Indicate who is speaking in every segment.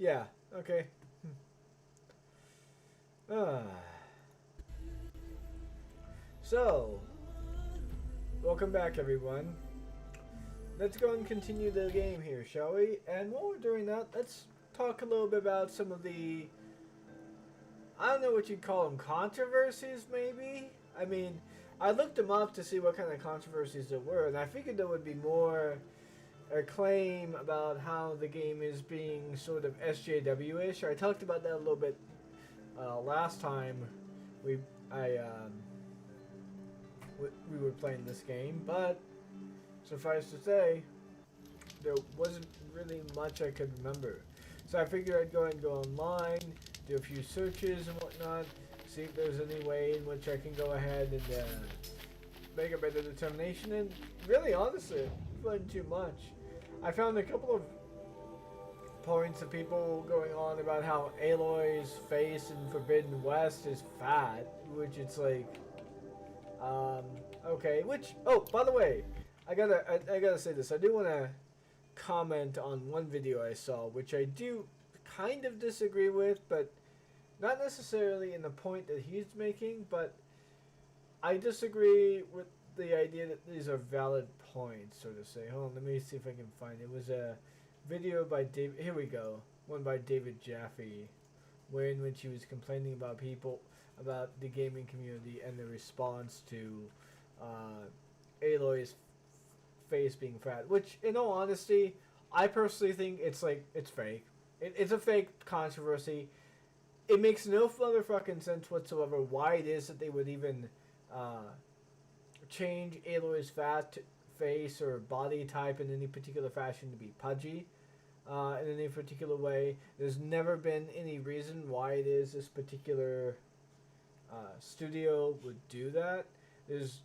Speaker 1: Yeah. Okay. Ah. So, welcome back, everyone. Let's go and continue the game here, shall we? And while we're doing that, let's talk a little bit about some of the, I don't know what you'd call them, controversies, maybe? I mean, I looked them up to see what kind of controversies there were, and I figured there would be more a claim about how the game is being sort of SJWish. I talked about that a little bit last time we I we were playing this game, but suffice to say, there wasn't really much I could remember. So I figured I'd go and go online, do a few searches and whatnot, see if there's any way in which I can go ahead and make a better determination. And really, honestly, it wasn't too much. I found a couple of points of people going on about how Aloy's face in Forbidden West is fat, which it's like, okay. Which, oh, by the way, I gotta say this. I do want to comment on one video I saw, which I do kind of disagree with, but not necessarily in the point that he's making, but I disagree with the idea that these are valid points, so to say. Hold on, let me see if I can find it. It was a video by David. Here we go. One by David Jaffe, wherein which he was complaining about people, about the gaming community and the response to Aloy's face being fat. Which, in all honesty, I personally think it's fake. It's a fake controversy. It makes no motherfucking sense whatsoever why it is that they would even change Aloy's face or body type in any particular fashion to be pudgy in any particular way. There's never been any reason why it is this particular studio would do that. There's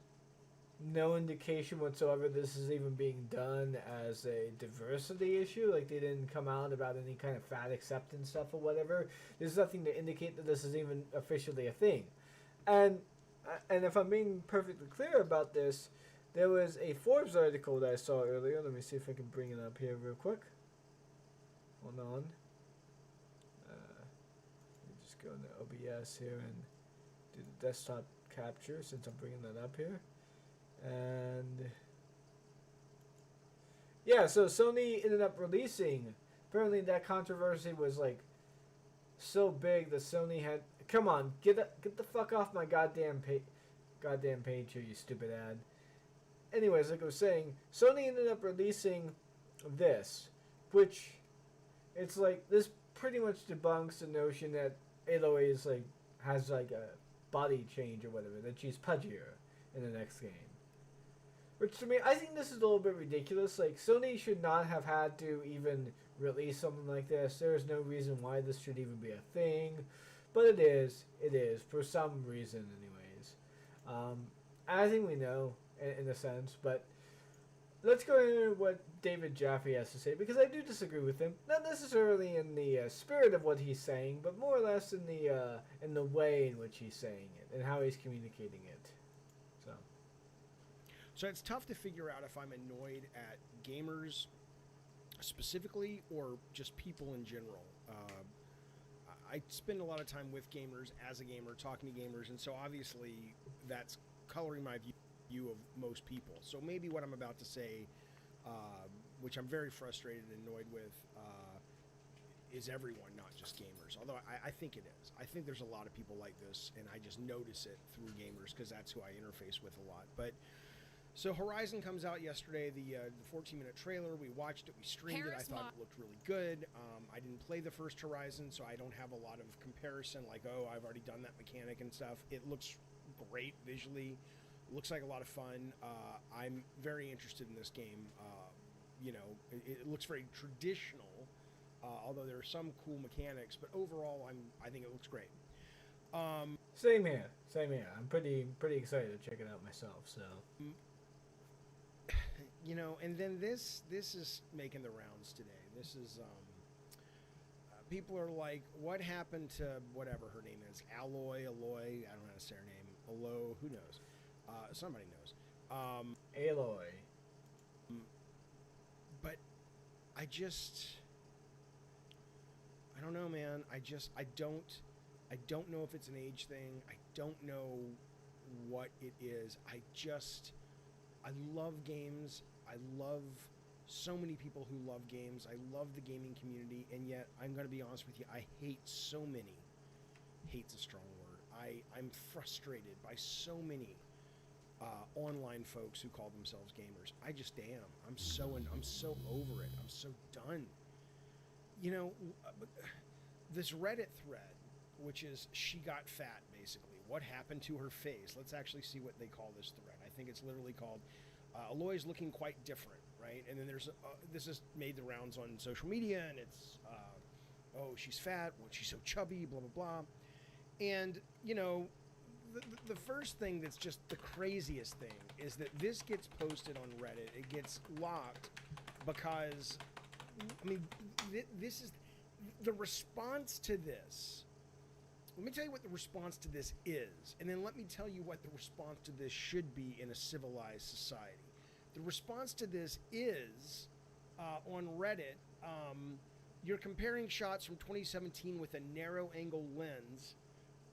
Speaker 1: no indication whatsoever this is even being done as a diversity issue. Like, they didn't come out about any kind of fat acceptance stuff or whatever. There's nothing to indicate that this is even officially a thing. And if I'm being perfectly clear about this, there was a Forbes article that I saw earlier. Let me see if I can bring it up here real quick. Hold on. Let me just go into OBS here and do the desktop capture since I'm bringing that up here. And yeah, so Sony ended up releasing. Apparently, that controversy was like so big that Sony had. Come on, get the fuck off my goddamn page here, you stupid ad. Anyways, like I was saying, Sony ended up releasing this, which it's like this pretty much debunks the notion that Aloy is like has like a body change or whatever, that she's pudgier in the next game. Which to me, I think this is a little bit ridiculous. Like, Sony should not have had to even release something like this. There is no reason why this should even be a thing. But it is. It is. For some reason, anyways. I think we know, in a sense. But let's go into what David Jaffe has to say. Because I do disagree with him. Not necessarily in the spirit of what he's saying. But more or less in the way in which he's saying it. And how he's communicating it.
Speaker 2: So it's tough to figure out if I'm annoyed at gamers specifically or just people in general. I spend a lot of time with gamers as a gamer, talking to gamers, and so obviously that's coloring my view of most people. So maybe what I'm about to say, which I'm very frustrated and annoyed with, is everyone, not just gamers. Although I think it is. I think there's a lot of people like this, and I just notice it through gamers because that's who I interface with a lot. But so Horizon comes out yesterday, the 14-minute trailer. We watched it, we streamed it. I thought it looked really good. I didn't play the first Horizon, so I don't have a lot of comparison, like, oh, I've already done that mechanic and stuff. It looks great visually. Looks like a lot of fun. I'm very interested in this game. It looks very traditional, although there are some cool mechanics, but overall, I think it looks great.
Speaker 1: Same here. I'm pretty excited to check it out myself, so...
Speaker 2: And then this is making the rounds today. This is, people are like, what happened to whatever her name is? Aloy, I don't know how to say her name. Aloy, who knows? Somebody knows.
Speaker 1: Aloy.
Speaker 2: But I just... don't know, man. I don't know if it's an age thing. I don't know what it is. I love games. I love so many people who love games. I love the gaming community, and yet I'm going to be honest with you. I hate so many. Hate's a strong word. I'm frustrated by so many online folks who call themselves gamers. I just am. I'm so over it. I'm so done. You know, this Reddit thread, which is she got fat, basically. What happened to her face? Let's actually see what they call this thread. I think it's literally called Aloy's looking quite different, right? And then there's this has made the rounds on social media, and it's oh, she's fat, well, she's so chubby, blah blah blah. And you know, the first thing that's just the craziest thing is that this gets posted on Reddit. It gets locked because, I mean, this is the response to this. Let me tell you what the response to this is, and then let me tell you what the response to this should be in a civilized society. The response to this is, on Reddit, you're comparing shots from 2017 with a narrow angle lens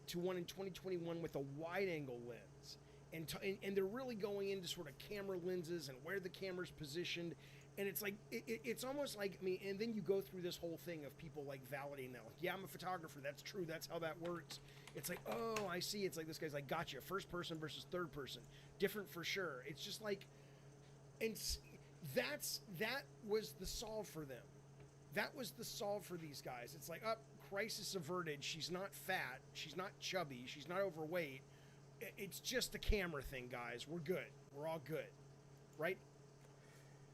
Speaker 2: to one in 2021 with a wide angle lens. And they're really going into sort of camera lenses and where the camera's positioned. And it's like, it's almost like, I mean, and then you go through this whole thing of people like validating that. Like, yeah, I'm a photographer. That's true. That's how that works. It's like, oh, I see. It's like this guy's like, gotcha. First person versus third person. Different for sure. It's just like, and that was the solve for them. That was the solve for these guys. It's like, oh, crisis averted. She's not fat. She's not chubby. She's not overweight. It's just a camera thing, guys. We're good. We're all good. Right?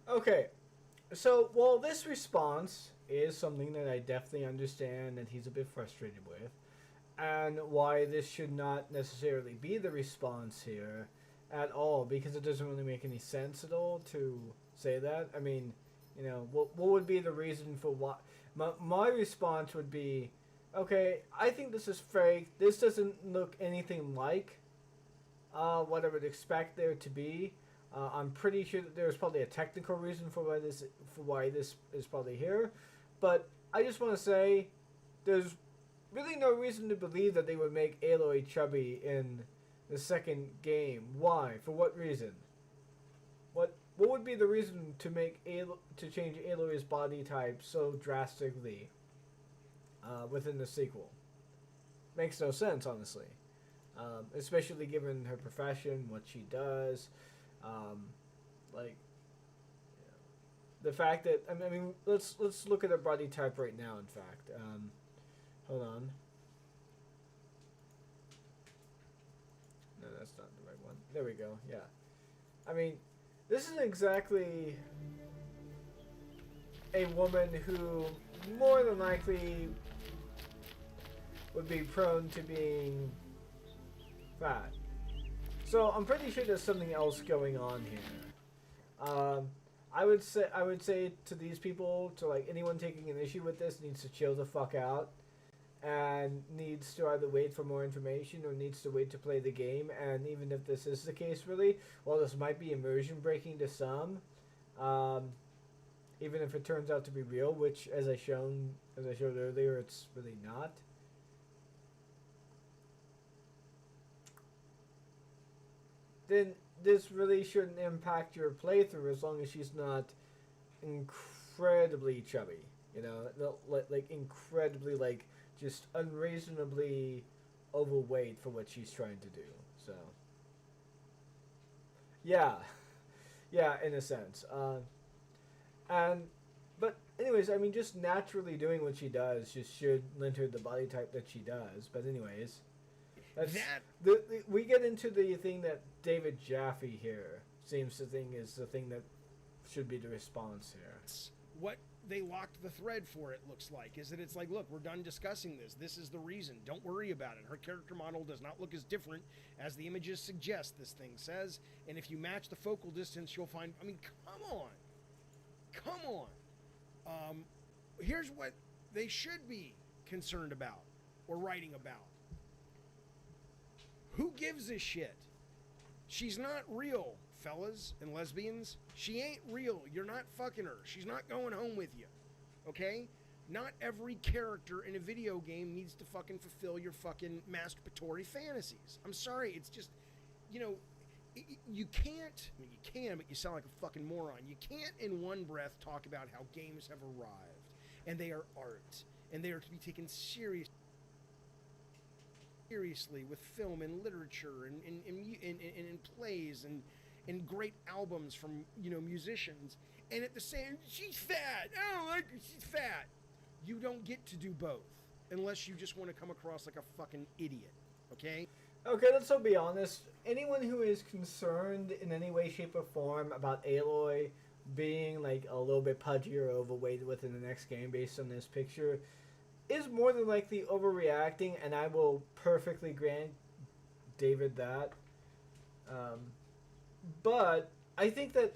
Speaker 1: Okay. So, well, this response is something that I definitely understand that he's a bit frustrated with. And why this should not necessarily be the response here at all. Because it doesn't really make any sense at all to say that. I mean, you know, what would be the reason for what? My response would be, okay, I think this is fake. This doesn't look anything like what I would expect there to be. I'm pretty sure that there's probably a technical reason for why this is probably here, but I just want to say there's really no reason to believe that they would make Aloy chubby in the second game. Why? For what reason? What would be the reason to make to change Aloy's body type so drastically within the sequel? Makes no sense, honestly. Especially given her profession, what she does, like the fact that I mean, let's look at her body type right now. In fact, hold on. No, that's not the right one. There we go. Yeah, I mean, this is exactly a woman who more than likely would be prone to being fat. So I'm pretty sure there's something else going on here. I would say to these people, to like anyone taking an issue with this, needs to chill the fuck out, and needs to either wait for more information or needs to wait to play the game. And even if this is the case, really, while this might be immersion breaking to some, even if it turns out to be real, which as I showed earlier, it's really not. Then this really shouldn't impact your playthrough as long as she's not incredibly chubby. You know, like incredibly, like, just unreasonably overweight for what she's trying to do. So, yeah, in a sense. But anyways, I mean, just naturally doing what she does just should lend her the body type that she does. But anyways. We get into the thing that David Jaffe here seems to think is the thing that should be the response here.
Speaker 2: What they locked the thread for, it looks like, is that it's like, look, we're done discussing this. This is the reason. Don't worry about it. Her character model does not look as different as the images suggest, this thing says. And if you match the focal distance, you'll find... I mean, come on. Here's what they should be concerned about or writing about. Who gives a shit? She's not real, fellas and lesbians. She ain't real. You're not fucking her. She's not going home with you. Okay? Not every character in a video game needs to fucking fulfill your fucking masturbatory fantasies. I'm sorry, it's just, you know, you can't. I mean, you can, but you sound like a fucking moron. You can't, in one breath, talk about how games have arrived and they are art and they are to be taken seriously with film and literature and plays and great albums from, you know, musicians, and at the same, she's fat, I don't like her, she's fat. You don't get to do both unless you just want to come across like a fucking idiot, okay?
Speaker 1: Okay, let's all be honest. Anyone who is concerned in any way, shape, or form about Aloy being like a little bit pudgy or overweight within the next game based on this picture is more than likely overreacting, and I will perfectly grant David that. But I think that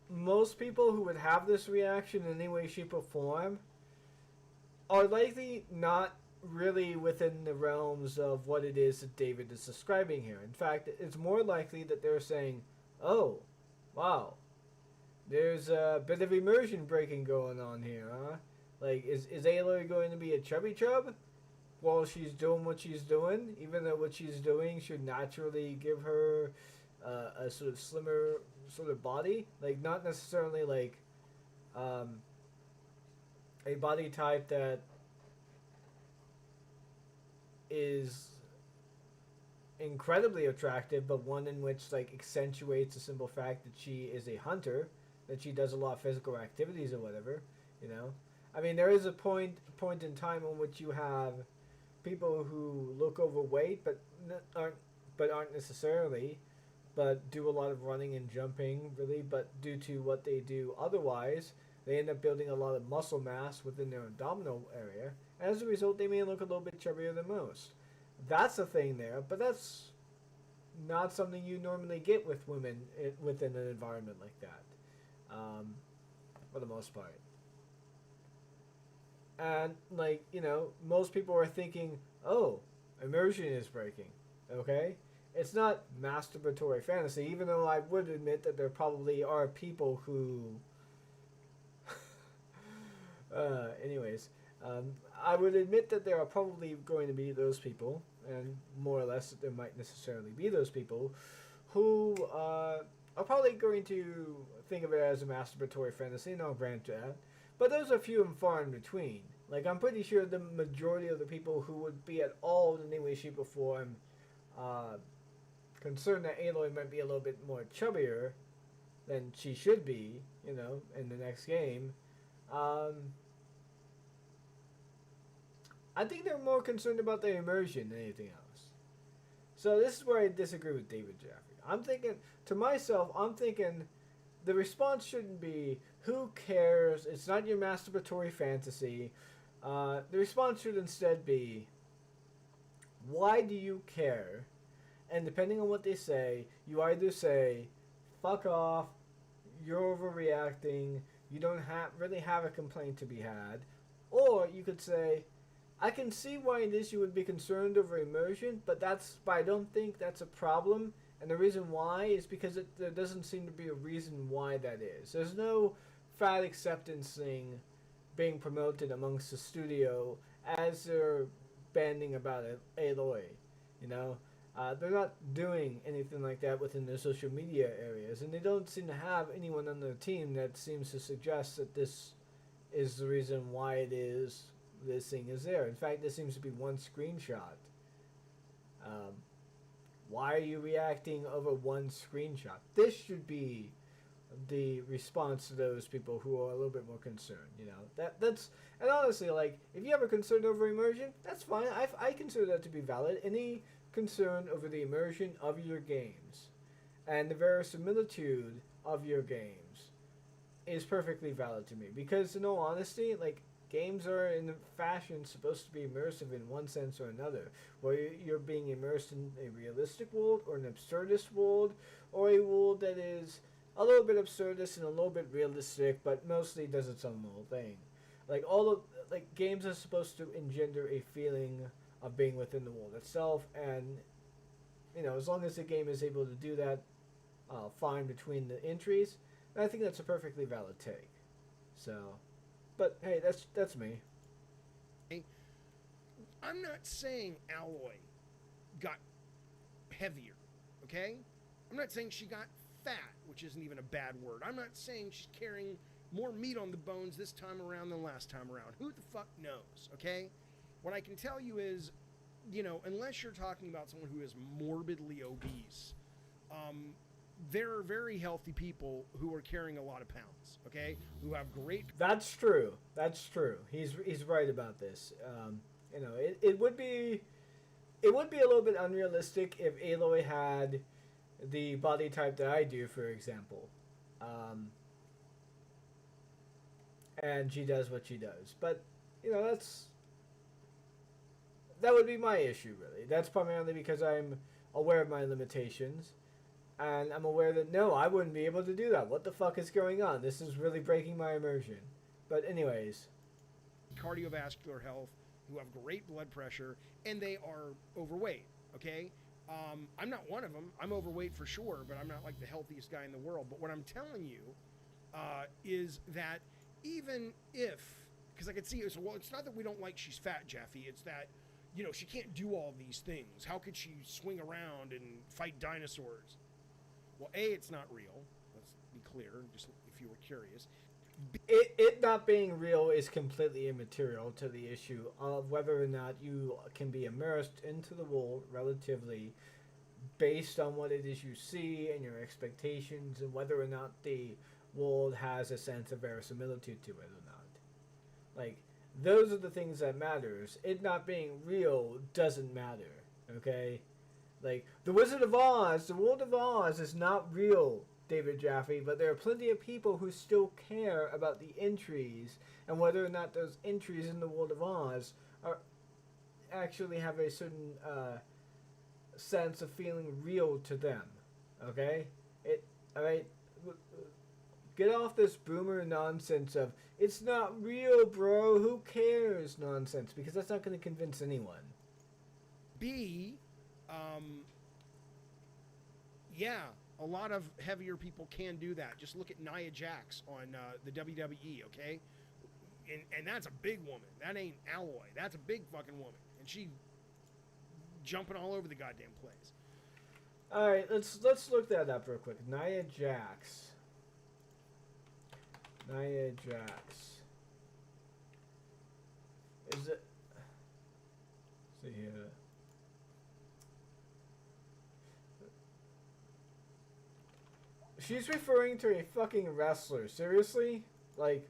Speaker 1: most people who would have this reaction in any way, shape, or form are likely not really within the realms of what it is that David is describing here. In fact, it's more likely that they're saying, oh, wow, there's a bit of immersion breaking going on here, huh? Like, is Aloy going to be a chubby chub while she's doing what she's doing, even though what she's doing should naturally give her a sort of slimmer sort of body? Like, not necessarily like a body type that is incredibly attractive, but one in which like accentuates the simple fact that she is a hunter, that she does a lot of physical activities or whatever, you know. I mean, there is a point in time in which you have people who look overweight but aren't necessarily, but do a lot of running and jumping really, but due to what they do otherwise, they end up building a lot of muscle mass within their abdominal area. As a result, they may look a little bit chubbier than most. That's a thing there, but that's not something you normally get with women within an environment like that, for the most part. And, like, you know, most people are thinking, oh, immersion is breaking, okay? It's not masturbatory fantasy, even though I would admit that there probably are people who... anyways, I would admit that there are probably going to be those people, and more or less that there might necessarily be those people, who are probably going to think of it as a masturbatory fantasy, and I'll grant that. But those are few and far in between. Like, I'm pretty sure the majority of the people who would be at all in any way, shape, or form concerned that Aloy might be a little bit more chubbier than she should be, you know, in the next game. I think they're more concerned about the immersion than anything else. So this is where I disagree with David Jaffe. I'm thinking, to myself, the response shouldn't be, who cares, it's not your masturbatory fantasy. The response should instead be, why do you care? And depending on what they say, you either say, fuck off, you're overreacting, you don't really have a complaint to be had, or you could say, I can see why it is you would be concerned over immersion, but I don't think that's a problem. And the reason why is because there doesn't seem to be a reason why that is. There's no fat acceptance thing being promoted amongst the studio as they're banding about Aloy, you know. They're not doing anything like that within their social media areas, and they don't seem to have anyone on their team that seems to suggest that this is the reason why it is this thing is there. In fact, there seems to be one screenshot. Why are you reacting over one screenshot? This should be the response to those people who are a little bit more concerned. You know, that's and honestly, like, if you have a concern over immersion, that's fine. I consider that to be valid. Any concern over the immersion of your games and the verisimilitude of your games is perfectly valid to me, because in all honesty, like, games are in fashion supposed to be immersive in one sense or another, where you're being immersed in a realistic world or an absurdist world, or a world that is a little bit absurdist and a little bit realistic, but mostly does its own little thing. Like, games are supposed to engender a feeling of being within the world itself, and, you know, as long as the game is able to do that fine between the entries, I think that's a perfectly valid take. So, but hey, that's me.
Speaker 2: I'm not saying Aloy got heavier, okay? I'm not saying she got fat, which isn't even a bad word. I'm not saying she's carrying more meat on the bones this time around than last time around. Who the fuck knows, okay? What I can tell you is, unless you're talking about someone who is morbidly obese, there are very healthy people who are carrying a lot of pounds, okay? Who have great...
Speaker 1: That's true. That's true. He's right about this. It would be a little bit unrealistic if Aloy had the body type that I do, for example. And she does what she does. But, that would be my issue, really. That's primarily because I'm aware of my limitations. And I'm aware that, no, I wouldn't be able to do that. What the fuck is going on? This is really breaking my immersion. But anyways.
Speaker 2: Cardiovascular health, who have great blood pressure, and they are overweight, okay? I'm not one of them. I'm overweight for sure, but I'm not like the healthiest guy in the world. But what I'm telling you is that even if, because I could see, it's not that we don't like she's fat, Jeffy. It's that, she can't do all these things. How could she swing around and fight dinosaurs? Well, A, it's not real. Let's be clear, just if you were curious.
Speaker 1: It not being real is completely immaterial to the issue of whether or not you can be immersed into the world relatively based on what it is you see and your expectations and whether or not the world has a sense of verisimilitude to it or not. Like, those are the things that matters. It not being real doesn't matter, okay? Like, the Wizard of Oz, the world of Oz is not real, David Jaffe, but there are plenty of people who still care about the entries and whether or not those entries in the world of Oz are actually have a certain sense of feeling real to them. Okay? Alright? Get off this boomer nonsense of, it's not real, bro, who cares nonsense, because that's not going to convince anyone.
Speaker 2: B, yeah, a lot of heavier people can do that. Just look at Nia Jax on the WWE, okay? And that's a big woman. That ain't Aloy. That's a big fucking woman. And she jumping all over the goddamn place.
Speaker 1: All right, let's look that up real quick. Nia Jax. Nia Jax. Is it? Let's see here. She's referring to a fucking wrestler. Seriously? Like,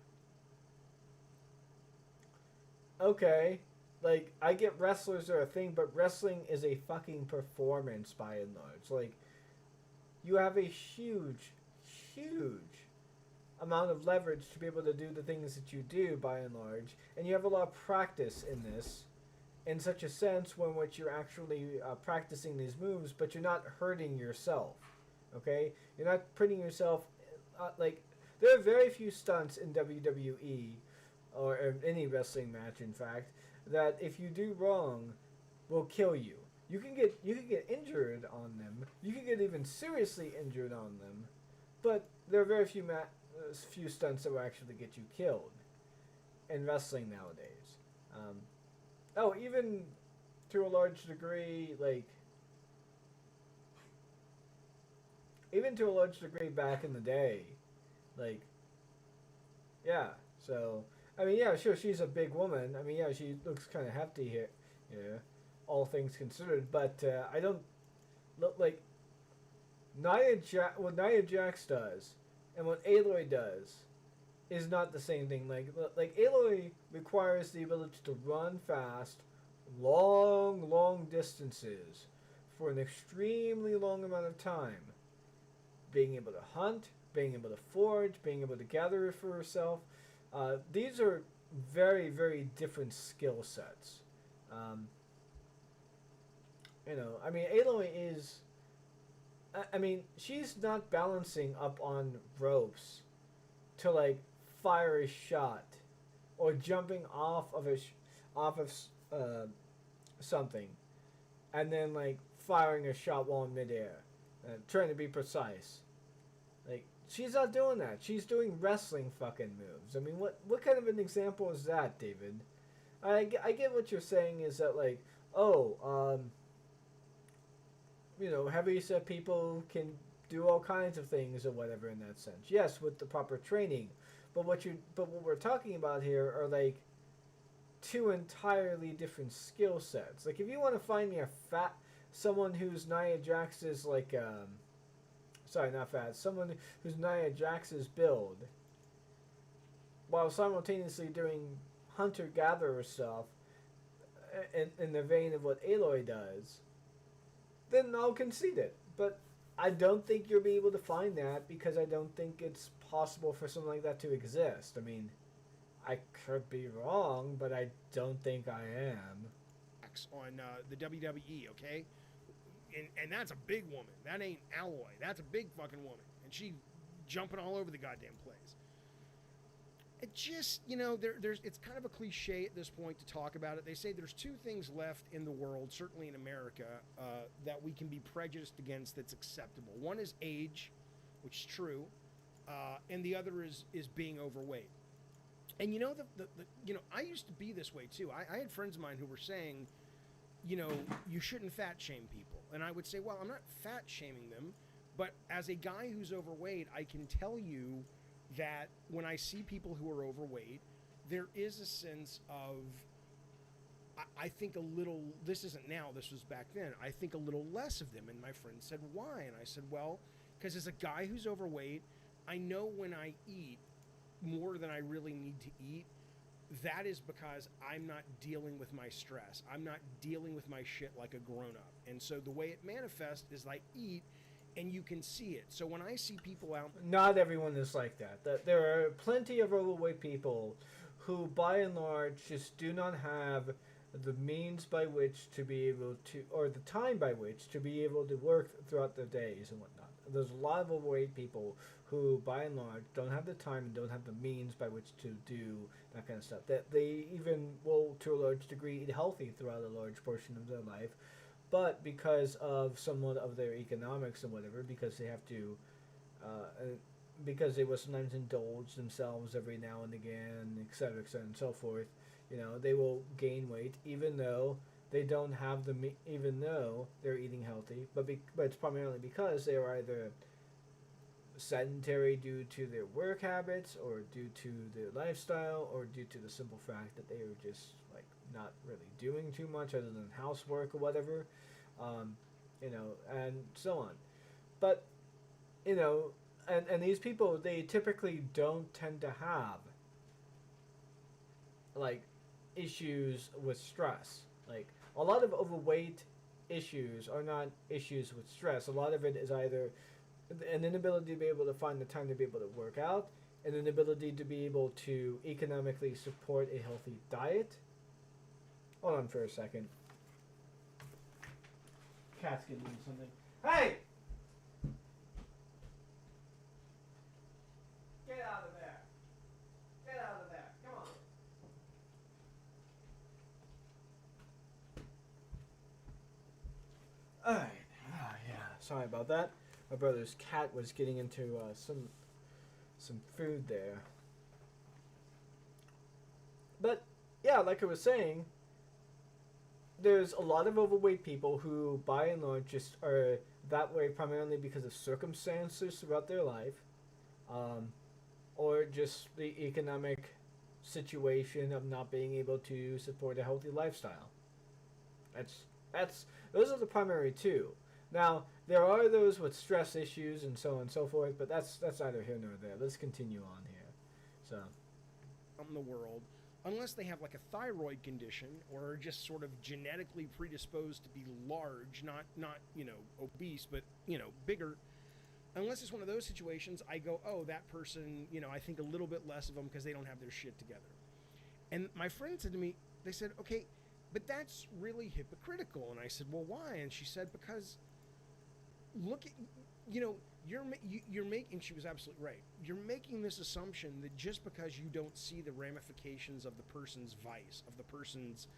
Speaker 1: okay. Like, I get wrestlers are a thing, but wrestling is a fucking performance by and large. Like, you have a huge, huge amount of leverage to be able to do the things that you do by and large. And you have a lot of practice in this, in such a sense when which you're actually practicing these moves, but you're not hurting yourself. Okay? You're not putting yourself, like, there are very few stunts in WWE, or in any wrestling match, in fact, that if you do wrong, will kill you. You can get injured on them. You can get even seriously injured on them, but there are very few stunts that will actually get you killed in wrestling nowadays. Even to a large degree, like, even to a large degree back in the day, like, yeah. So, I mean, yeah, sure, she's a big woman. I mean, yeah, she looks kind of hefty here, all things considered. But I don't look like what Nia Jax does and what Aloy does is not the same thing. Like Aloy requires the ability to run fast, long distances for an extremely long amount of time. Being able to hunt, being able to forage, being able to gather for herself. These are very, very different skill sets. I mean, Aloy is... I mean, she's not balancing up on ropes to, like, fire a shot or jumping off of something and then, like, firing a shot while in midair, trying to be precise. Like, she's not doing that. She's doing wrestling fucking moves. I mean, what kind of an example is that, David? I get what you're saying is that, like, oh, heavy set people can do all kinds of things or whatever in that sense. Yes, with the proper training. But what we're talking about here are like two entirely different skill sets. Like if you want to find me someone who's Nia Jax's like sorry, not fat, someone who's Nia Jax's build while simultaneously doing hunter gatherer stuff in the vein of what Aloy does, then I'll concede it. But I don't think you'll be able to find that because I don't think it's possible for something like that to exist. I mean, I could be wrong, but I don't think I am.
Speaker 2: On the WWE, okay? And that's a big woman. That ain't Aloy. That's a big fucking woman. And she jumping all over the goddamn place. It just, there's it's kind of a cliche at this point to talk about it. They say there's two things left in the world, certainly in America, that we can be prejudiced against that's acceptable. One is age, which is true, and the other is being overweight. And I used to be this way too. I had friends of mine who were saying, you shouldn't fat shame people. And I would say, well, I'm not fat shaming them, but as a guy who's overweight, I can tell you that when I see people who are overweight, there is a sense of, I think a little, this isn't now, this was back then, I think a little less of them. And my friend said, why? And I said, well, because as a guy who's overweight, I know when I eat more than I really need to eat, that is because I'm not dealing with my stress. I'm not dealing with my shit like a grown-up. And so the way it manifests is I eat, and you can see it. So when I see people out...
Speaker 1: Not everyone is like that. There are plenty of overweight people who, by and large, just do not have the means by which to be able to... or the time by which to be able to work throughout their days and whatnot. There's a lot of overweight people who, by and large, don't have the time and don't have the means by which to do that kind of stuff. That they even will, to a large degree, eat healthy throughout a large portion of their life. But because of somewhat of their economics and whatever, because they have to, because they will sometimes indulge themselves every now and again, et cetera, and so forth, they will gain weight even though they don't have even though they're eating healthy. But it's primarily because they are either sedentary due to their work habits or due to their lifestyle or due to the simple fact that they are just like not really doing too much other than housework or whatever, and so on. But, and these people, they typically don't tend to have, like, issues with stress. Like, a lot of overweight issues are not issues with stress. A lot of it is either an inability to be able to find the time to be able to work out, an inability to be able to economically support a healthy diet. Hold on for a second. Cat's getting me something. Hey! Get out of there. Get out of there. Come on. Alright. Yeah. Sorry about that. My brother's cat was getting into some food there. But, yeah, like I was saying, there's a lot of overweight people who, by and large, just are that way primarily because of circumstances throughout their life, or just the economic situation of not being able to support a healthy lifestyle. Those are the primary two. Now, there are those with stress issues and so on and so forth, but that's neither here nor there. Let's continue on here. So,
Speaker 2: in the world, unless they have like a thyroid condition or are just sort of genetically predisposed to be large, not obese, but bigger. Unless it's one of those situations, I go, oh, that person, I think a little bit less of them because they don't have their shit together. And my friend said to me, they said, okay, but that's really hypocritical. And I said, well, why? And she said, because look at, you're making, she was absolutely right. You're making this assumption that just because you don't see the ramifications of the person's vice, of the person's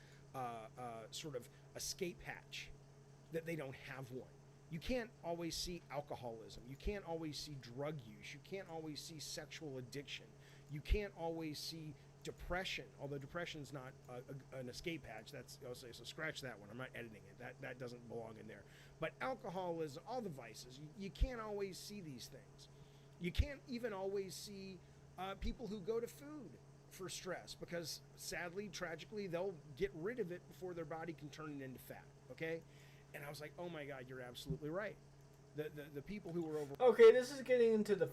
Speaker 2: sort of escape hatch, that they don't have one. You can't always see alcoholism. You can't always see drug use. You can't always see sexual addiction. You can't always see depression, although depression's not an escape hatch, that's, I'll say, so scratch that one. I'm not editing it. That doesn't belong in there. But alcoholism, all the vices, you can't always see these things. You can't even always see people who go to food for stress, because sadly, tragically, they'll get rid of it before their body can turn it into fat. Okay, and I was like, oh my God, you're absolutely right. The people who were over.
Speaker 1: Okay, this is getting into the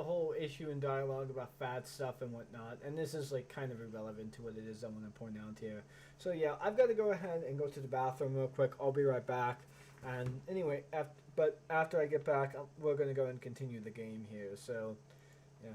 Speaker 1: whole issue and dialogue about fat stuff and whatnot, and this is like kind of irrelevant to what it is I want to point out here. So yeah, I've got to go ahead and go to the bathroom real quick. I'll be right back. And anyway, after I get back, we're gonna go and continue the game here. So yeah.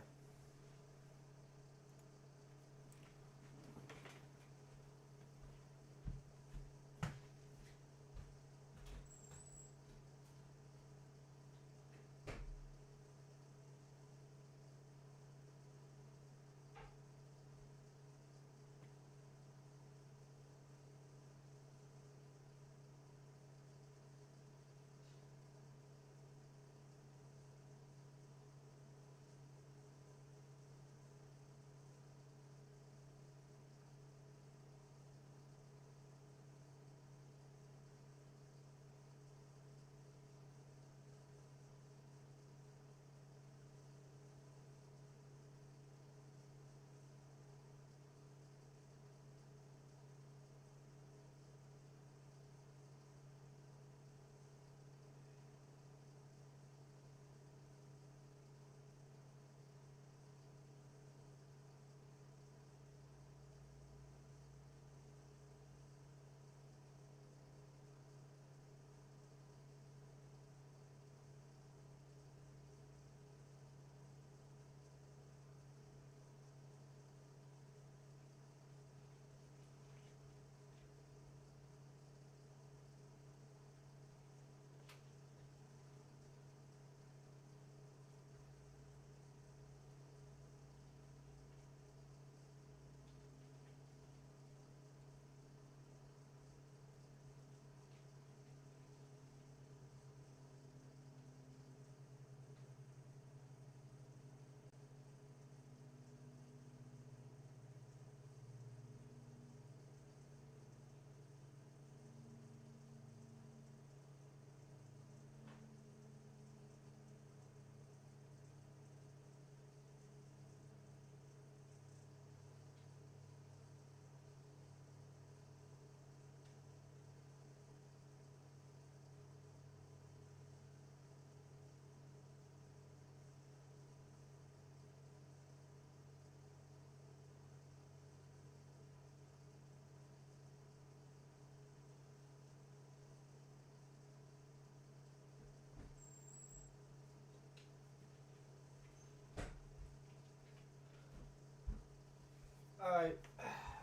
Speaker 1: Alright.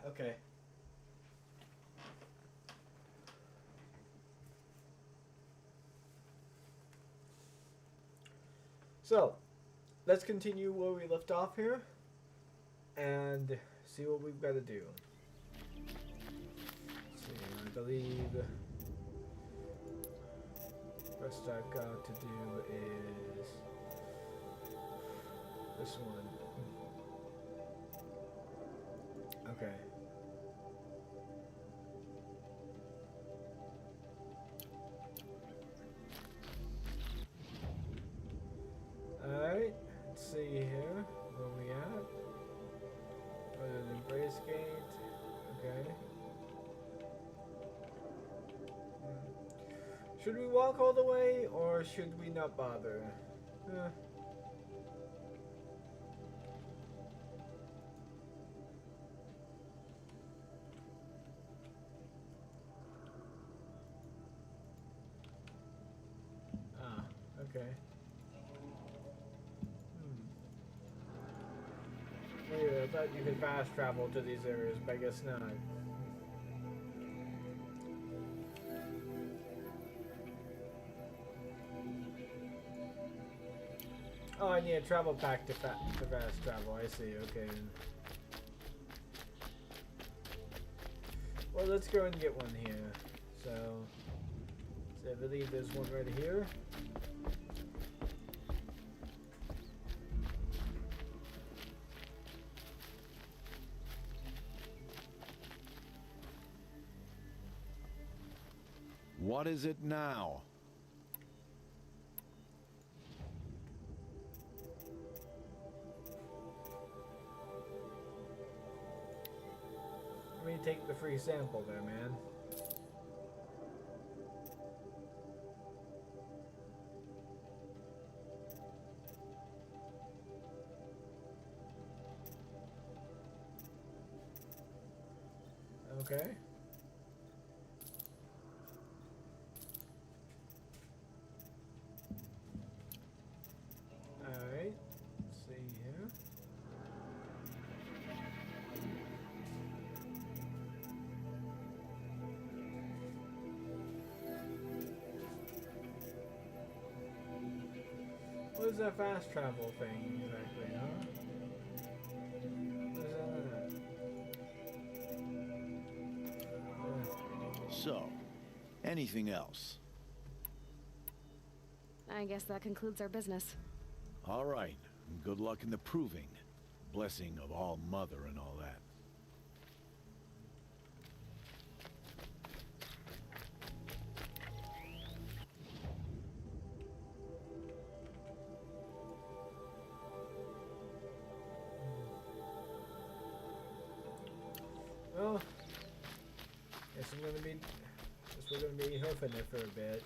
Speaker 1: Okay. So, let's continue where we left off here and see what we've got to do. Let's see, I believe first I've got to do is this one. Okay. Alright, let's see here. Where we at? Go to the embrace gate. Okay. Should we walk all the way or should we not bother? Okay. Wait, I thought you could fast travel to these areas, but I guess not. Oh, I need a travel pack to fast travel. I see. Okay. Well, let's go and get one here. So I believe there's one right here.
Speaker 3: What is it now?
Speaker 1: Let me take the free sample there, man. Okay. Alright. Let's see here. What is that fast travel thing exactly, huh? What is that?
Speaker 3: So, anything else?
Speaker 4: I guess that concludes our business.
Speaker 3: All right. Good luck in the proving. Blessing of All Mother and all that.
Speaker 1: Well, guess we're gonna be hoofing it for a bit.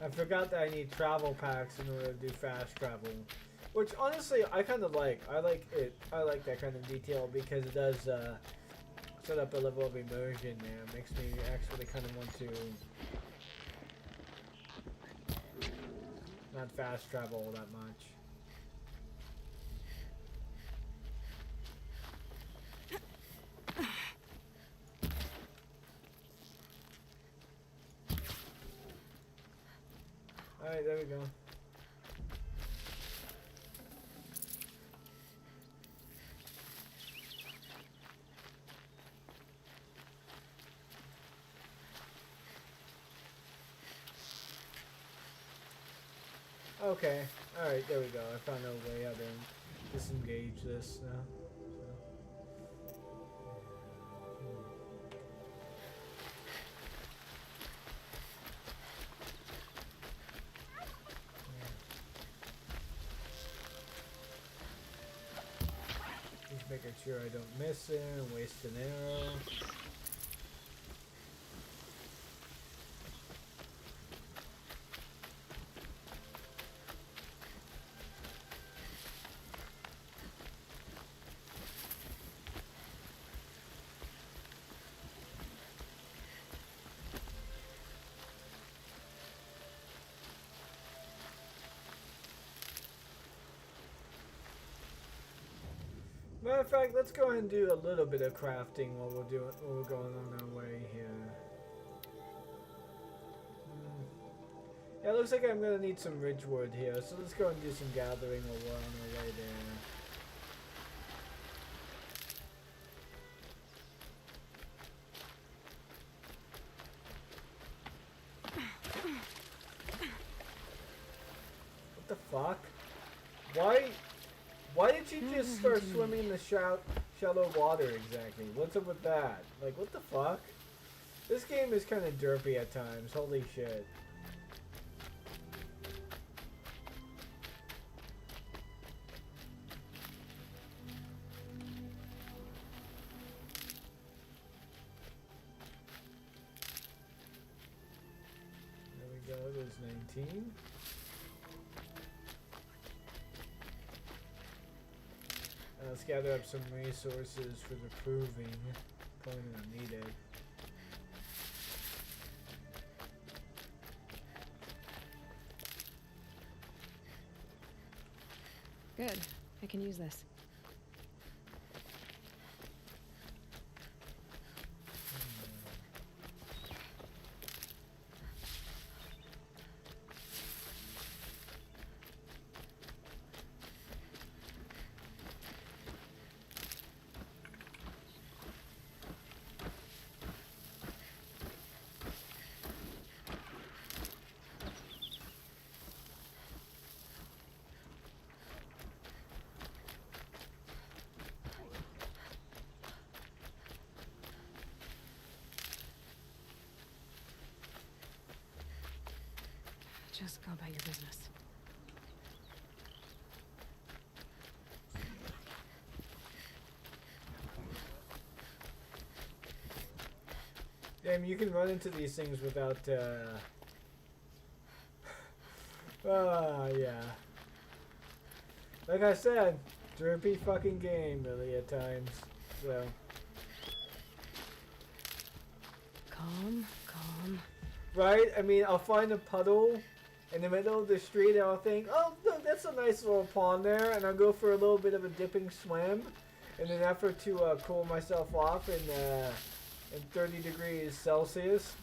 Speaker 1: I forgot that I need travel packs in order to do fast travel, which honestly I kind of like. I like it. I like that kind of detail because it does set up a level of immersion there. It makes me actually kind of want to not fast travel that much. Alright, there we go. Okay, alright, there we go. I found a way how to disengage this now. Just making sure I don't miss it and waste an arrow. Matter of fact, let's go ahead and do a little bit of crafting while we're going on our way here. Yeah, it looks like I'm gonna need some ridgewood here, so let's go and do some gathering while we're on our way there. What the fuck? Why did she just start swimming in the shallow water exactly? What's up with that? Like, what the fuck? This game is kind of derpy at times. Holy shit. There we go. There's 19. Let's gather up some resources for the proving. Probably gonna need it.
Speaker 4: Good. I can use this. Just go about your business.
Speaker 1: Damn, you can run into these things without, yeah. Like I said, derpy fucking game, really, at times. So.
Speaker 4: Calm, calm.
Speaker 1: Right? I mean, I'll find a puddle in the middle of the street and I'll think, oh, look, that's a nice little pond there. And I'll go for a little bit of a dipping swim in an effort to cool myself off in 30 degrees Celsius.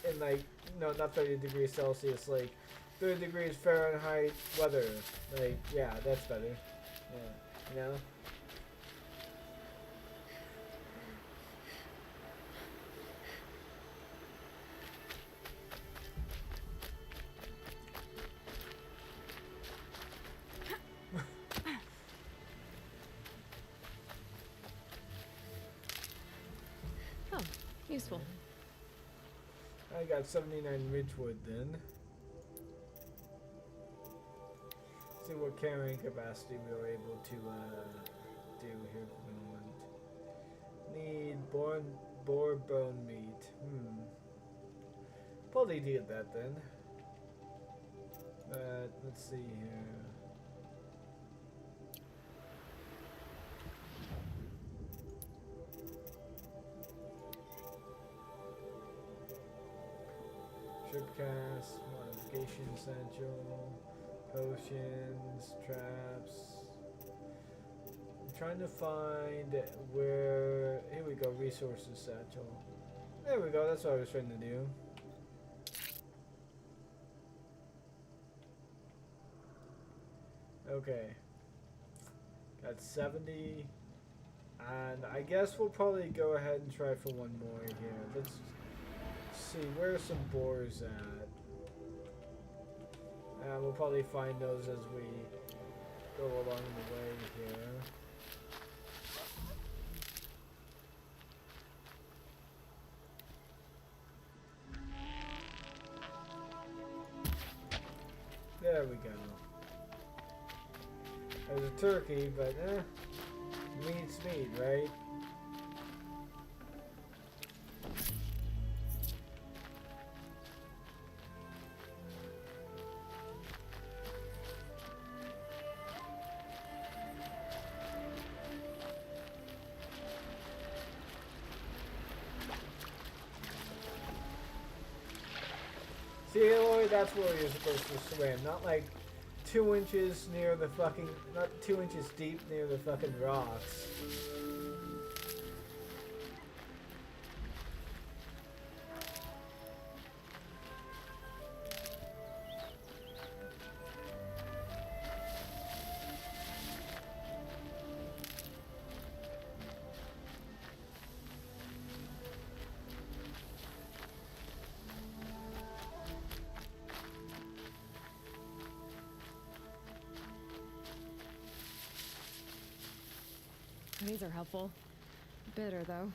Speaker 1: In like, no, not 30 degrees Celsius, like 30 degrees Fahrenheit weather. Like, yeah, that's better. Yeah, you know?
Speaker 4: Oh, useful.
Speaker 1: I got 79 Ridgewood then. See what carrying capacity we were able to do here for the moment. Need boar bone meat. Probably need that then. But let's see here. Tripcast, modification essential, potions, traps. I'm trying to find where. Here we go, resources satchel. There we go, that's what I was trying to do. Okay. Got 70. And I guess we'll probably go ahead and try for one more here. Let's see, where are some boars at? We'll probably find those as we go along the way here. There we go. There's a turkey, but meat's meat, right? See, Aloy, that's where you're supposed to swim, not like 2 inches near the fucking, not 2 inches deep near the fucking rocks.
Speaker 4: These are helpful. Bitter, though.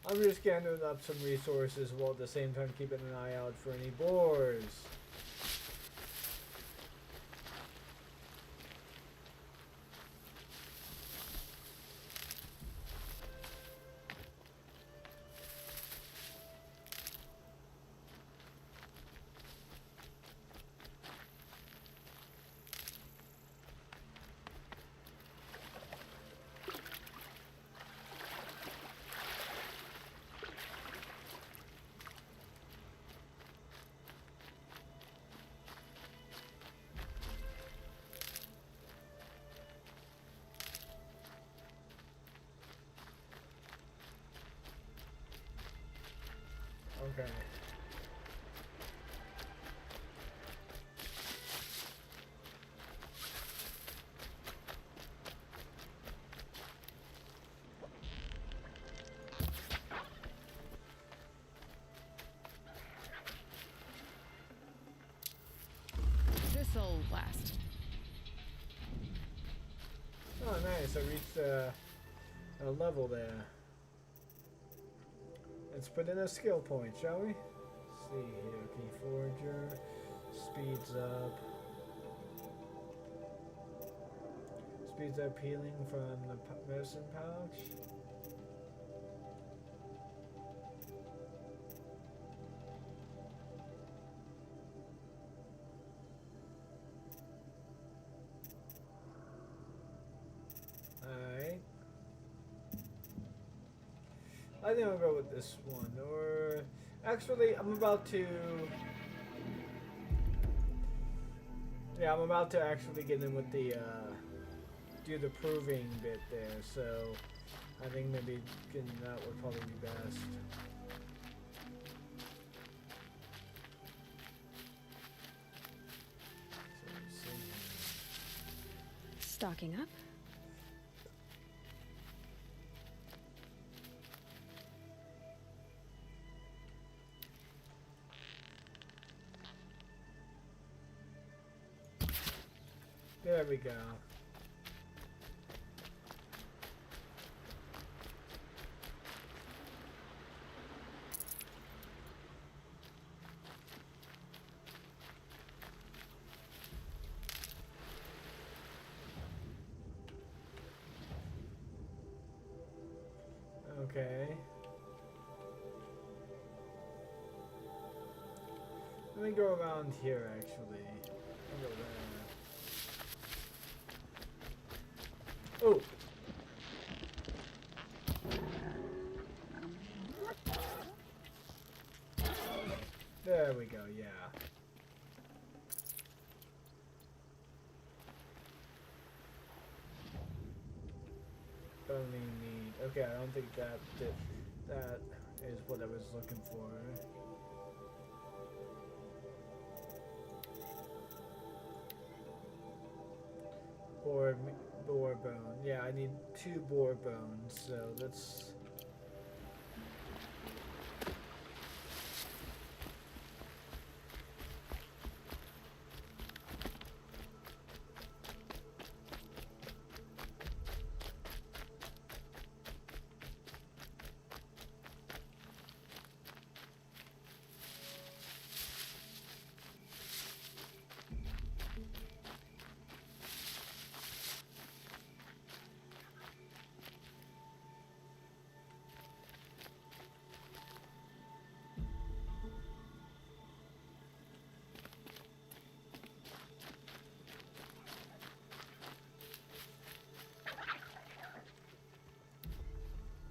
Speaker 1: I'm just gathering up some resources while at the same time keeping an eye out for any boars. Okay.
Speaker 4: This'll last.
Speaker 1: Oh, nice. I reached a level there. Let's put in a skill point, shall we? Let's see here. Okay, Forger. Speeds up. Speeds up healing from the medicine pouch. Alright. I think I'll go with this one. Or actually, I'm about to. Yeah, I'm about to actually get in with the do the proving bit there. So I think maybe getting that would probably be best. So let's see.
Speaker 4: Stocking up.
Speaker 1: There we go. Okay. Let me go around here actually. I'll go there. Oh! There we go, yeah. Only need. Okay, I don't think that is what I was looking for. Boar bone. Yeah, I need 2 boar bones, so let's.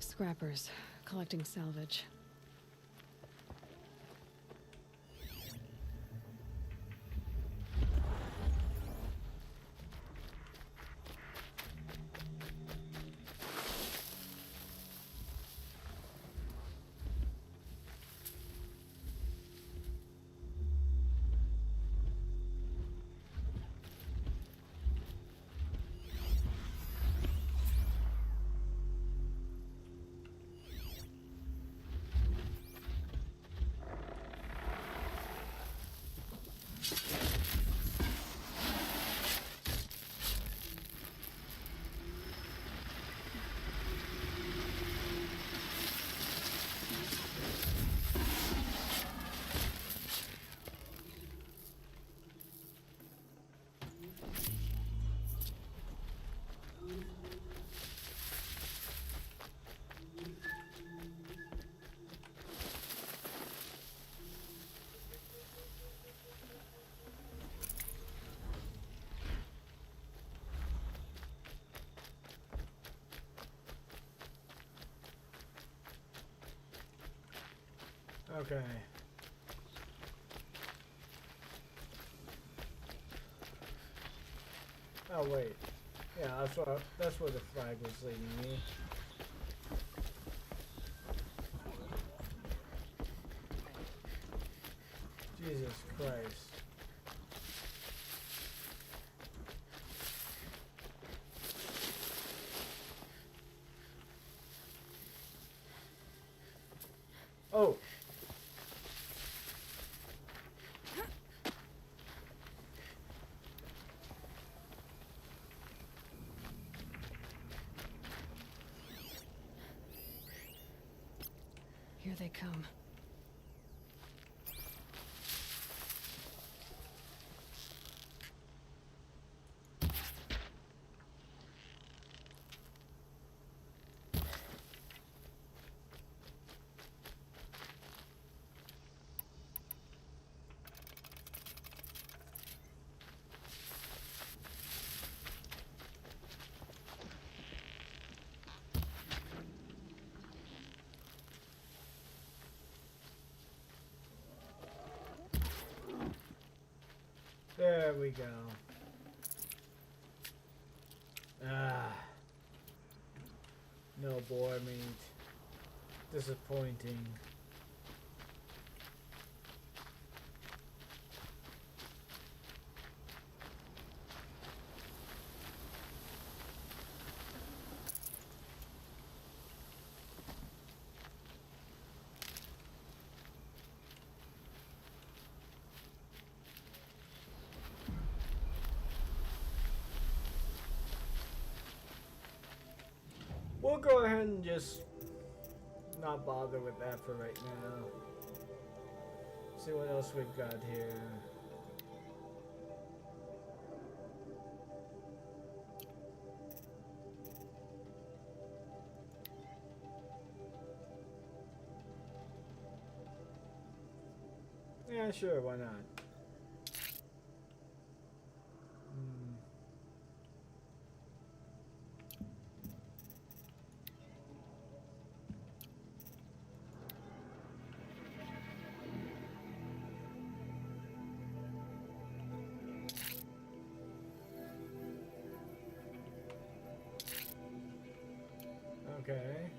Speaker 4: Scrappers, collecting salvage. Okay. Oh wait. Yeah, that's where the flag was leading me. Jesus Christ. Oh.
Speaker 5: Here they come.
Speaker 1: There we go. Ah. No boar meat. Disappointing. We'll go ahead and just not bother with that for right now. See what else we've got here. Yeah, sure, why not? Okay.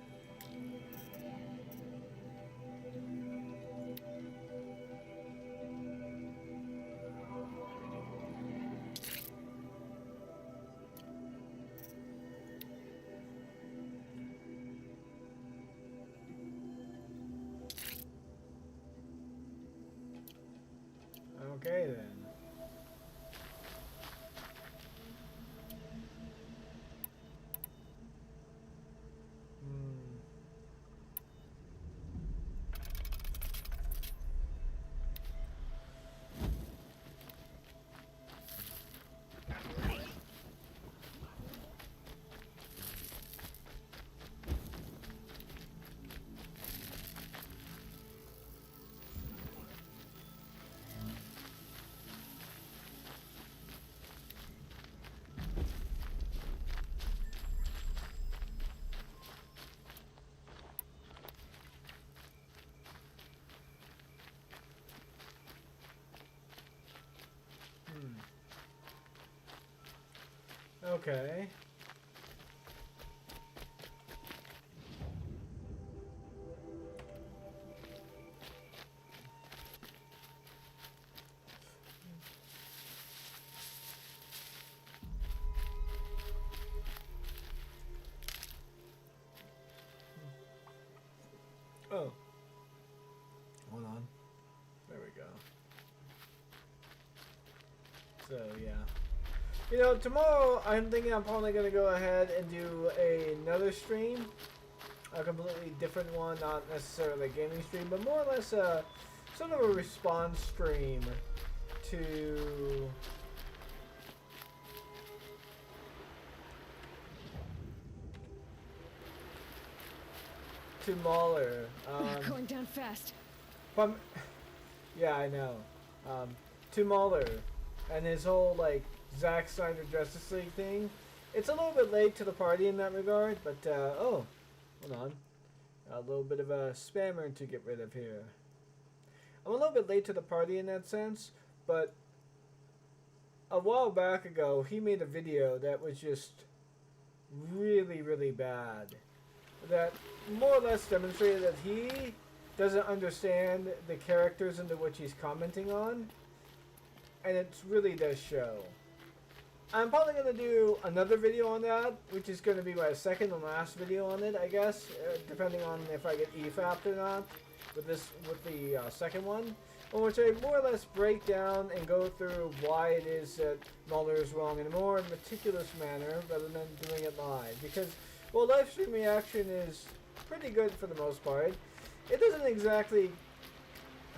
Speaker 1: Okay then. Okay. Oh. Hold on. There we go. So, yeah. You know, tomorrow I'm thinking I'm probably going to go ahead and do another stream. A completely different one, not necessarily a gaming stream, but more or less a sort of a response stream to Mahler.
Speaker 5: They're going down fast.
Speaker 1: Yeah, I know. To Mahler and his whole, like, Zack Snyder Justice League thing. It's a little bit late to the party in that regard, but, oh, hold on. A little bit of a spammer to get rid of here. I'm a little bit late to the party in that sense, but a while back ago, he made a video that was just really, really bad. That more or less demonstrated that he doesn't understand the characters into which he's commenting on, and it really does show. I'm probably going to do another video on that, which is going to be my second and last video on it, I guess, depending on if I get EFAP'd or not with the second one, in which I more or less break down and go through why it is that Mulder is wrong in a more meticulous manner rather than doing it live. Because, well, live stream reaction is pretty good for the most part, it doesn't exactly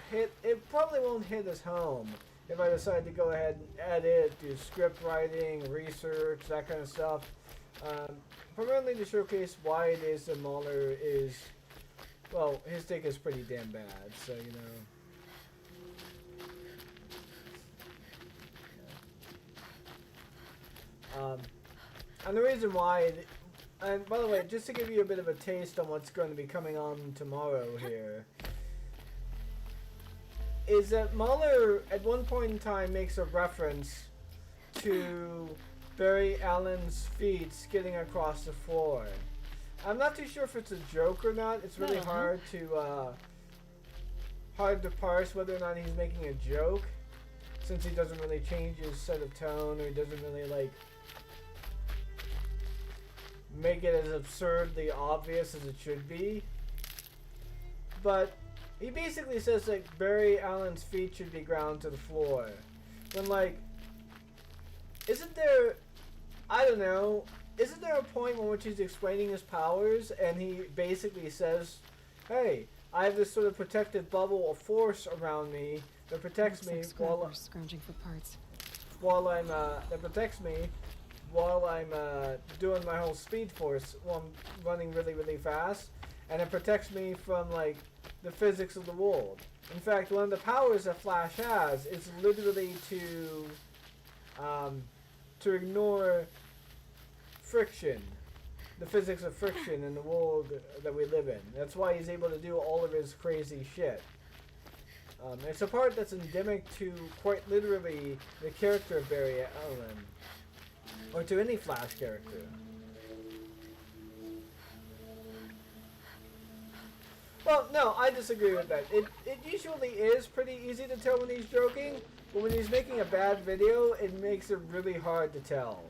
Speaker 1: hit. It probably won't hit us home if I decide to go ahead and edit, do script writing, research, that kind of stuff. Primarily to showcase why it is that Mahler is, well, his take is pretty damn bad. So you know. And the reason why, and by the way, just to give you a bit of a taste on what's going to be coming on tomorrow here, is that Mahler at one point in time makes a reference to Barry Allen's feet skidding across the floor. I'm not too sure if it's a joke or not. It's really hard to parse whether or not he's making a joke, since he doesn't really change his set of tone, or he doesn't really like make it as absurdly obvious as it should be. But he basically says like Barry Allen's feet should be ground to the floor. When like, isn't there, I don't know, isn't there a point in which he's explaining his powers and he basically says, hey, I have this sort of protective bubble of force around me that protects me while
Speaker 5: scrounging for parts.
Speaker 1: While I'm that protects me while I'm doing my whole speed force while I'm running really, really fast, and it protects me from like the physics of the world. In fact, one of the powers that Flash has is literally to ignore friction, the physics of friction in the world that we live in. That's why he's able to do all of his crazy shit. It's a part that's endemic to quite literally the character of Barry Allen, or to any Flash character. Well, no, I disagree with that. It usually is pretty easy to tell when he's joking, but when he's making a bad video, it makes it really hard to tell.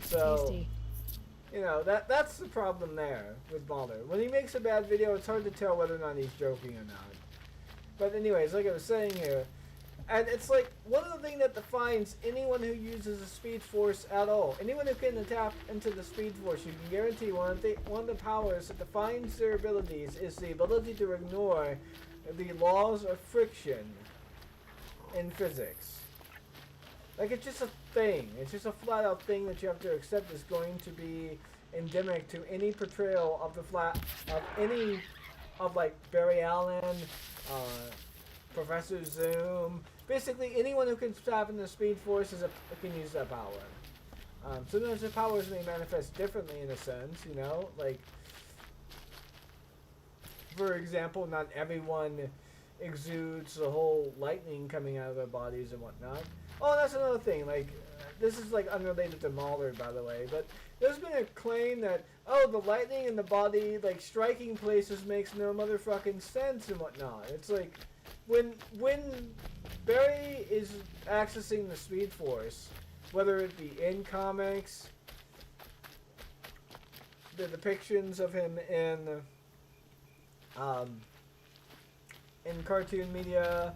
Speaker 1: So,
Speaker 5: Tasty.
Speaker 1: you know, that's the problem there with Mahler. When he makes a bad video, it's hard to tell whether or not he's joking or not. But anyways, like I was saying here, and it's like one of the things that defines anyone who uses the Speed Force at all. Anyone who can tap into the Speed Force, you can guarantee one of the powers that defines their abilities is the ability to ignore the laws of friction in physics. Like, it's just a thing. It's just a flat out thing that you have to accept is going to be endemic to any portrayal of like Barry Allen, Professor Zoom. Basically, anyone who can tap in the Speed Force can use that power. Sometimes the powers may manifest differently in a sense, you know? Like, for example, not everyone exudes the whole lightning coming out of their bodies and whatnot. Oh, that's another thing. Like, this is like unrelated to Mahler, by the way, but there's been a claim that, oh, the lightning in the body, like, striking places makes no motherfucking sense and whatnot. It's like, when Barry is accessing the Speed Force, whether it be in comics, the depictions of him in cartoon media,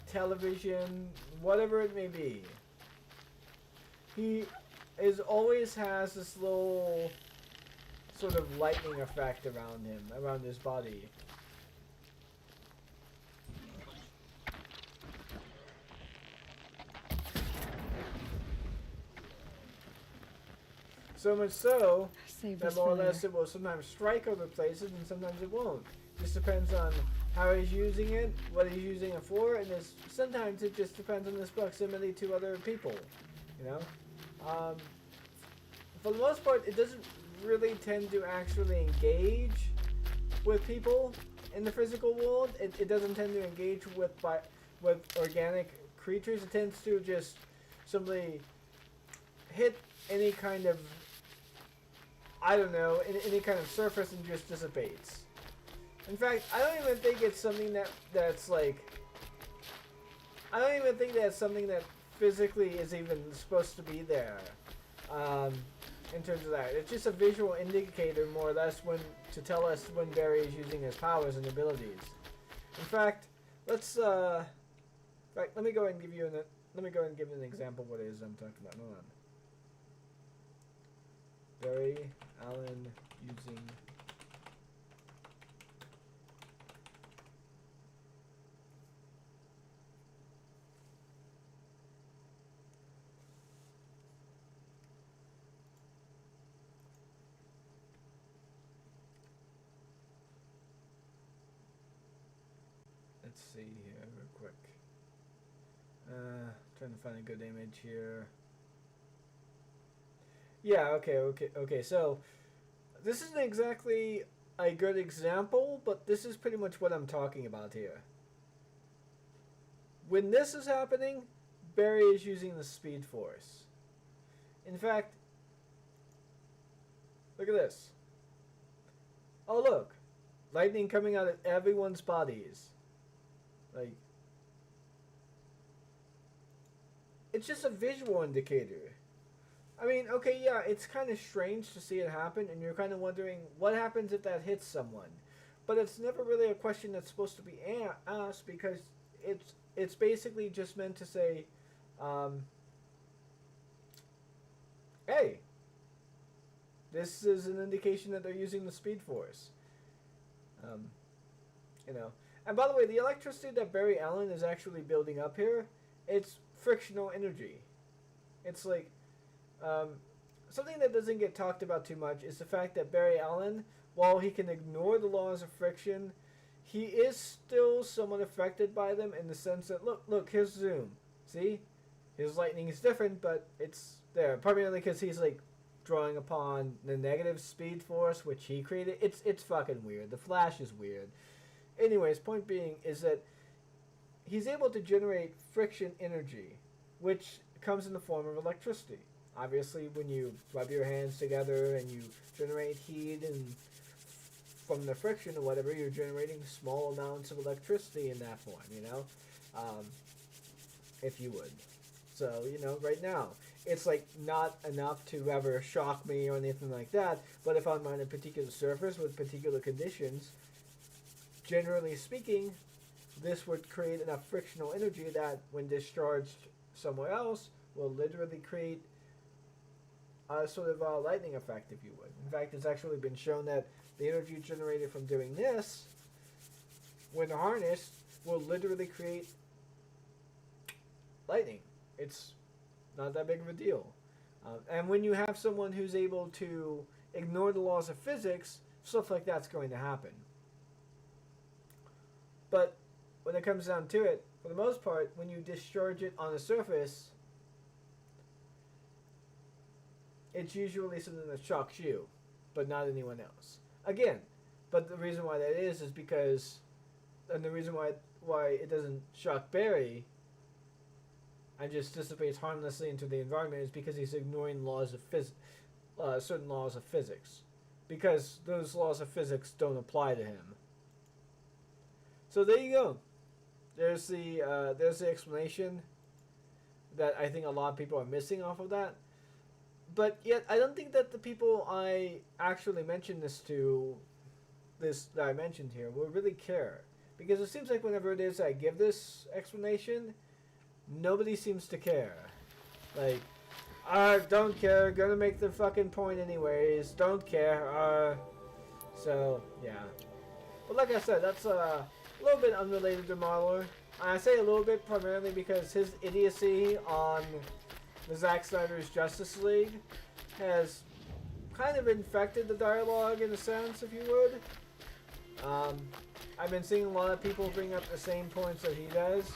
Speaker 1: television, whatever it may be, he always has this little sort of lightning effect around him, around his body. So much so that more or less it will sometimes strike other places and sometimes it won't. Just depends on how he's using it, what he's using it for, and sometimes it just depends on his proximity to other people, you know? For the most part, it doesn't really tend to actually engage with people in the physical world. It doesn't tend to engage with organic creatures. It tends to just simply hit any kind of, I don't know, any kind of surface and just dissipates. In fact, I don't even think it's something that's like, I don't even think that's something that physically is even supposed to be there, in terms of that. It's just a visual indicator, more or less, to tell us when Barry is using his powers and abilities. In fact, let me go ahead and give you an example of what it is I'm talking about. Hold on. Barry Allen using see here real quick. Trying to find a good image here. Yeah, okay. So, this isn't exactly a good example, but this is pretty much what I'm talking about here. When this is happening, Barry is using the Speed Force. In fact, look at this. Oh, look. Lightning coming out of everyone's bodies. Like, it's just a visual indicator. I mean, okay, yeah, it's kind of strange to see it happen, and you're kind of wondering what happens if that hits someone. But it's never really a question that's supposed to be asked, because it's basically just meant to say, hey, this is an indication that they're using the Speed Force. You know. And by the way, the electricity that Barry Allen is actually building up here, it's frictional energy. It's like, something that doesn't get talked about too much is the fact that Barry Allen, while he can ignore the laws of friction, he is still somewhat affected by them in the sense that, look, here's Zoom. See? His lightning is different, but it's there. Primarily because he's, like, drawing upon the negative Speed Force, which he created. It's fucking weird. The Flash is weird. Anyways, point being is that he's able to generate friction energy, which comes in the form of electricity. Obviously, when you rub your hands together and you generate heat and from the friction or whatever, you're generating small amounts of electricity in that form, you know? If you would. So, you know, right now, it's like not enough to ever shock me or anything like that, but if I'm on a particular surface with particular conditions, generally speaking, this would create enough frictional energy that when discharged somewhere else will literally create a sort of a lightning effect, if you would. In fact, it's actually been shown that the energy generated from doing this, when harnessed, will literally create lightning. It's not that big of a deal. And when you have someone who's able to ignore the laws of physics, stuff like that's going to happen. But when it comes down to it, for the most part, when you discharge it on a surface, it's usually something that shocks you, but not anyone else. Again, but the reason why that is because, and the reason why it doesn't shock Barry and just dissipates harmlessly into the environment is because he's ignoring laws of certain laws of physics, because those laws of physics don't apply to him. So there you go. There's the explanation that I think a lot of people are missing off of that. But yet, I don't think that the people I actually mentioned that I mentioned here, will really care. Because it seems like whenever it is I give this explanation, nobody seems to care. Like, don't care, gonna make the fucking point anyways, don't care, so, yeah. But like I said, that's a little bit unrelated to Marler. I say a little bit primarily because his idiocy on the Zack Snyder's Justice League has kind of infected the dialogue in a sense, if you would. I've been seeing a lot of people bring up the same points that he does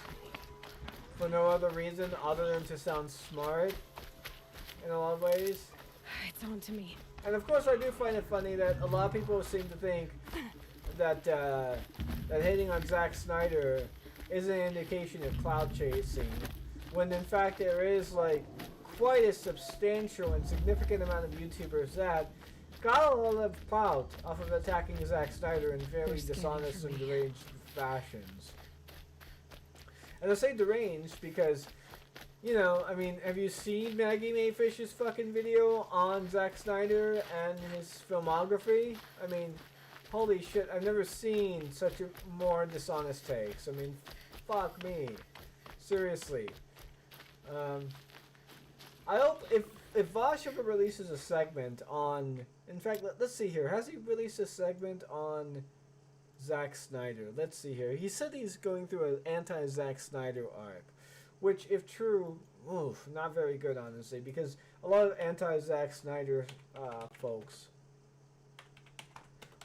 Speaker 1: for no other reason other than to sound smart in a lot of ways.
Speaker 5: It's on to me.
Speaker 1: And of course I do find it funny that a lot of people seem to think that that hating on Zack Snyder is an indication of cloud chasing, when in fact there is like quite a substantial and significant amount of YouTubers that got a lot of clout off of attacking Zack Snyder in very dishonest and deranged fashions. And I say deranged because, you know, I mean, have you seen Maggie Mayfish's fucking video on Zack Snyder and his filmography? I mean, holy shit, I've never seen such a more dishonest takes. I mean, fuck me. Seriously. I hope if Vosh ever releases a segment on, in fact, let's see here. Has he released a segment on Zack Snyder? Let's see here. He said he's going through an anti-Zack Snyder arc, which, if true, oof, not very good, honestly, because a lot of anti-Zack Snyder folks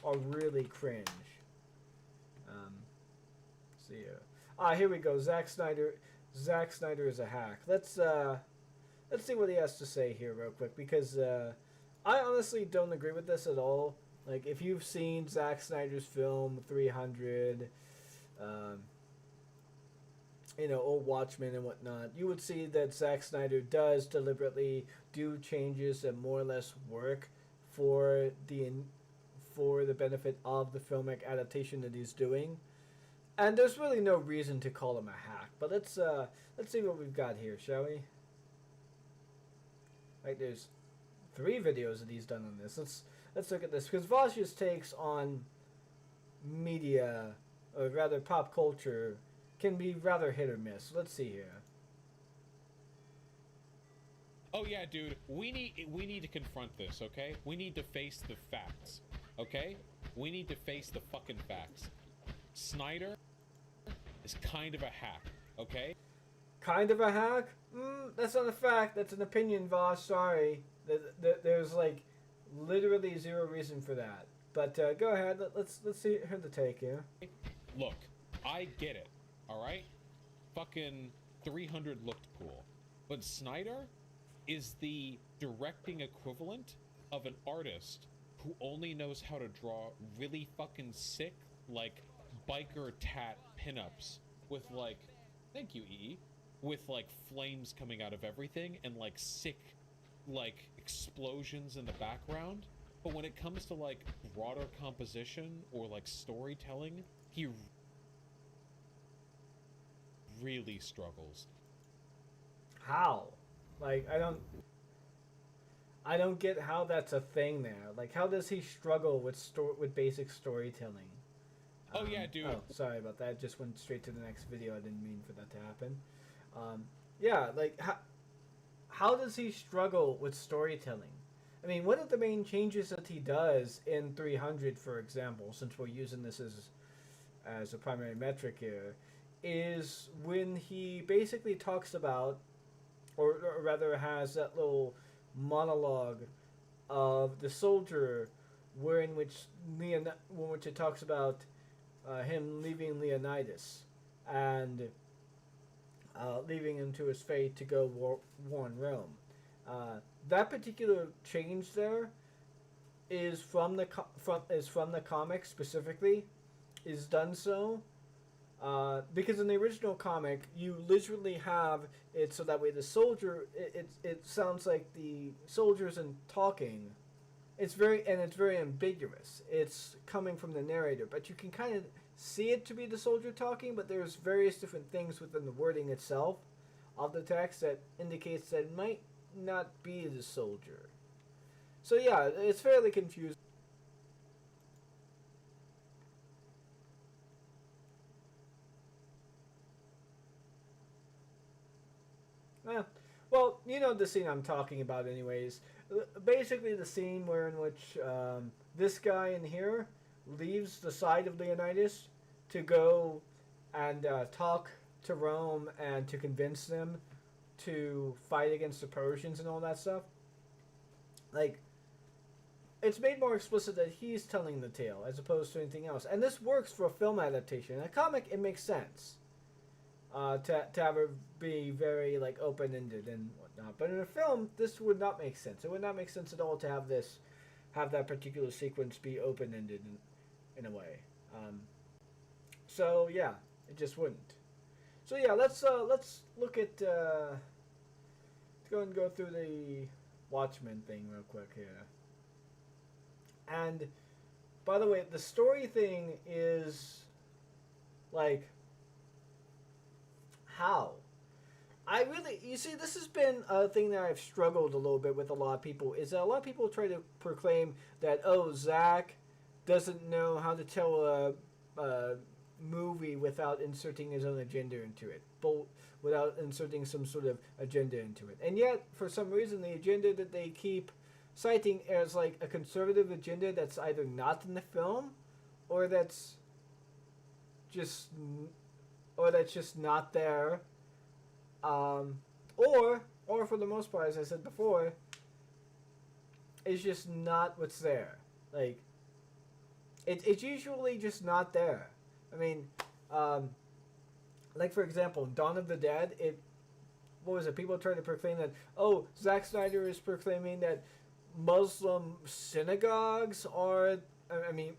Speaker 1: are really cringe. Let's see here. Here we go. Zack Snyder. Zack Snyder is a hack. Let's see what he has to say here real quick, because I honestly don't agree with this at all. Like, if you've seen Zack Snyder's film 300, or Watchmen and whatnot, you would see that Zack Snyder does deliberately do changes and more or less work for the benefit of the filmic adaptation that he's doing. And there's really no reason to call him a hack. But let's see what we've got here, shall we? Like, there's 3 videos that he's done on this. Let's look at this, because Vosh's takes on media, or rather pop culture, can be rather hit or miss. Let's see here.
Speaker 6: Oh yeah, dude, we need to confront this, okay? We need to face the facts, okay? We need to face the fucking facts. Snyder is kind of a hack, okay?
Speaker 1: Kind of a hack? That's not a fact. That's an opinion, Vosh. Sorry. There's like literally zero reason for that. But go ahead. Let's see hear the take here.
Speaker 6: Look, I get it, all right? Fucking 300 looked cool, but Snyder is the directing equivalent of an artist who only knows how to draw really fucking sick, like, biker tat pinups with, like, thank you, EE, with, like, flames coming out of everything and, like, sick, like, explosions in the background. But when it comes to, like, broader composition or, like, storytelling, he really struggles.
Speaker 1: How? Like, I don't get how that's a thing there. Like, how does he struggle with basic storytelling?
Speaker 6: Oh yeah, dude.
Speaker 1: Oh, sorry about that. Just went straight to the next video. I didn't mean for that to happen. Yeah, like, how does he struggle with storytelling? I mean, one of the main changes that he does in 300, for example, since we're using this as a primary metric here, is when he basically talks about, or rather has that little monologue of the soldier, in which it talks about him leaving Leonidas and leaving him to his fate to go warn Rome. That particular change there is from the comic specifically, is done so. Because in the original comic, you literally have it so that way the soldier, it sounds like the soldier isn't talking. It's very ambiguous. It's coming from the narrator, but you can kind of see it to be the soldier talking, but there's various different things within the wording itself of the text that indicates that it might not be the soldier. So yeah, it's fairly confusing. Well, you know the scene I'm talking about anyways. Basically the scene in which this guy in here leaves the side of Leonidas to go and talk to Rome and to convince them to fight against the Persians and all that stuff. Like, it's made more explicit that he's telling the tale as opposed to anything else. And this works for a film adaptation. In a comic, it makes sense. To have it be very, like, open-ended and whatnot. But in a film, this would not make sense. It would not make sense at all to have that particular sequence be open-ended in a way. So, yeah, it just wouldn't. So, yeah, let's look at, let's go through the Watchmen thing real quick here. And, by the way, the story thing is, like, how? You see, this has been a thing that I've struggled a little bit with a lot of people, is that a lot of people try to proclaim that, oh, Zack doesn't know how to tell a movie without inserting his own agenda into it, but without inserting some sort of agenda into it. And yet, for some reason, the agenda that they keep citing as, like, a conservative agenda that's either not in the film, or that's just not there, or for the most part, as I said before, it's just not what's there. Like, it's usually just not there. I mean, like for example, Dawn of the Dead. What was it? People tried to proclaim that. Oh, Zack Snyder is proclaiming that Muslim synagogues are. I mean,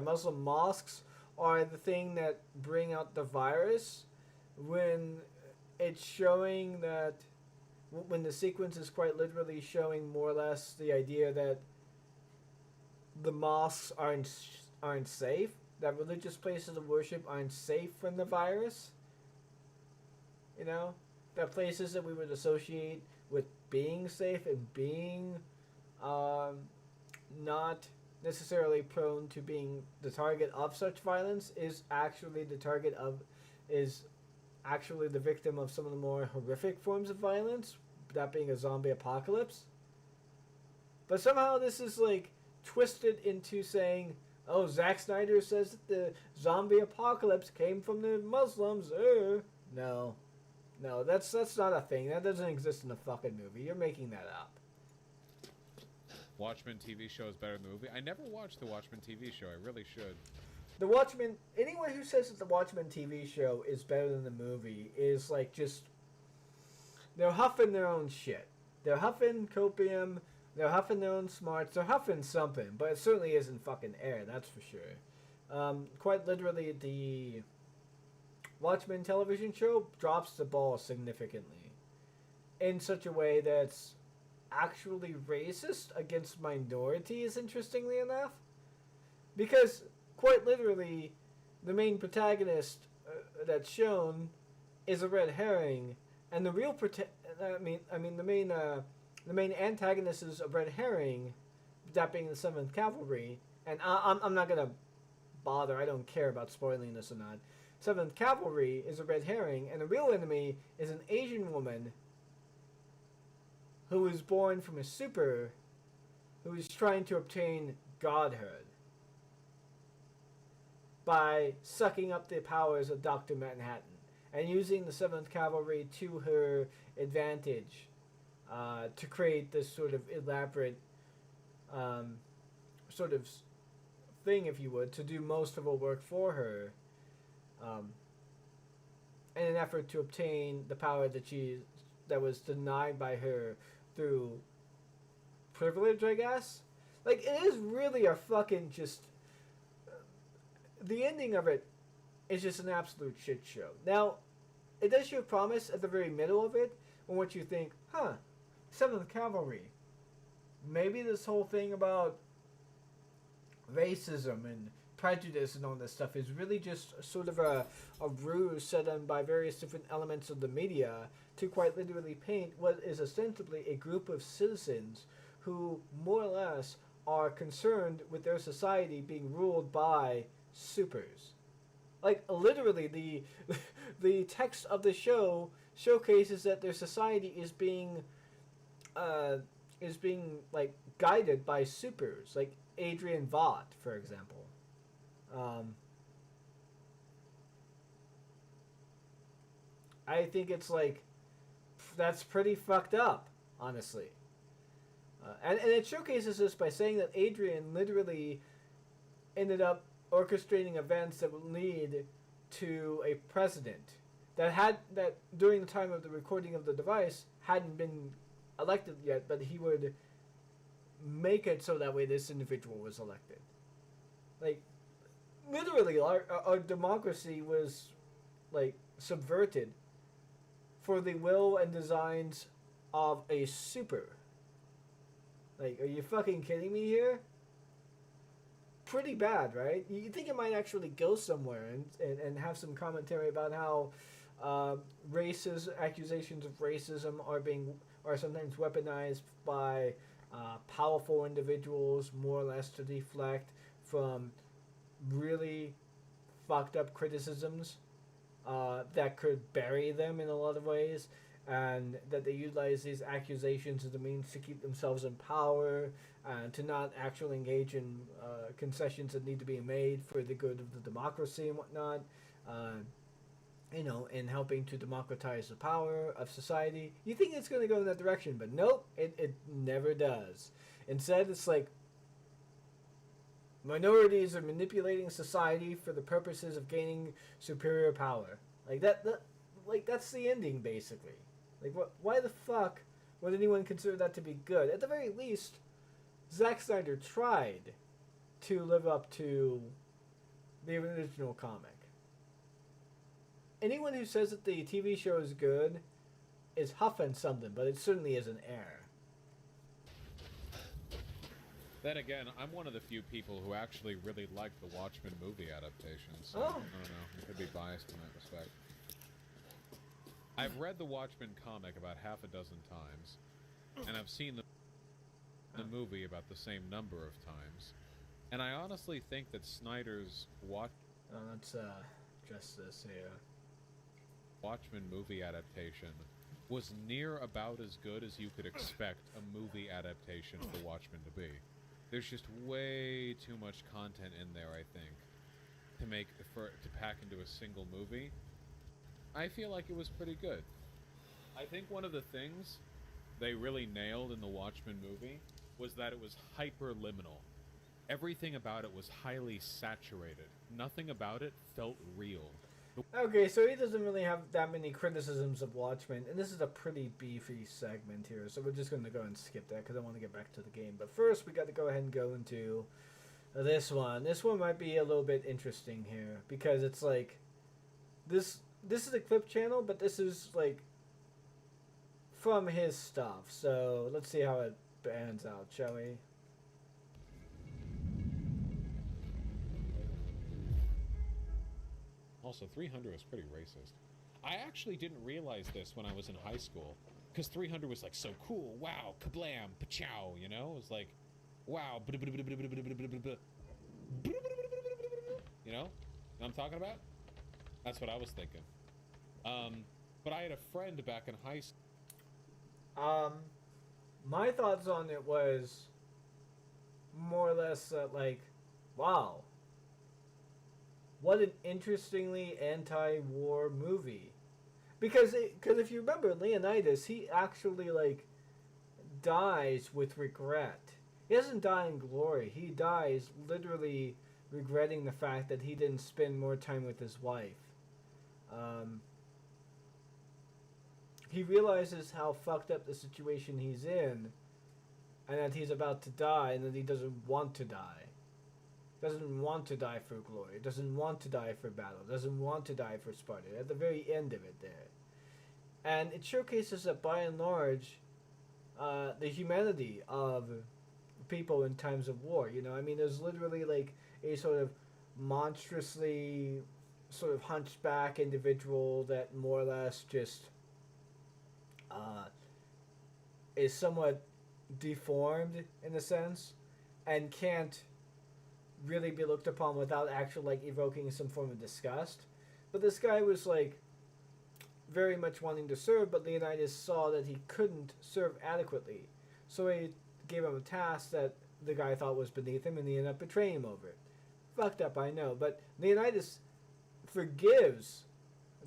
Speaker 1: Muslim mosques are the thing that bring out the virus, when it's showing that when the sequence is quite literally showing more or less the idea that the mosques aren't safe, that religious places of worship aren't safe from the virus. You know, that places that we would associate with being safe and being not necessarily prone to being the target of such violence is actually the victim of some of the more horrific forms of violence, that being a zombie apocalypse. But somehow this is like twisted into saying, oh, Zack Snyder says that the zombie apocalypse came from the Muslims. No, that's not a thing. That doesn't exist in the fucking movie. You're making that up.
Speaker 6: Watchmen TV show is better than the movie. I never watched the Watchmen TV show. I really should.
Speaker 1: The Watchmen, anyone who says that the Watchmen TV show is better than the movie is like just, they're huffing their own shit. They're huffing copium, they're huffing their own smarts, they're huffing something, but it certainly isn't fucking air, that's for sure. Quite literally, the Watchmen television show drops the ball significantly in such a way that's actually racist against minorities, interestingly enough, because quite literally the main protagonist that's shown is a red herring, and the real the main antagonist is a red herring, that being the 7th Cavalry, and I'm not gonna bother, I don't care about spoiling this or not. 7th Cavalry is a red herring, and the real enemy is an Asian woman who was born from a super who is trying to obtain godhood by sucking up the powers of Dr. Manhattan and using the 7th Cavalry to her advantage to create this sort of elaborate sort of thing, if you would, to do most of her work for her, in an effort to obtain the power that was denied by her through privilege, I guess. Like, it is really a fucking just... the ending of it is just an absolute shit show. Now, it does show promise at the very middle of it, in which you think, 7th Cavalry. Maybe this whole thing about racism and prejudice and all this stuff is really just sort of a ruse set on by various different elements of the media to quite literally paint what is ostensibly a group of citizens who more or less are concerned with their society being ruled by supers. Like, literally, the text of the show showcases that their society is being like guided by supers, like Adrian Vaught, for example. I think it's like, that's pretty fucked up, honestly. And it showcases this by saying that Adrian literally ended up orchestrating events that would lead to a president that during the time of the recording of the device hadn't been elected yet, but he would make it so that way this individual was elected. Like, literally, our democracy was, like, subverted for the will and designs of a super. Like, are you fucking kidding me here? Pretty bad, right? You think it might actually go somewhere and have some commentary about how accusations of racism are sometimes weaponized by powerful individuals, more or less to deflect from really fucked up criticisms that could bury them in a lot of ways, and that they utilize these accusations as a means to keep themselves in power and to not actually engage in concessions that need to be made for the good of the democracy and whatnot, in helping to democratize the power of society. You think it's going to go in that direction, but nope, it never does. Instead, it's like, Minorities are manipulating society for the purposes of gaining superior power. Like that's the ending, basically. Like, why the fuck would anyone consider that to be good? At the very least, Zack Snyder tried to live up to the original comic. Anyone who says that the TV show is good is huffing something, but it certainly is an error.
Speaker 6: Then again, I'm one of the few people who actually really like the Watchmen movie adaptation, so
Speaker 1: Oh.
Speaker 6: I don't know. I could be biased in that respect. I've read the Watchmen comic about half a dozen times, and I've seen the movie about the same number of times. And I honestly think that Snyder's
Speaker 1: Let's address this here.
Speaker 6: Watchmen movie adaptation was near about as good as you could expect a movie adaptation for Watchmen to be. There's just way too much content in there, I think, to pack into a single movie. I feel like it was pretty good. I think one of the things they really nailed in the Watchmen movie was that it was hyperliminal. Everything about it was highly saturated. Nothing about it felt real.
Speaker 1: Okay, so he doesn't really have that many criticisms of Watchmen, and this is a pretty beefy segment here, so we're just going to go and skip that because I want to get back to the game. But first, we got to go ahead and go into this one. This one might be a little bit interesting here because it's like this is a clip channel, but this is like from his stuff. So let's see how it pans out, shall we?
Speaker 6: Also, 300 was pretty racist. I actually didn't realize this when I was in high school, because 300 was like so cool. Wow, kablam, pachow, you know? It was like, wow, you know what I'm talking about? That's what I was thinking. But I had a friend back in high school.
Speaker 1: My thoughts on it was more or less like, wow. What an interestingly anti-war movie. Because if you remember Leonidas, he actually like dies with regret. He doesn't die in glory. He dies literally regretting the fact that he didn't spend more time with his wife. He realizes how fucked up the situation he's in, and that he's about to die, and that he doesn't want to die. Doesn't want to die for glory. Doesn't want to die for battle. Doesn't want to die for Sparta. At the very end of it there. And it showcases that by and large, the humanity of people in times of war. You know, I mean, there's literally like a sort of monstrously sort of hunchback individual that more or less just is somewhat deformed in a sense and can't really be looked upon without actually like evoking some form of disgust. But this guy was like very much wanting to serve, but Leonidas saw that he couldn't serve adequately, so he gave him a task that the guy thought was beneath him, and he ended up betraying him over it. Fucked up, I know, but Leonidas forgives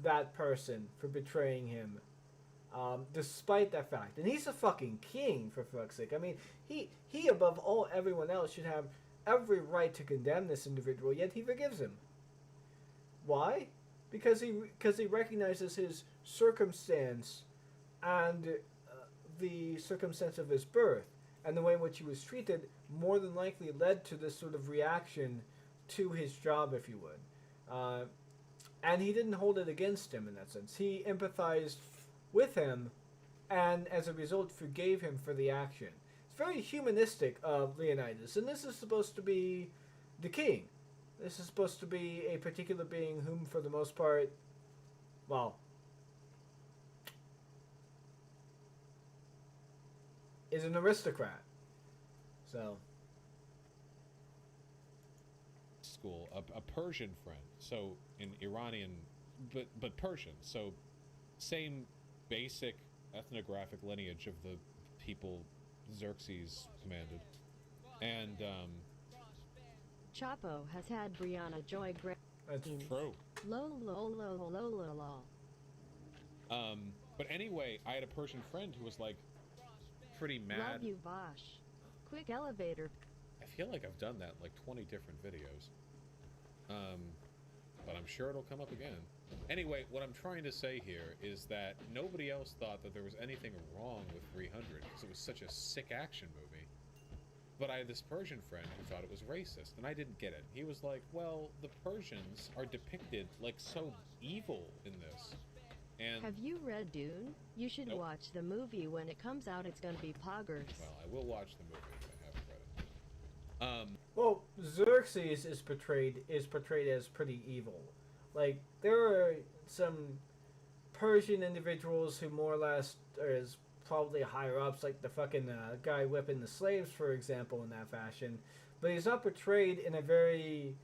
Speaker 1: that person for betraying him, despite that fact. And he's a fucking king, for fuck's sake. I mean, he above all everyone else should have every right to condemn this individual, yet he forgives him. Why? Because he recognizes his circumstance and the circumstance of his birth, and the way in which he was treated more than likely led to this sort of reaction to his job, if you would. And he didn't hold it against him in that sense. He empathized with him, and as a result forgave him for the action. It's very humanistic of Leonidas, and this is supposed to be the king. This is supposed to be a particular being whom, for the most part, well, is an aristocrat. So,
Speaker 6: school, a Persian friend, so in Iranian, but Persian, so same basic ethnographic lineage of the people Xerxes commanded, and
Speaker 7: Chapo has had Brianna Joy Gray.
Speaker 1: that's
Speaker 6: true.
Speaker 7: Lol.
Speaker 6: But anyway, I had a Persian friend who was like pretty mad.
Speaker 7: Love you, Vosh. Quick elevator.
Speaker 6: I feel like I've done that in like 20 different videos. But I'm sure it'll come up again. Anyway, what I'm trying to say here is that nobody else thought that there was anything wrong with 300 because it was such a sick action movie. But I had this Persian friend who thought it was racist, and I didn't get it. He was like, well, the Persians are depicted like so evil in this. And
Speaker 7: Have you read Dune? You should
Speaker 6: Nope.
Speaker 7: watch the movie when it comes out. It's gonna be poggers.
Speaker 6: well, I will watch the movie, but I haven't read it.
Speaker 1: Well, Xerxes is portrayed as pretty evil. Like, there are some Persian individuals who more or less are as probably higher ups, like the fucking guy whipping the slaves, for example, in that fashion. But he's not portrayed in a very...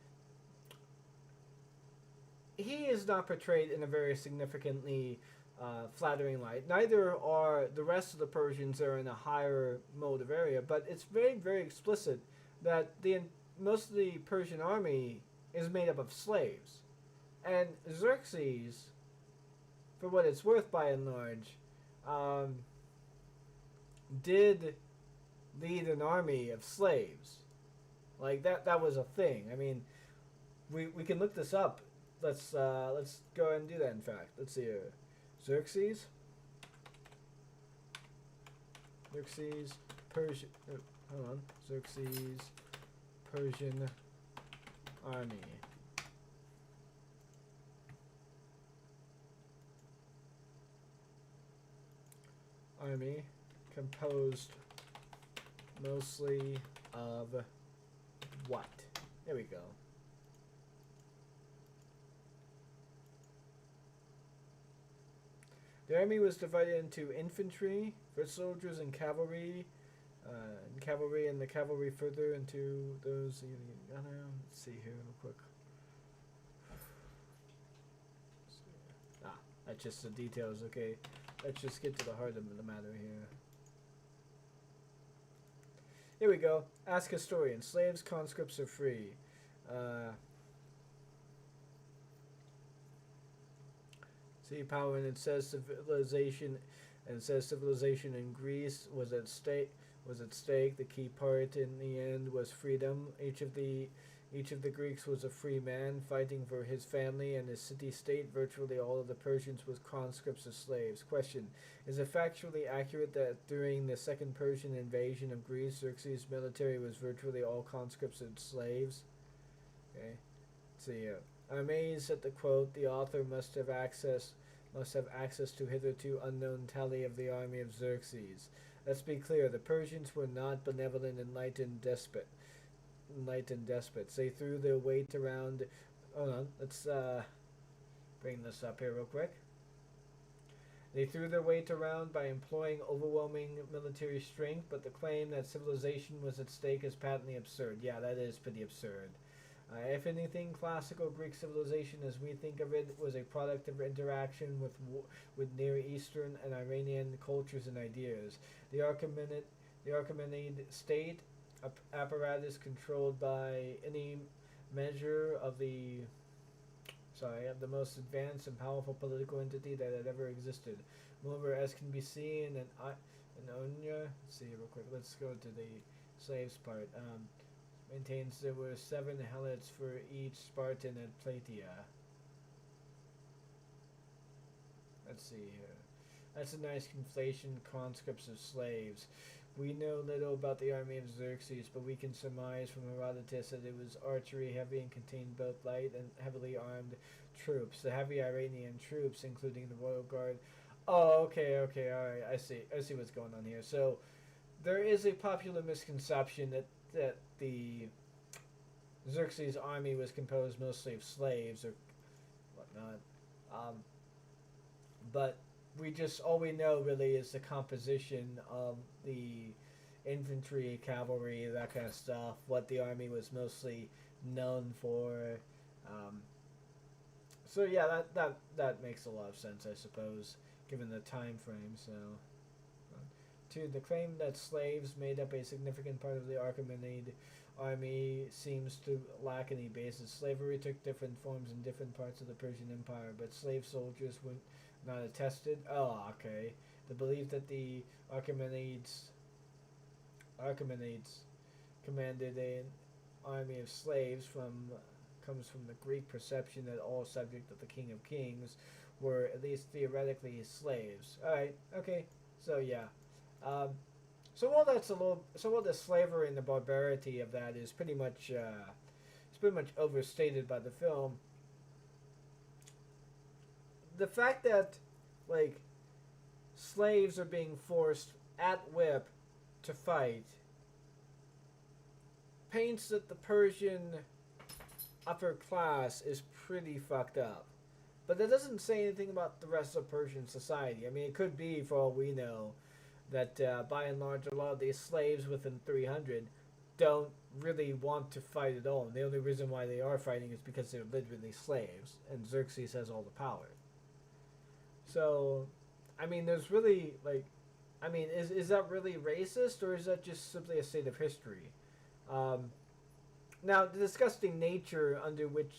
Speaker 1: He is not portrayed in a very significantly flattering light. Neither are the rest of the Persians that are in a higher mode of area, but it's very, very explicit that most of the Persian army is made up of slaves. And Xerxes, for what it's worth by and large, did lead an army of slaves. Like, that was a thing. I mean, we can look this up. Let's go ahead and do that, in fact. Let's see here. Xerxes, Persian... Oh, hold on. Xerxes, Persian army. Army composed mostly of what? There we go. The army was divided into infantry, foot soldiers, and cavalry. And the cavalry further into those. Let's see here real quick. That's just the details. Okay, let's just get to the heart of the matter here. Here we go. Ask historian. Slaves, conscripts, are free. See power, and it says civilization, and it says civilization in Greece was at stake. The key part in the end was freedom. Each of the Greeks was a free man fighting for his family and his city-state. Virtually all of the Persians was conscripts or slaves. Question: is it factually accurate that during the Second Persian invasion of Greece, Xerxes' military was virtually all conscripts and slaves? Okay. Let's see. I'm amazed at the quote. The author must have access to hitherto unknown tally of the army of Xerxes. Let's be clear. The Persians were not benevolent, enlightened despots. They threw their weight around. Hold on. Let's bring this up here real quick. They threw their weight around by employing overwhelming military strength, but the claim that civilization was at stake is patently absurd. Yeah, that is pretty absurd. If anything, classical Greek civilization, as we think of it, was a product of interaction with Near Eastern and Iranian cultures and ideas. The Achaemenid state apparatus controlled by any measure of the most advanced and powerful political entity that had ever existed. Moreover, as can be seen in Onya, let's see real quick. Let's go to the slaves part. Maintains there were 7 helots for each Spartan at Plataea. Let's see here. That's a nice conflation, conscripts of slaves. We know little about the army of Xerxes, but we can surmise from Herodotus that it was archery heavy and contained both light and heavily armed troops. The heavy Iranian troops, including the royal guard. Oh, okay, alright, I see what's going on here. So, there is a popular misconception that the Xerxes army was composed mostly of slaves or whatnot. But all we know really is the composition of the infantry, cavalry, that kind of stuff, what the army was mostly known for. So yeah, that makes a lot of sense, I suppose, given the time frame. So, 2. The claim that slaves made up a significant part of the Achaemenid army seems to lack any basis. Slavery took different forms in different parts of the Persian Empire, but slave soldiers were not attested. Oh, okay. The belief that the Achaemenids commanded an army of slaves comes from the Greek perception that all subject of the King of Kings were at least theoretically slaves. All right, okay, so yeah, so while the slavery and the barbarity of that is pretty much overstated by the film. The fact that like slaves are being forced at whip to fight paints that the Persian upper class is pretty fucked up. But that doesn't say anything about the rest of Persian society. I mean, it could be, for all we know, that by and large, a lot of these slaves within 300 don't really want to fight at all. And the only reason why they are fighting is because they're literally slaves, and Xerxes has all the power. So, I mean, there's really, like, I mean, is that really racist, or is that just simply a state of history? Now, the disgusting nature under which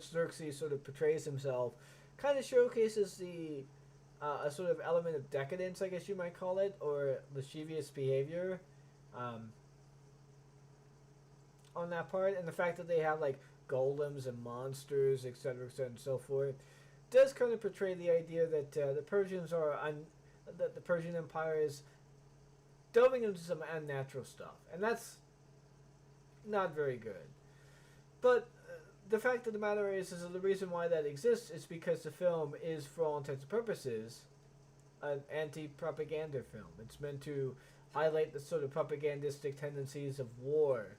Speaker 1: Xerxes sort of portrays himself kind of showcases the a sort of element of decadence, I guess you might call it, or lascivious behavior on that part, and the fact that they have like golems and monsters, etc., and so forth, does kind of portray the idea that the Persian Empire is delving into some unnatural stuff, and that's not very good. But the fact of the matter is the reason why that exists is because the film is, for all intents and purposes, an anti-propaganda film. It's meant to highlight the sort of propagandistic tendencies of war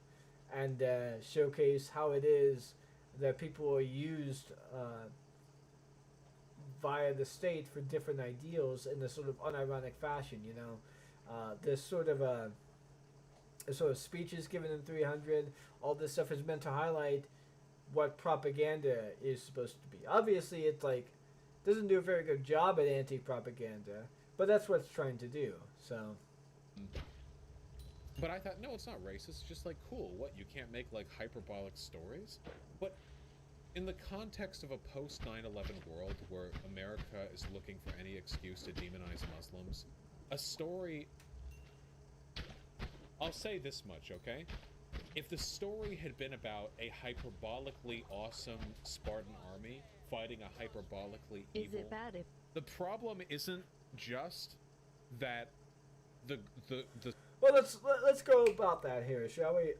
Speaker 1: and showcase how it is that people are used via the state for different ideals in a sort of unironic fashion, you know. This sort of speeches given in 300, all this stuff is meant to highlight what propaganda is supposed to be. Obviously, it's like doesn't do a very good job at anti-propaganda, but that's what it's trying to do. So.
Speaker 6: But I thought, no, it's not racist. It's just like, cool. What, you can't make like hyperbolic stories? But in the context of a post 9/11 world where America is looking for any excuse to demonize Muslims, a story. I'll say this much, okay? If the story had been about a hyperbolically awesome Spartan army fighting a hyperbolically evil...
Speaker 7: Is it bad if...
Speaker 6: The problem isn't just that the
Speaker 1: Well, let's go about that here, shall we?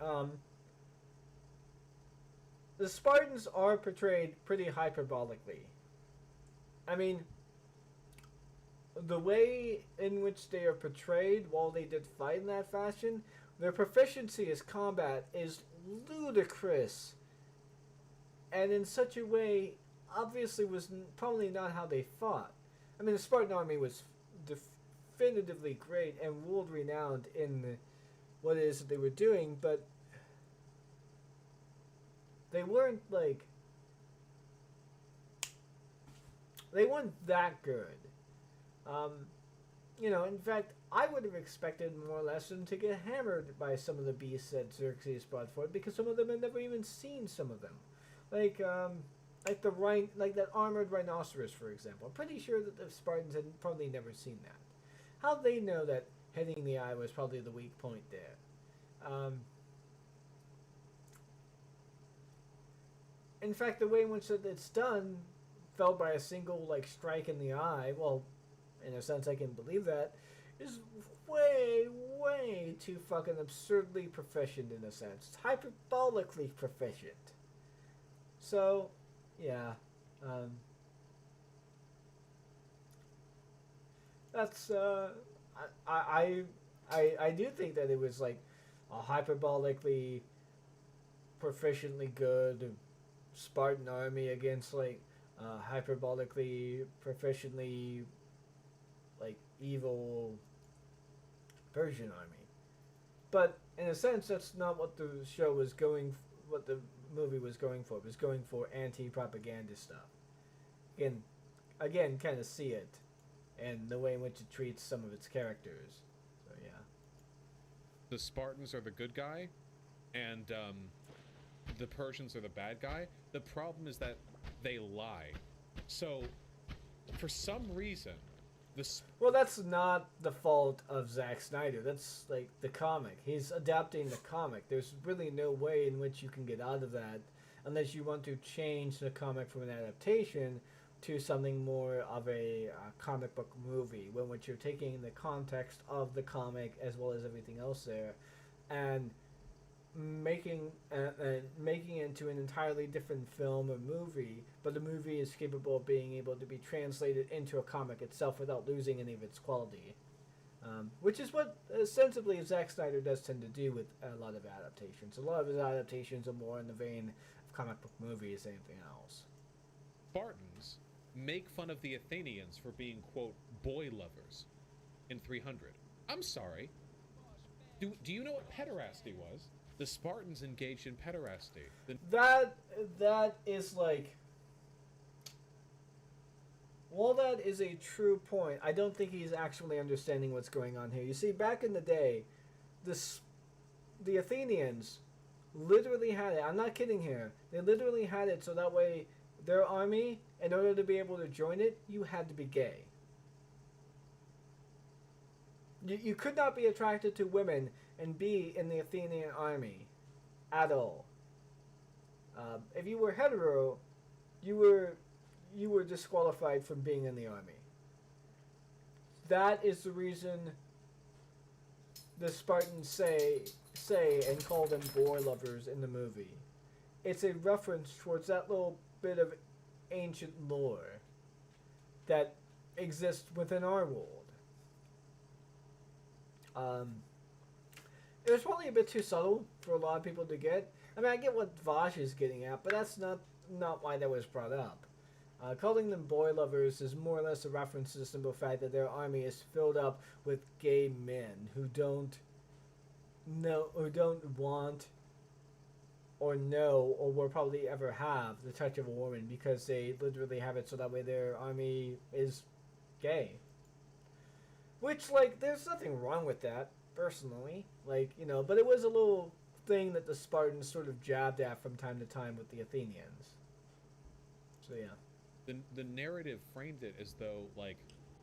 Speaker 1: The Spartans are portrayed pretty hyperbolically. I mean, the way in which they are portrayed while they did fight in that fashion, their proficiency as combat is ludicrous. And in such a way, obviously was probably not how they fought. I mean, the Spartan army was definitively great and world-renowned in what it is that they were doing, but they weren't, like... They weren't that good. You know, in fact, I would have expected more or less them to get hammered by some of the beasts that Xerxes brought forth, because some of them had never even seen some of them. Like that armored rhinoceros, for example. I'm pretty sure that the Spartans had probably never seen that. How'd they know that hitting the eye was probably the weak point there? In fact, the way in which it's done fell by a single, like, strike in the eye. Well, in a sense, I can believe that. Is way, way too fucking absurdly proficient in a sense. It's hyperbolically proficient. So, yeah. That's, I do think that it was, like, a hyperbolically proficiently good Spartan army against, like, hyperbolically proficiently, like, evil Persian army. But in a sense, that's not what the show was what the movie was going for. It was going for anti-propaganda stuff. Again, kind of see it, and the way in which it treats some of its characters. So yeah.
Speaker 6: The Spartans are the good guy, and the Persians are the bad guy. The problem is that they lie. So, for some reason,
Speaker 1: Well, that's not the fault of Zack Snyder. That's like the comic. He's adapting the comic. There's really no way in which you can get out of that unless you want to change the comic from an adaptation to something more of a comic book movie, when which you're taking the context of the comic as well as everything else there, and making it into an entirely different film or movie, but the movie is capable of being able to be translated into a comic itself without losing any of its quality. Which is what ostensibly Zack Snyder does tend to do with a lot of adaptations. A lot of his adaptations are more in the vein of comic book movies than anything else.
Speaker 6: Spartans make fun of the Athenians for being, quote, boy lovers in 300. I'm sorry. Do you know what pederasty was? The Spartans engaged in pederasty.
Speaker 1: That is like... While that is a true point, I don't think he's actually understanding what's going on here. You see, back in the day, the Athenians literally had it. I'm not kidding here. They literally had it so that way their army, in order to be able to join it, you had to be gay. You could not be attracted to women and be in the Athenian army at all. If you were hetero, you were disqualified from being in the army. That is the reason the Spartans say and call them boy lovers in the movie. It's a reference towards that little bit of ancient lore that exists within our world. It was probably a bit too subtle for a lot of people to get. I mean, I get what Vosh is getting at, but that's not why that was brought up. Calling them boy lovers is more or less a reference to the simple fact that their army is filled up with gay men who don't want or know or will probably ever have the touch of a woman, because they literally have it so that way their army is gay. Which, like, there's nothing wrong with that, personally. Like, you know, but it was a little thing that the Spartans sort of jabbed at from time to time with the Athenians. So, yeah.
Speaker 6: The narrative framed it as though, like,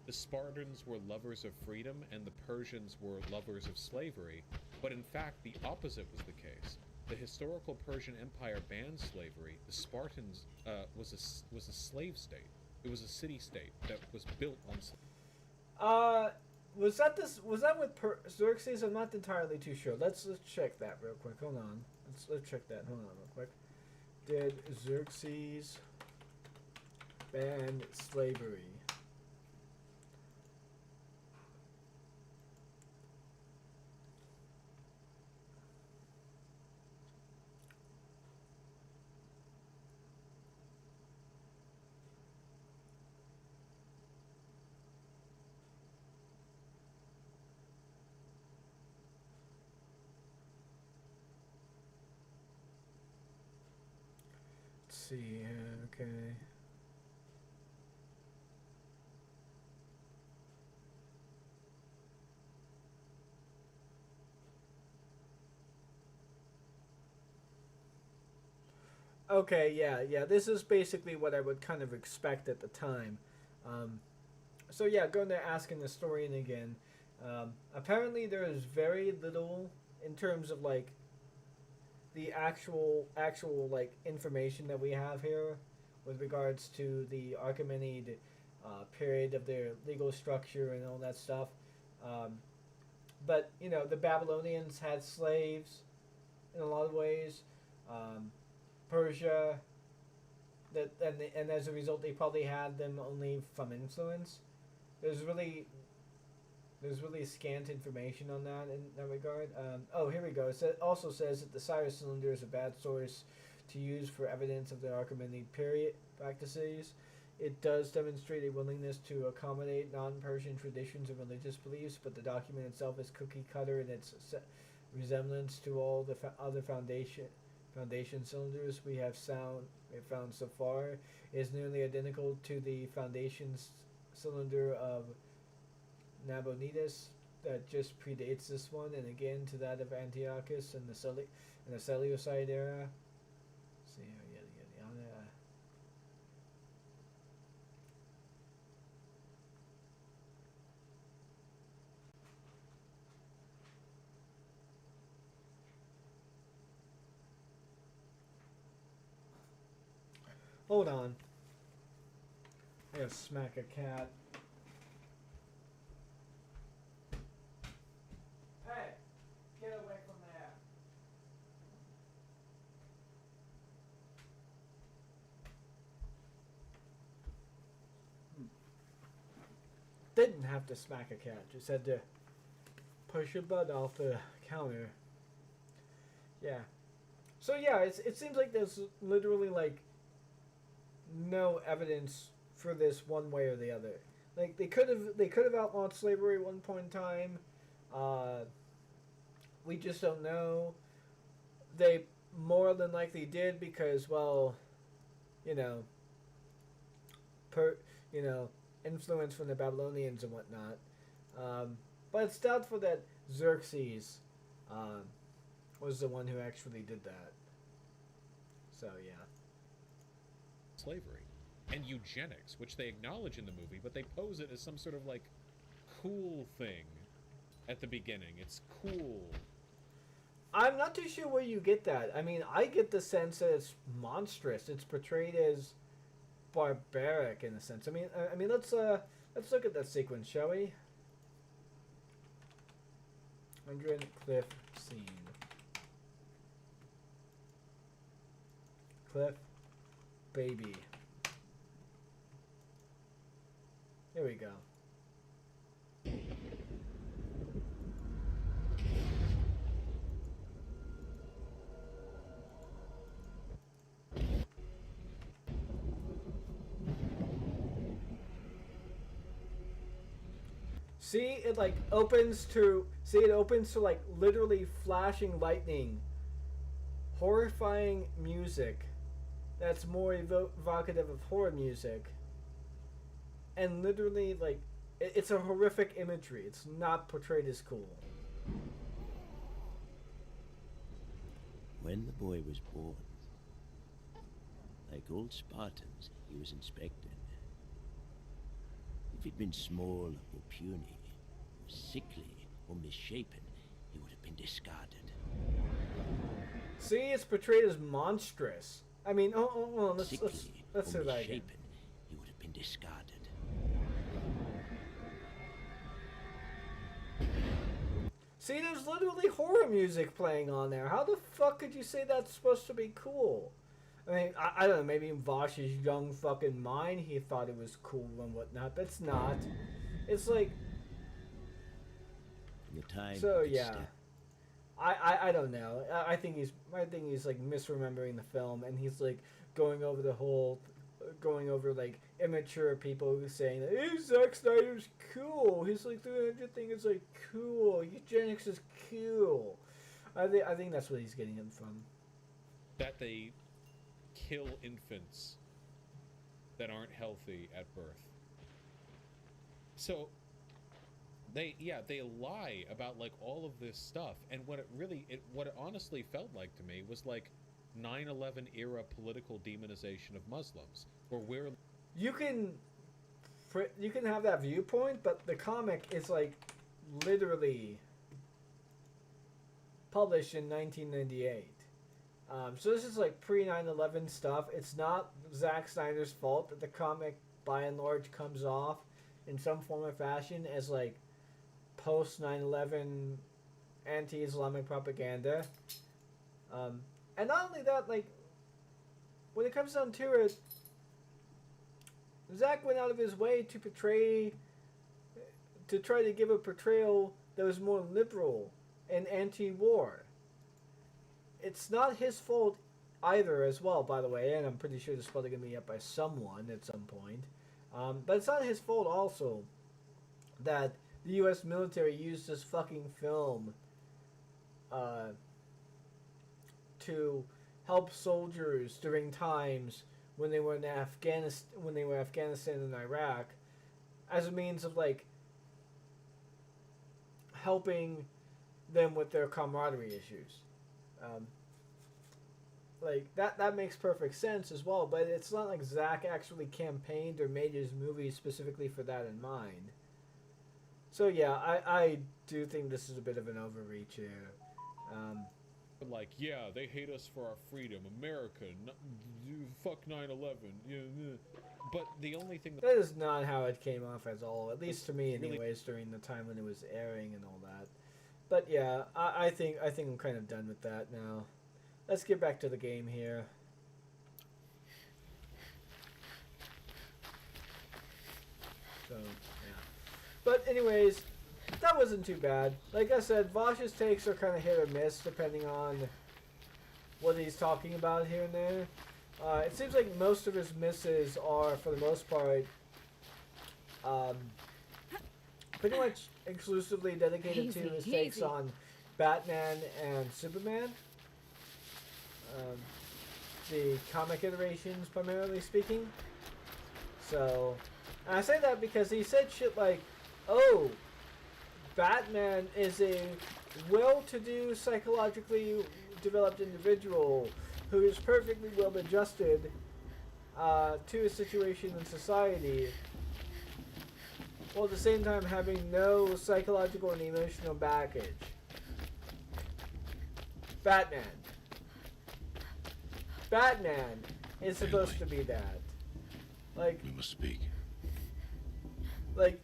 Speaker 6: the Spartans were lovers of freedom and the Persians were lovers of slavery, but in fact the opposite was the case. The historical Persian Empire banned slavery. The Spartans was a slave state. It was a city-state that was built on slavery.
Speaker 1: Was that with Xerxes? I'm not entirely too sure. Let's check that real quick. Hold on. Let's check that. Hold on real quick. Did Xerxes ban slavery? See here, okay. Okay, yeah, this is basically what I would kind of expect at the time. So yeah, going to asking the historian again. Apparently there is very little in terms of like the actual like information that we have here with regards to the Achaemenid period of their legal structure and all that stuff. But you know, the Babylonians had slaves in a lot of ways. Persia, and as a result, they probably had them only from influence. There's really scant information on that in that regard. Oh, here we go. It also says that the Cyrus cylinder is a bad source to use for evidence of the Achaemenid period practices. It does demonstrate a willingness to accommodate non-Persian traditions and religious beliefs, but the document itself is cookie-cutter in its resemblance to all the other foundation cylinders we have found so far. It is nearly identical to the foundation cylinder of Nabonidus that just predates this one, and again to that of Antiochus in the Seleucid era. Let's see here, yada yada. Hold on. I gotta smack a cat. Hey, get away from there. Didn't have to smack a cat, just had to push your butt off the counter. Yeah. So yeah, it seems like there's literally like no evidence for this one way or the other. Like they could have outlawed slavery at one point in time. We just don't know. They more than likely did because, well, you know, influence from the Babylonians and whatnot. But it's doubtful that Xerxes was the one who actually did that. So yeah.
Speaker 6: Slavery and eugenics, which they acknowledge in the movie, but they pose it as some sort of like cool thing at the beginning. It's cool.
Speaker 1: I'm not too sure where you get that. I mean, I get the sense that it's monstrous. It's portrayed as barbaric in a sense. I mean, let's look at that sequence, shall we? 100 cliff scene. Cliff, baby. Here we go. See, it like opens to like literally flashing lightning, horrifying music that's more evocative of horror music, and literally like it's a horrific imagery. It's not portrayed as cool.
Speaker 8: When the boy was born, like old Spartans, he was inspected. If he'd been small or puny, or sickly or misshapen, he would have been discarded.
Speaker 1: See, it's portrayed as monstrous. I mean, let's say that again.
Speaker 8: Misshapen, he would have been discarded.
Speaker 1: See, there's literally horror music playing on there. How the fuck could you say that's supposed to be cool? I mean, I don't know, maybe in Vosh's young fucking mind he thought it was cool and whatnot, but it's not. It's like...
Speaker 8: The time
Speaker 1: so, yeah. I don't know. I think he's like misremembering the film, and he's like going over like immature people who saying that, hey, Zack Snyder's cool. His like 300 thing is like cool. Eugenics is cool. I think that's what he's getting it from.
Speaker 6: That they kill infants that aren't healthy at birth. So they lie about like all of this stuff, and what it honestly felt like to me was like 9/11 era political demonization of Muslims, where
Speaker 1: you can have that viewpoint, but the comic is like literally published in 1998. So this is like pre 9/11 stuff. It's not Zack Snyder's fault that the comic by and large comes off in some form or fashion as like post 9/11 anti-Islamic propaganda. And not only that, like when it comes down to it, Zack went out of his way to try to give a portrayal that was more liberal and anti-war. It's not his fault either as well, by the way, and I'm pretty sure this is probably going to be up by someone at some point. But it's not his fault also that the U.S. military used this fucking film to help soldiers during times when they were in Afghanistan and Iraq, as a means of like helping them with their camaraderie issues. Like that makes perfect sense as well, but it's not like Zack actually campaigned or made his movie specifically for that in mind. So yeah, I do think this is a bit of an overreach here.
Speaker 6: like, yeah, they hate us for our freedom, America, fuck 9/11. Yeah, yeah. But the only thing
Speaker 1: That is not how it came off at all, at least to me
Speaker 6: Really-
Speaker 1: anyways, during the time when it was airing and all that. But yeah, I think I'm kind of done with that now. Let's get back to the game here. So, yeah. But anyways, that wasn't too bad. Like I said, Vosh's takes are kind of hit or miss depending on what he's talking about here and there. It seems like most of his misses are, for the most part, pretty much exclusively dedicated to his takes on Batman and Superman. The comic iterations, primarily speaking. So, and I say that because he said shit like, oh, Batman is a well-to-do, psychologically developed individual who is perfectly well-adjusted to a situation in society, while at the same time having no psychological and emotional baggage. Batman. Batman is supposed to be that. Like,
Speaker 3: We must speak.
Speaker 1: like,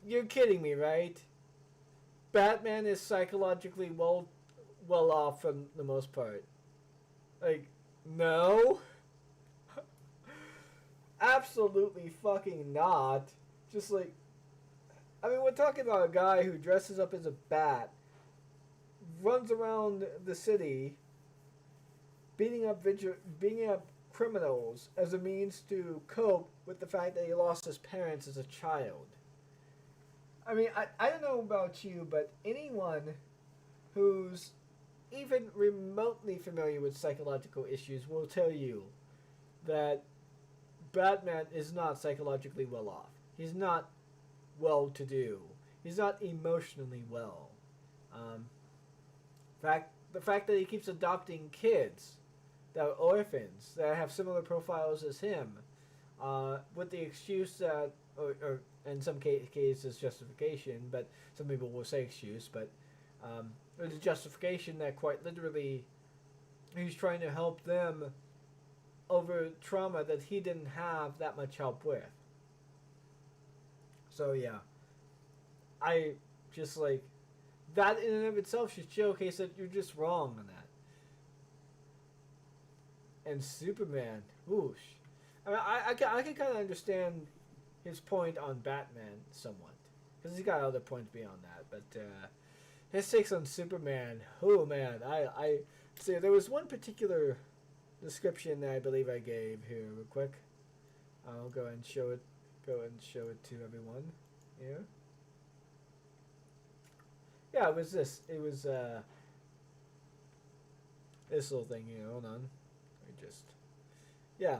Speaker 1: you're kidding me, right? Batman is psychologically well off for the most part. Like, no. Absolutely fucking not. Just like, I mean, we're talking about a guy who dresses up as a bat, runs around the city, beating up criminals as a means to cope with the fact that he lost his parents as a child. I mean, I don't know about you, but anyone who's even remotely familiar with psychological issues will tell you that Batman is not psychologically well off. He's not well-to-do. He's not emotionally well. The fact that he keeps adopting kids that are orphans, that have similar profiles as him, with the excuse that, or in some cases justification, but some people will say excuse, but there's a justification that quite literally he's trying to help them over trauma that he didn't have that much help with. So yeah, I just like, that in and of itself should showcase that you're just wrong on that. And Superman, whoosh. I mean, I can kind of understand his point on Batman somewhat, because he's got other points beyond that. But his takes on Superman, oh man, I see. There was one particular description that I believe I gave here real quick. I'll go and show it. Go and show it to everyone here. Yeah, it was this. It was this little thing here. Hold on. Yeah,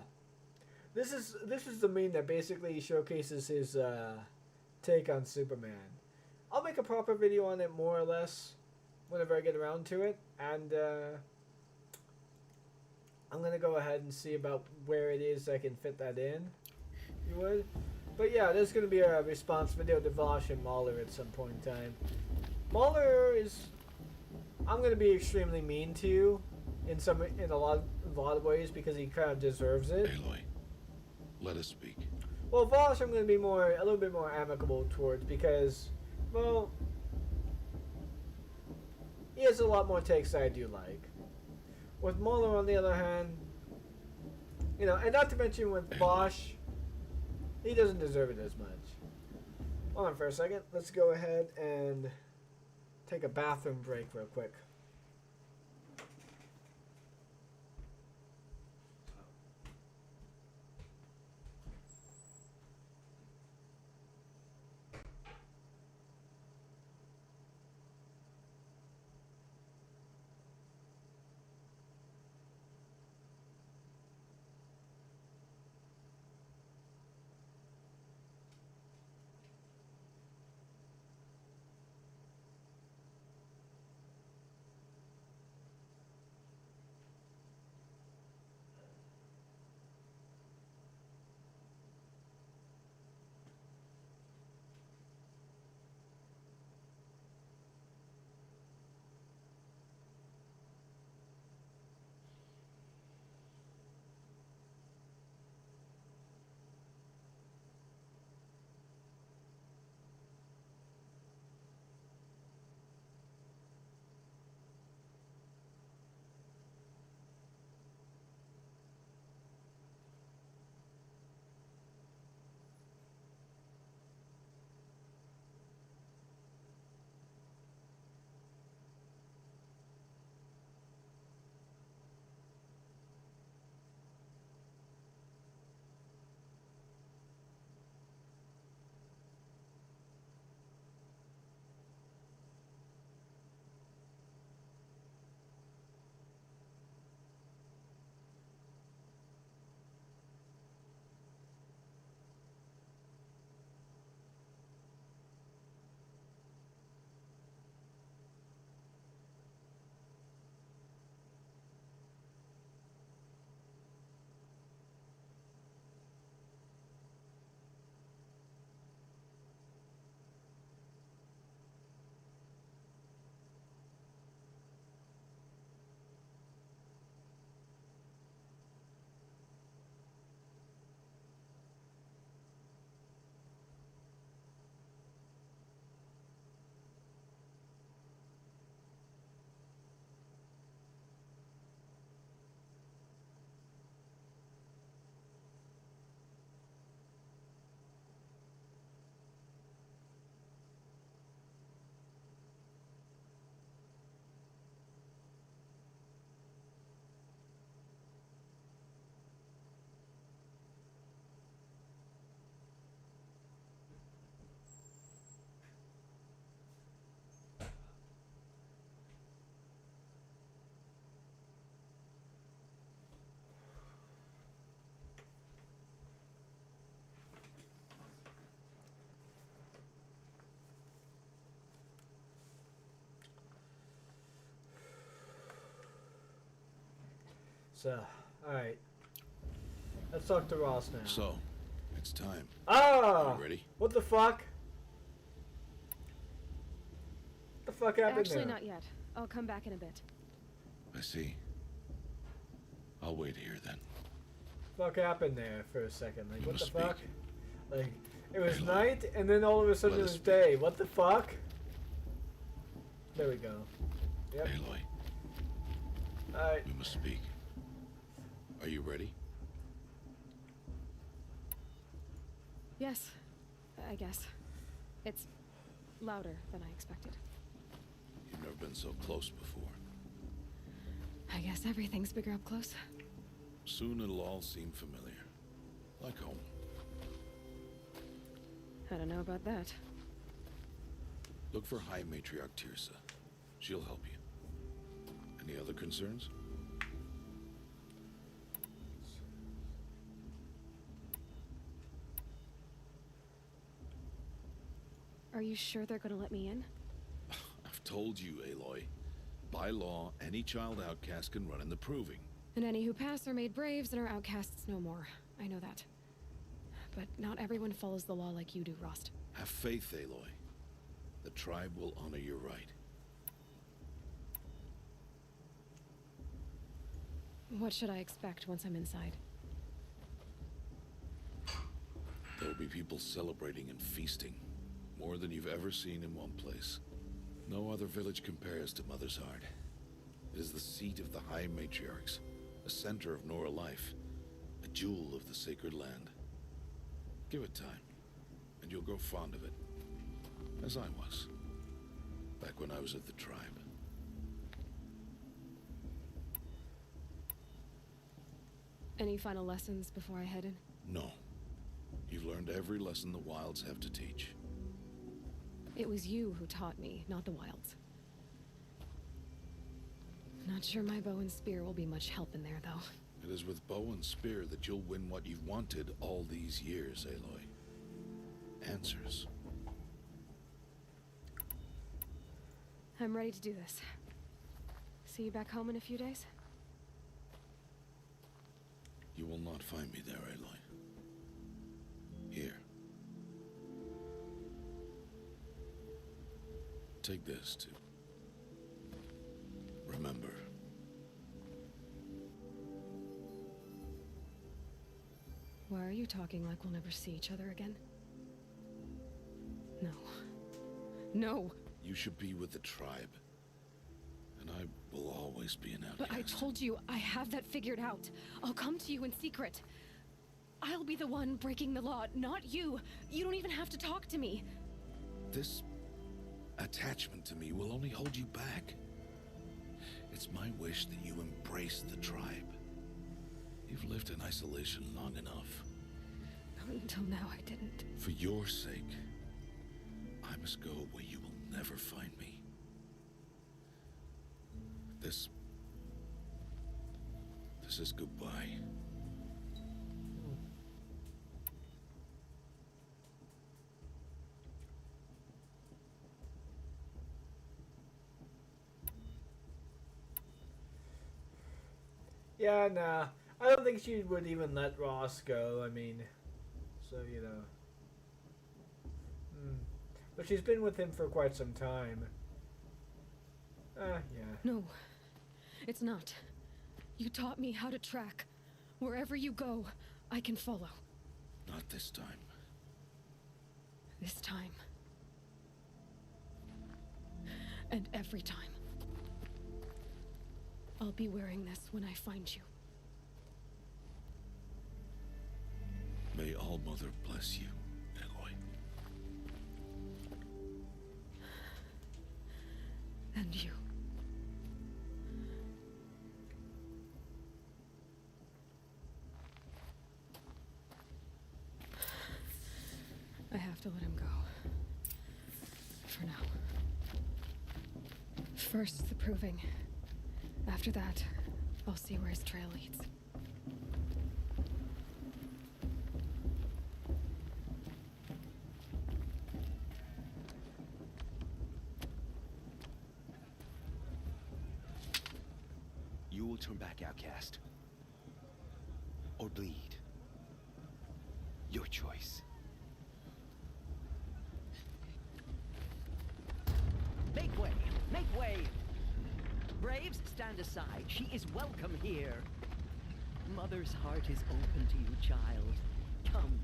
Speaker 1: this is the meme that basically showcases his take on Superman. I'll make a proper video on it more or less whenever I get around to it, and I'm gonna go ahead and see about where it is I can fit that in. You would, but yeah, there's gonna be a response video to Vosh and Mahler at some point in time. Mahler is, I'm gonna be extremely mean to in a lot of ways because he kind of deserves it.
Speaker 3: Aloy, let us speak.
Speaker 1: Well, Vosh, I'm going to be a little bit more amicable towards because, well, he has a lot more takes that I do like. With Mahler, on the other hand, you know, and not to mention with Vosh, he doesn't deserve it as much. Hold on for a second. Let's go ahead and take a bathroom break real quick. So, alright. Let's talk to Ross now.
Speaker 3: So, it's time.
Speaker 1: Ah!
Speaker 3: You ready?
Speaker 1: What the fuck? What the fuck happened
Speaker 5: Actually,
Speaker 1: there?
Speaker 5: not yet. I'll come back in a bit.
Speaker 3: I see. I'll wait here then.
Speaker 1: Fuck happened there for a second? Like,
Speaker 3: You
Speaker 1: what the
Speaker 3: must
Speaker 1: fuck?
Speaker 3: speak.
Speaker 1: Like, it was
Speaker 3: Aloy.
Speaker 1: night, and then all of a sudden
Speaker 3: Let
Speaker 1: it
Speaker 3: us
Speaker 1: was
Speaker 3: speak.
Speaker 1: day. What the fuck? There we go. Yep.
Speaker 3: Aloy,
Speaker 1: Alright.
Speaker 3: we must speak. Are you ready?
Speaker 5: Yes, I guess. It's louder than I expected.
Speaker 3: You've never been so close before.
Speaker 5: I guess everything's bigger up close.
Speaker 3: Soon it'll all seem familiar. Like home.
Speaker 5: I don't know about that.
Speaker 3: Look for High Matriarch Tirsa. She'll help you. Any other concerns?
Speaker 5: Are you sure they're gonna let me in?
Speaker 3: I've told you, Aloy. By law, any child outcast can run in the proving.
Speaker 5: And any who pass are made braves and are outcasts no more. I know that. But not everyone follows the law like you do, Rost.
Speaker 3: Have faith, Aloy. The tribe will honor your right.
Speaker 5: What should I expect once I'm inside?
Speaker 3: There will be people celebrating and feasting. More than you've ever seen in one place. No other village compares to Mother's Heart. It is the seat of the High Matriarchs, a center of Nora life, a jewel of the sacred land. Give it time, and you'll grow fond of it. As I was, back when I was at the tribe.
Speaker 5: Any final lessons before I head in?
Speaker 3: No. You've learned every lesson the Wilds have to teach.
Speaker 5: It was you who taught me, not the Wilds. Not sure my bow and spear will be much help in there, though.
Speaker 3: It is with bow and spear that you'll win what you've wanted all these years, Aloy. Answers.
Speaker 5: I'm ready to do this. See you back home in a few days?
Speaker 3: You will not find me there, Aloy. Here. Take this to remember.
Speaker 5: Why are you talking like we'll never see each other again? No. No!
Speaker 3: You should be with the tribe. And I will always be an outcast.
Speaker 5: But I told you, I have that figured out. I'll come to you in secret. I'll be the one breaking the law, not you. You don't even have to talk to me.
Speaker 3: This attachment to me will only hold you back. It's my wish that you embrace the tribe. You've lived in isolation long enough.
Speaker 5: Until now, I didn't.
Speaker 3: For your sake, I must go where you will never find me. This is goodbye.
Speaker 1: Yeah, nah. I don't think she would even let Ross go. I mean, so, you know. But she's been with him for quite some time. Yeah.
Speaker 5: No, it's not. You taught me how to track. Wherever you go, I can follow.
Speaker 3: Not this time.
Speaker 5: This time. And every time. I'll be wearing this when I find you.
Speaker 3: May All Mother bless you, Aloy.
Speaker 5: And you. I have to let him go. For now. First, the proving. After that, I'll see where his trail leads.
Speaker 9: You will turn back, outcast. or lead? Your choice.
Speaker 10: Make way! Make way! Braves, stand aside. She is welcome here. Mother's heart is open to you, child. Come.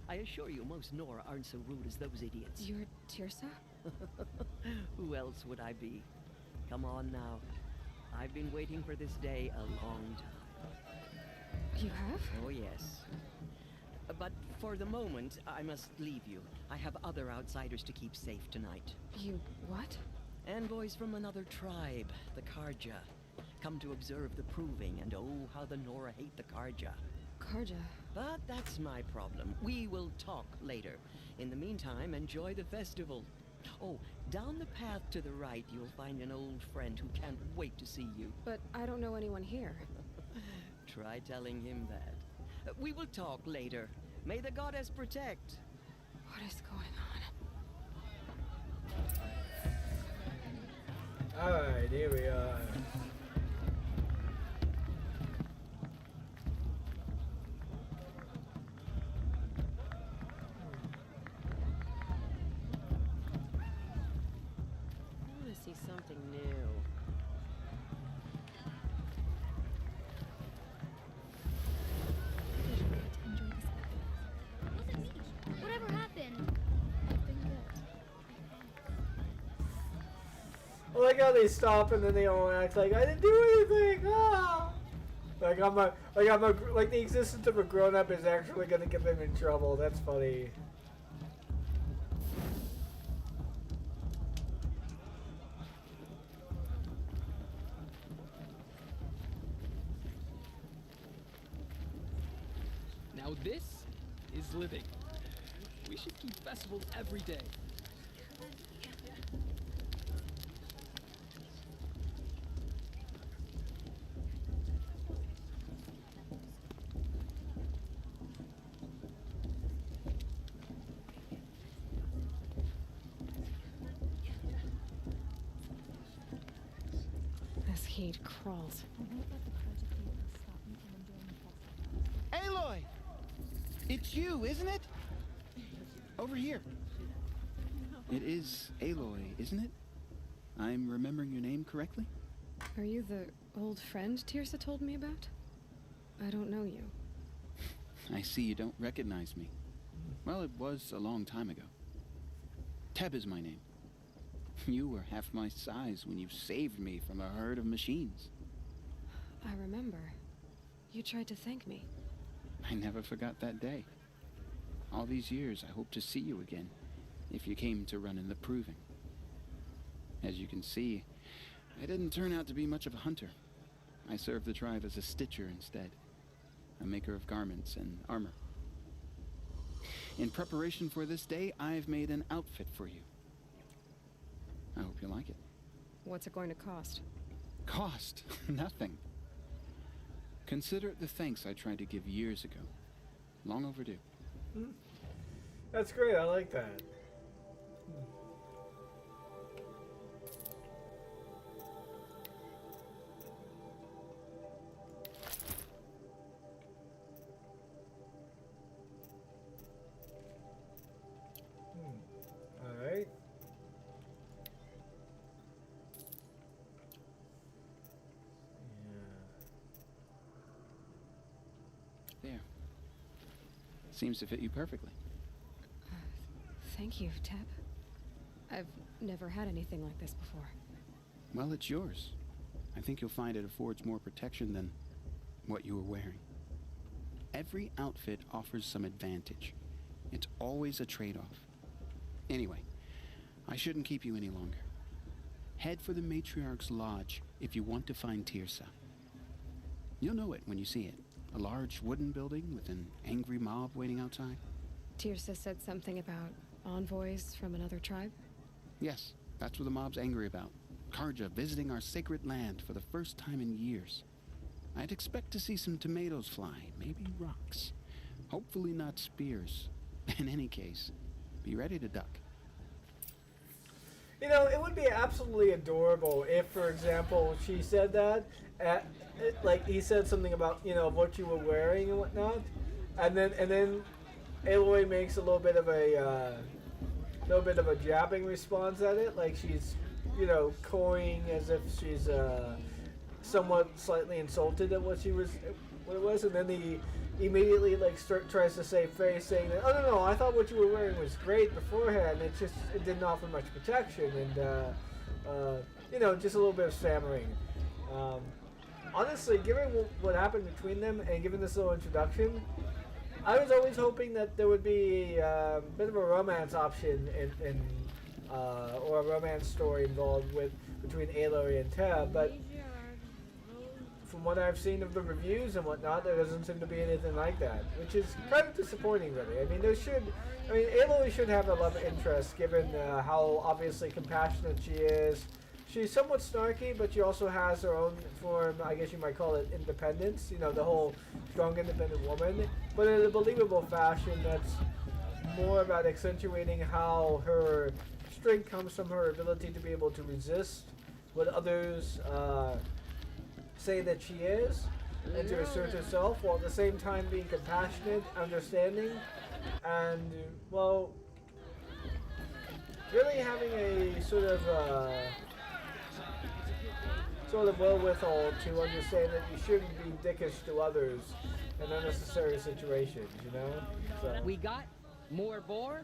Speaker 10: I assure you, most Nora aren't so rude as those idiots.
Speaker 5: You're Tirsa?
Speaker 10: Who else would I be? Come on now. I've been waiting for this day a long time.
Speaker 5: You have?
Speaker 10: Oh, yes. But for the moment, I must leave you. I have other outsiders to keep safe tonight.
Speaker 5: You what?
Speaker 10: Envoys from another tribe, the Karja. Come to observe the proving, and oh, how the Nora hate the Karja.
Speaker 5: Karja?
Speaker 10: But that's my problem. We will talk later. In the meantime, enjoy the festival. Oh, down the path to the right, you'll find an old friend who can't wait to see you.
Speaker 5: But I don't know anyone here.
Speaker 10: Try telling him that. We will talk later. May the goddess protect.
Speaker 5: What is going on?
Speaker 1: Alright, here we are.
Speaker 10: I want to see something new.
Speaker 11: Whatever happened? I've been good.
Speaker 1: I like how they stop and then they all act like I didn't do anything. Ah! Like like the existence of a grown-up is actually gonna get them in trouble. That's funny.
Speaker 12: Now this is living. We should keep festivals every day.
Speaker 5: This heat crawls.
Speaker 9: Aloy! It's you, isn't it? Over here. It is Aloy, isn't it? I'm remembering your name correctly?
Speaker 5: Are you the old friend Tirsa told me about? I don't know you.
Speaker 9: I see you don't recognize me. Well, it was a long time ago. Teb is my name. You were half my size when you saved me from a herd of machines.
Speaker 5: I remember. You tried to thank me.
Speaker 9: I never forgot that day. All these years, I hope to see you again, if you came to run in the proving. As you can see, I didn't turn out to be much of a hunter. I served the tribe as a stitcher instead, a maker of garments and armor. In preparation for this day, I've made an outfit for you. I hope you like it.
Speaker 5: What's it going to cost?
Speaker 9: Cost? Nothing. Consider it the thanks I tried to give years ago. Long overdue.
Speaker 1: That's great. I like that. All right.
Speaker 9: There. Seems to fit you perfectly.
Speaker 5: Thank you, Teb. I've never had anything like this before.
Speaker 9: Well, it's yours. I think you'll find it affords more protection than what you were wearing. Every outfit offers some advantage. It's always a trade-off. Anyway, I shouldn't keep you any longer. Head for the Matriarch's Lodge if you want to find Tirsa. You'll know it when you see it. A large wooden building with an angry mob waiting outside.
Speaker 5: Tirsa said something about envoys from another tribe?
Speaker 9: Yes, that's what the mob's angry about. Karja visiting our sacred land for the first time in years. I'd expect to see some tomatoes fly, maybe rocks. Hopefully not spears. In any case, be ready to duck.
Speaker 1: You know, it would be absolutely adorable if, for example, she said that, at, like he said something about what you were wearing and whatnot, and then Aloy makes a little bit of a jabbing response at it, like she's coying as if she's somewhat slightly insulted at what it was, and then he immediately tries to save face, saying that, oh no, I thought what you were wearing was great beforehand. It didn't offer much protection, and just a little bit of stammering. Um, Honestly, given what happened between them, and given this little introduction, I was always hoping that there would be a bit of a romance option or a romance story involved between Aloy and Tab, but from what I've seen of the reviews and whatnot, there doesn't seem to be anything like that, which is kind of disappointing, really. I mean, Aloy should have a love interest, given how obviously compassionate she is. She's somewhat snarky, but she also has her own form, I guess you might call it independence, the whole strong, independent woman, but in a believable fashion that's more about accentuating how her strength comes from her ability to be able to resist what others say that she is, and to assert herself, while at the same time being compassionate, understanding, and, well, really having a sort of wherewithal to understand that you shouldn't be dickish to others in unnecessary situations, So.
Speaker 10: We got more boar?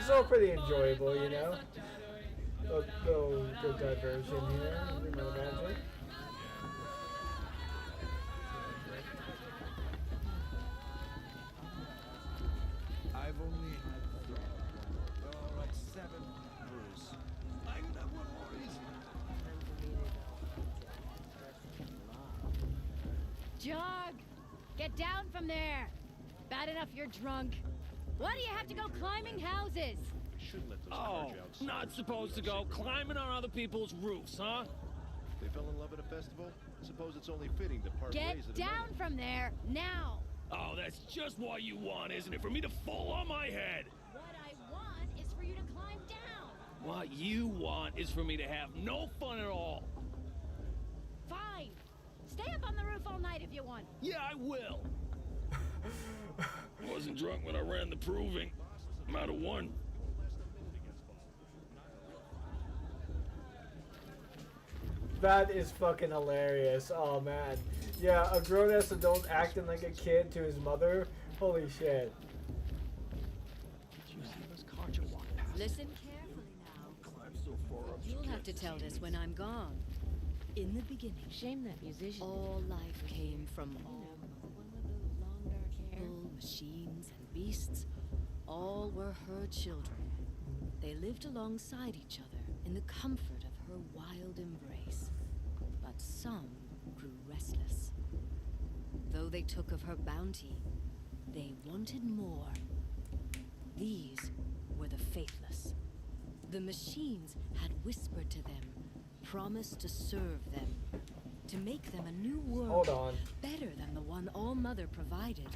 Speaker 1: It's all pretty enjoyable, Little good diversion here, you might imagine.
Speaker 13: I've only had 3. Oh, at 7, Bruce. I can have one more easy.
Speaker 14: Jog! Get down from there! Bad enough you're drunk. Why do you have to go climbing houses?
Speaker 15: Oh, not supposed to go climbing on other people's roofs, huh?
Speaker 13: They fell in love at a festival? Suppose it's only fitting to part ways
Speaker 14: Get
Speaker 13: at
Speaker 14: down
Speaker 13: another.
Speaker 14: from there, now!
Speaker 15: Oh, that's just what you want, isn't it? For me to fall on my head.
Speaker 14: What I want is for you to climb down!
Speaker 15: What you want is for me to have no fun at all.
Speaker 14: Fine! Stay up on the roof all night if you want.
Speaker 15: Yeah, I will. I wasn't drunk when I ran the proving. I'm out of 1.
Speaker 1: That is fucking hilarious. Oh man. Yeah, a grown-ass adult acting like a kid to his mother. Holy shit.
Speaker 14: Listen carefully now. You'll have to tell this when I'm gone. In the beginning,
Speaker 7: Shame that musician.
Speaker 14: all life came from all machines and beasts. All were her children. They lived alongside each other in the comfort of her wild embrace. But some grew restless. Though they took of her bounty, they wanted more. These were the faithless. The machines had whispered to them, promised to serve them, to make them a new world.
Speaker 1: Hold on.
Speaker 14: Better than the one All-Mother provided.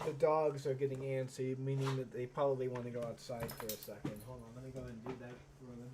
Speaker 1: The dogs are getting antsy, meaning that they probably want to go outside for a second. Hold on, let me go ahead and do that for them.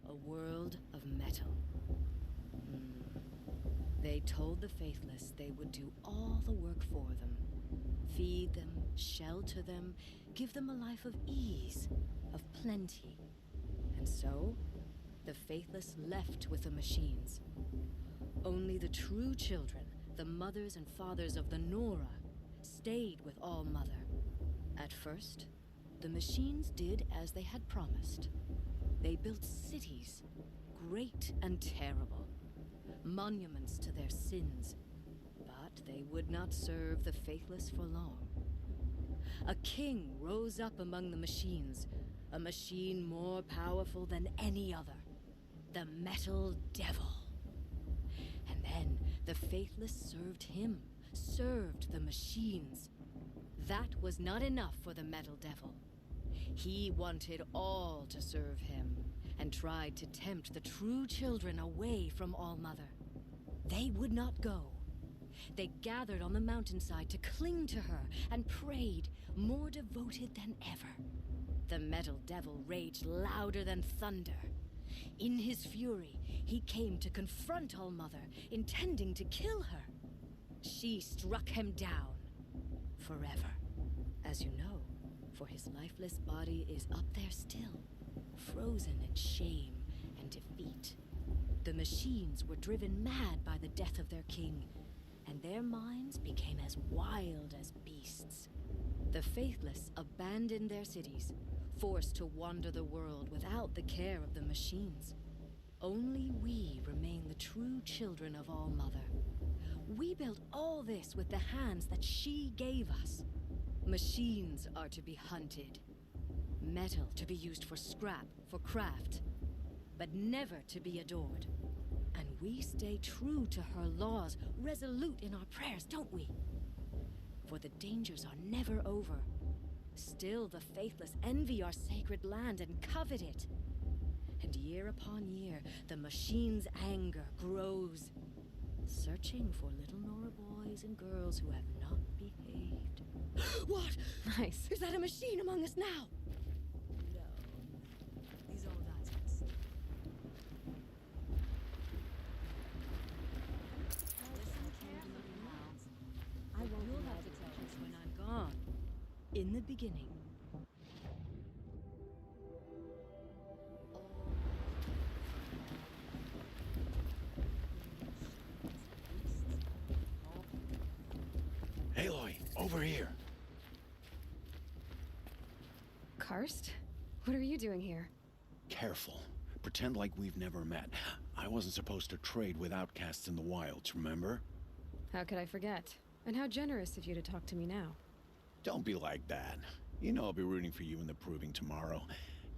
Speaker 14: a world of metal. They told the faithless they would do all the work for them. Feed them, shelter them, give them a life of ease, of plenty. And so, the faithless left with the machines. Only the true children, the mothers and fathers of the Nora, stayed with All Mother. At first, the machines did as they had promised. They built cities, great and terrible, monuments to their sins, but they would not serve the faithless for long. A king rose up among the machines, a machine more powerful than any other, the Metal Devil. And then the faithless served him, served the machines. That was not enough for the Metal Devil. He wanted all to serve him, and tried to tempt the true children away from All-Mother. They would not go. They gathered on the mountainside to cling to her and prayed, more devoted than ever. The Metal Devil raged louder than thunder. In his fury, he came to confront All-Mother, intending to kill her. She struck him down. Forever. As you know, for his lifeless body is up there still, frozen in shame and defeat. The machines were driven mad by the death of their king, and their minds became as wild as beasts. The faithless abandoned their cities, forced to wander the world without the care of the machines. Only we remain the true children of All-Mother. We built all this with the hands that she gave us. Machines are to be hunted. Metal to be used for scrap, for craft, but never to be adored. And we stay true to her laws, resolute in our prayers, don't we? For the dangers are never over. Still the faithless envy our sacred land and covet it. And year upon year, the machine's anger grows, searching for little Nora boys and girls who have not behaved. What?
Speaker 5: Nice.
Speaker 14: Is that a machine among us now? No. These old outcasts. I won't. You'll have to tell us when I'm gone. In the beginning.
Speaker 3: Aloy, over here.
Speaker 5: Karst? What are you doing here?
Speaker 8: Careful. Pretend like we've never met. I wasn't supposed to trade with outcasts in the wilds, remember?
Speaker 5: How could I forget? And how generous of you to talk to me now.
Speaker 8: Don't be like that. You know I'll be rooting for you in the proving tomorrow.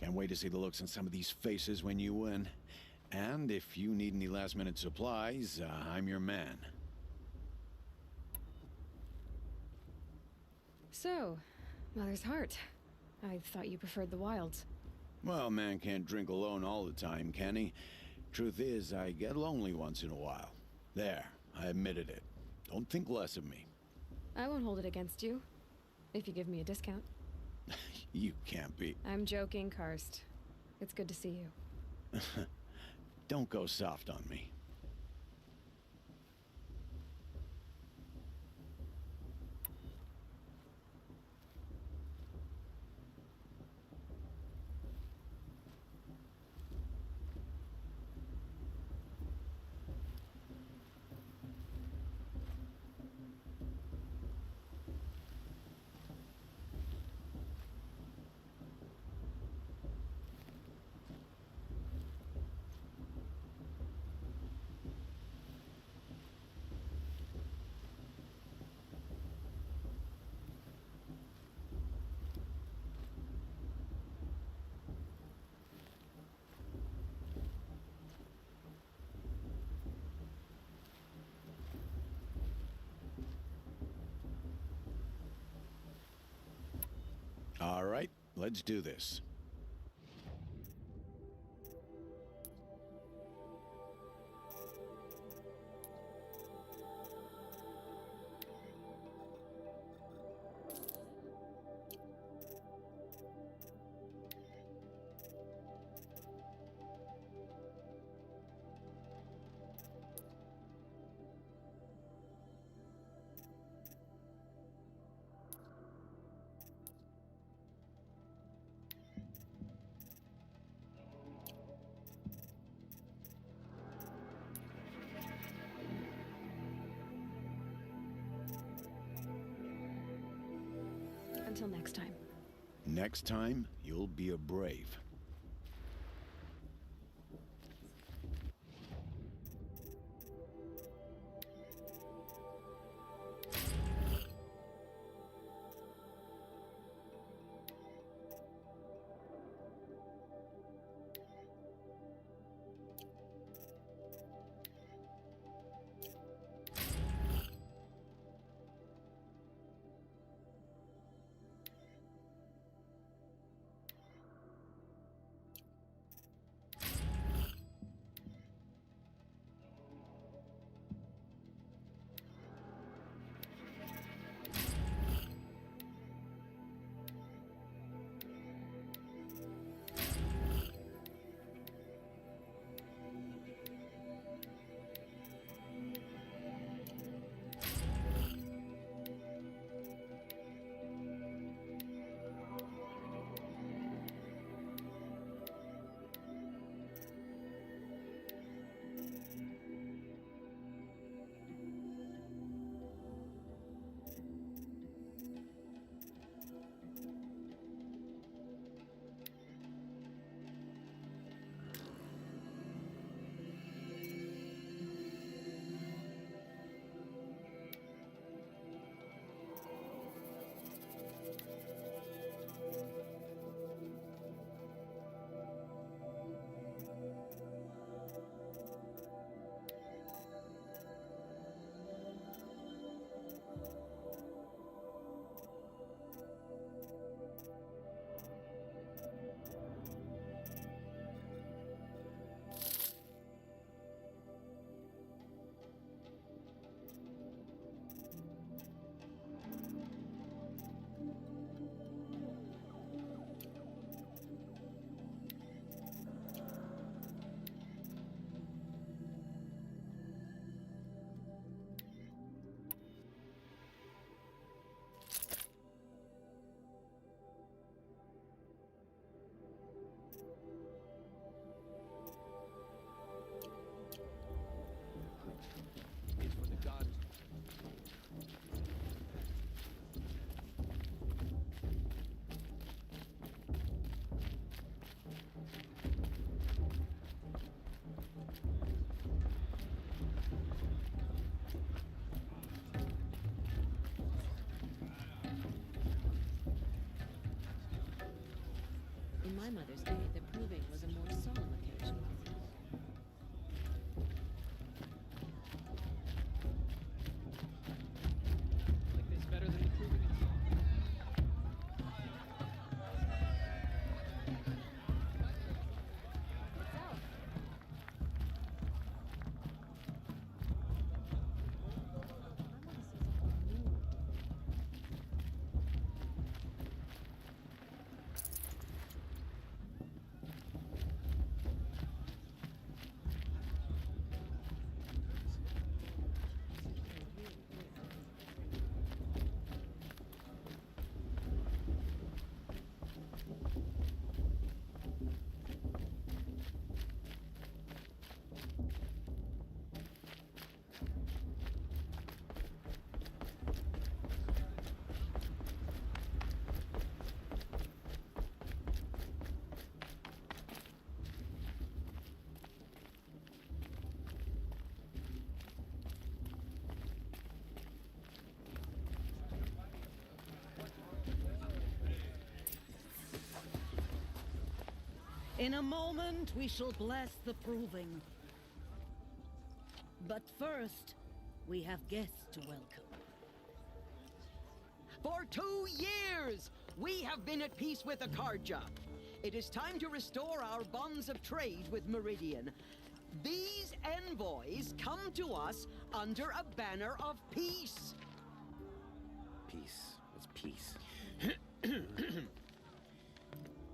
Speaker 8: Can't wait to see the looks on some of these faces when you win. And if you need any last-minute supplies, I'm your man.
Speaker 5: So, Mother's Heart. I thought you preferred the wilds.
Speaker 8: Well, man can't drink alone all the time, can he? Truth is, I get lonely once in a while. There, I admitted it. Don't think less of me.
Speaker 5: I won't hold it against you. If you give me a discount.
Speaker 8: You can't be.
Speaker 5: I'm joking, Karst. It's good to see you.
Speaker 8: Don't go soft on me. All right, let's do this.
Speaker 5: Until next time.
Speaker 8: Next time, you'll be a brave.
Speaker 14: In my mother's day, the proving was a more solemn occasion.
Speaker 12: Like this better than the proving itself.
Speaker 14: What's up?
Speaker 10: In a moment, we shall bless the proving. But first, we have guests to welcome. For 2 years, we have been at peace with Akarja. It is time to restore our bonds of trade with Meridian. These envoys come to us under a banner of peace.
Speaker 16: Peace. It's peace.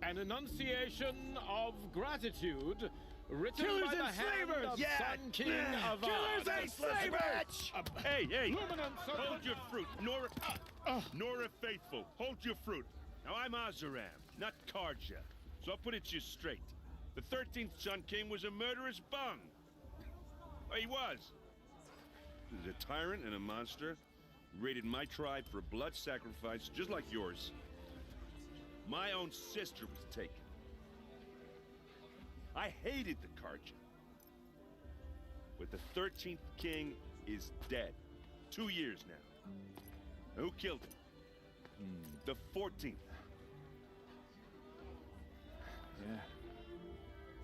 Speaker 15: An enunciation of gratitude written
Speaker 8: Killers
Speaker 15: by the
Speaker 8: and
Speaker 15: hand
Speaker 8: slavers!
Speaker 15: of
Speaker 8: Yeah!
Speaker 15: Sun King
Speaker 8: Yeah!
Speaker 15: of
Speaker 8: Killers and slavers!
Speaker 17: Hey, hey!
Speaker 15: Luminance of
Speaker 17: Hold your fruit, Nora Faithful. Hold your fruit. Now I'm Azaram, not Karja. So I'll put it to you straight. The 13th Sun King was a murderous bung. He was. He was a tyrant and a monster. Raided my tribe for blood sacrifice, just like yours. My own sister was taken. I hated the Carja. But the 13th king is dead. 2 years now. Who killed him? The 14th.
Speaker 13: Yeah.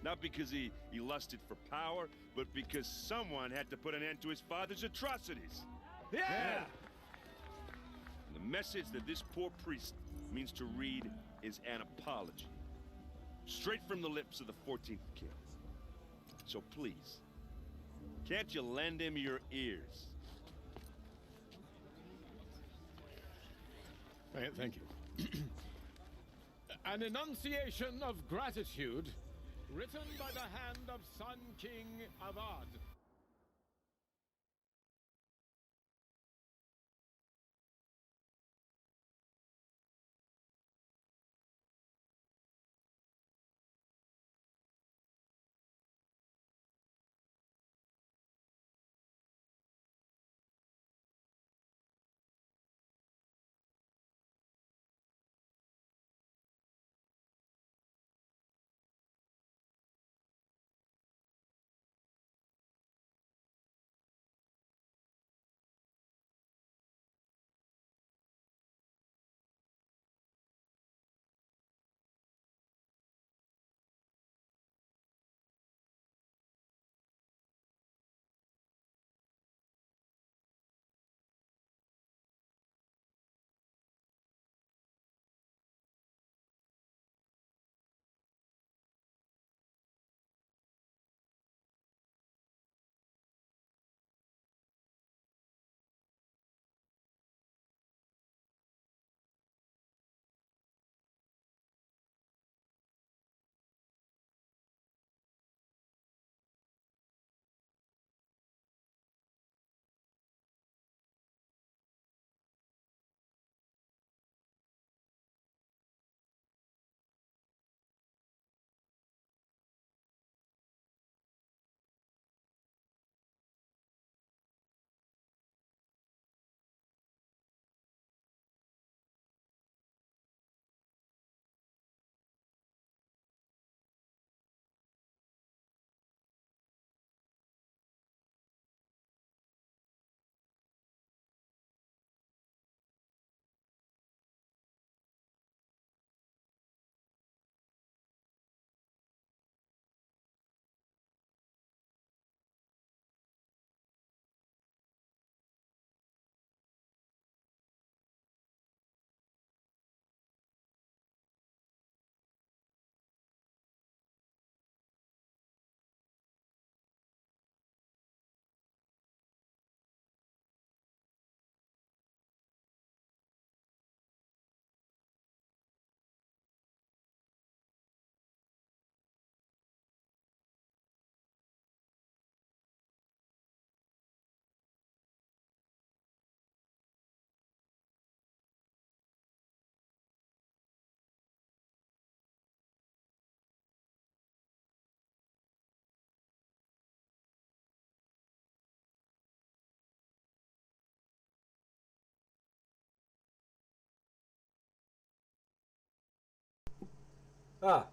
Speaker 17: Not because he lusted for power, but because someone had to put an end to his father's atrocities.
Speaker 13: Yeah!
Speaker 17: The message that this poor priest means to read is an apology. Straight from the lips of the 14th king. So please, can't you lend him your ears?
Speaker 15: Thank you. An enunciation of gratitude, written by the hand of Sun King Avad.
Speaker 1: Ah,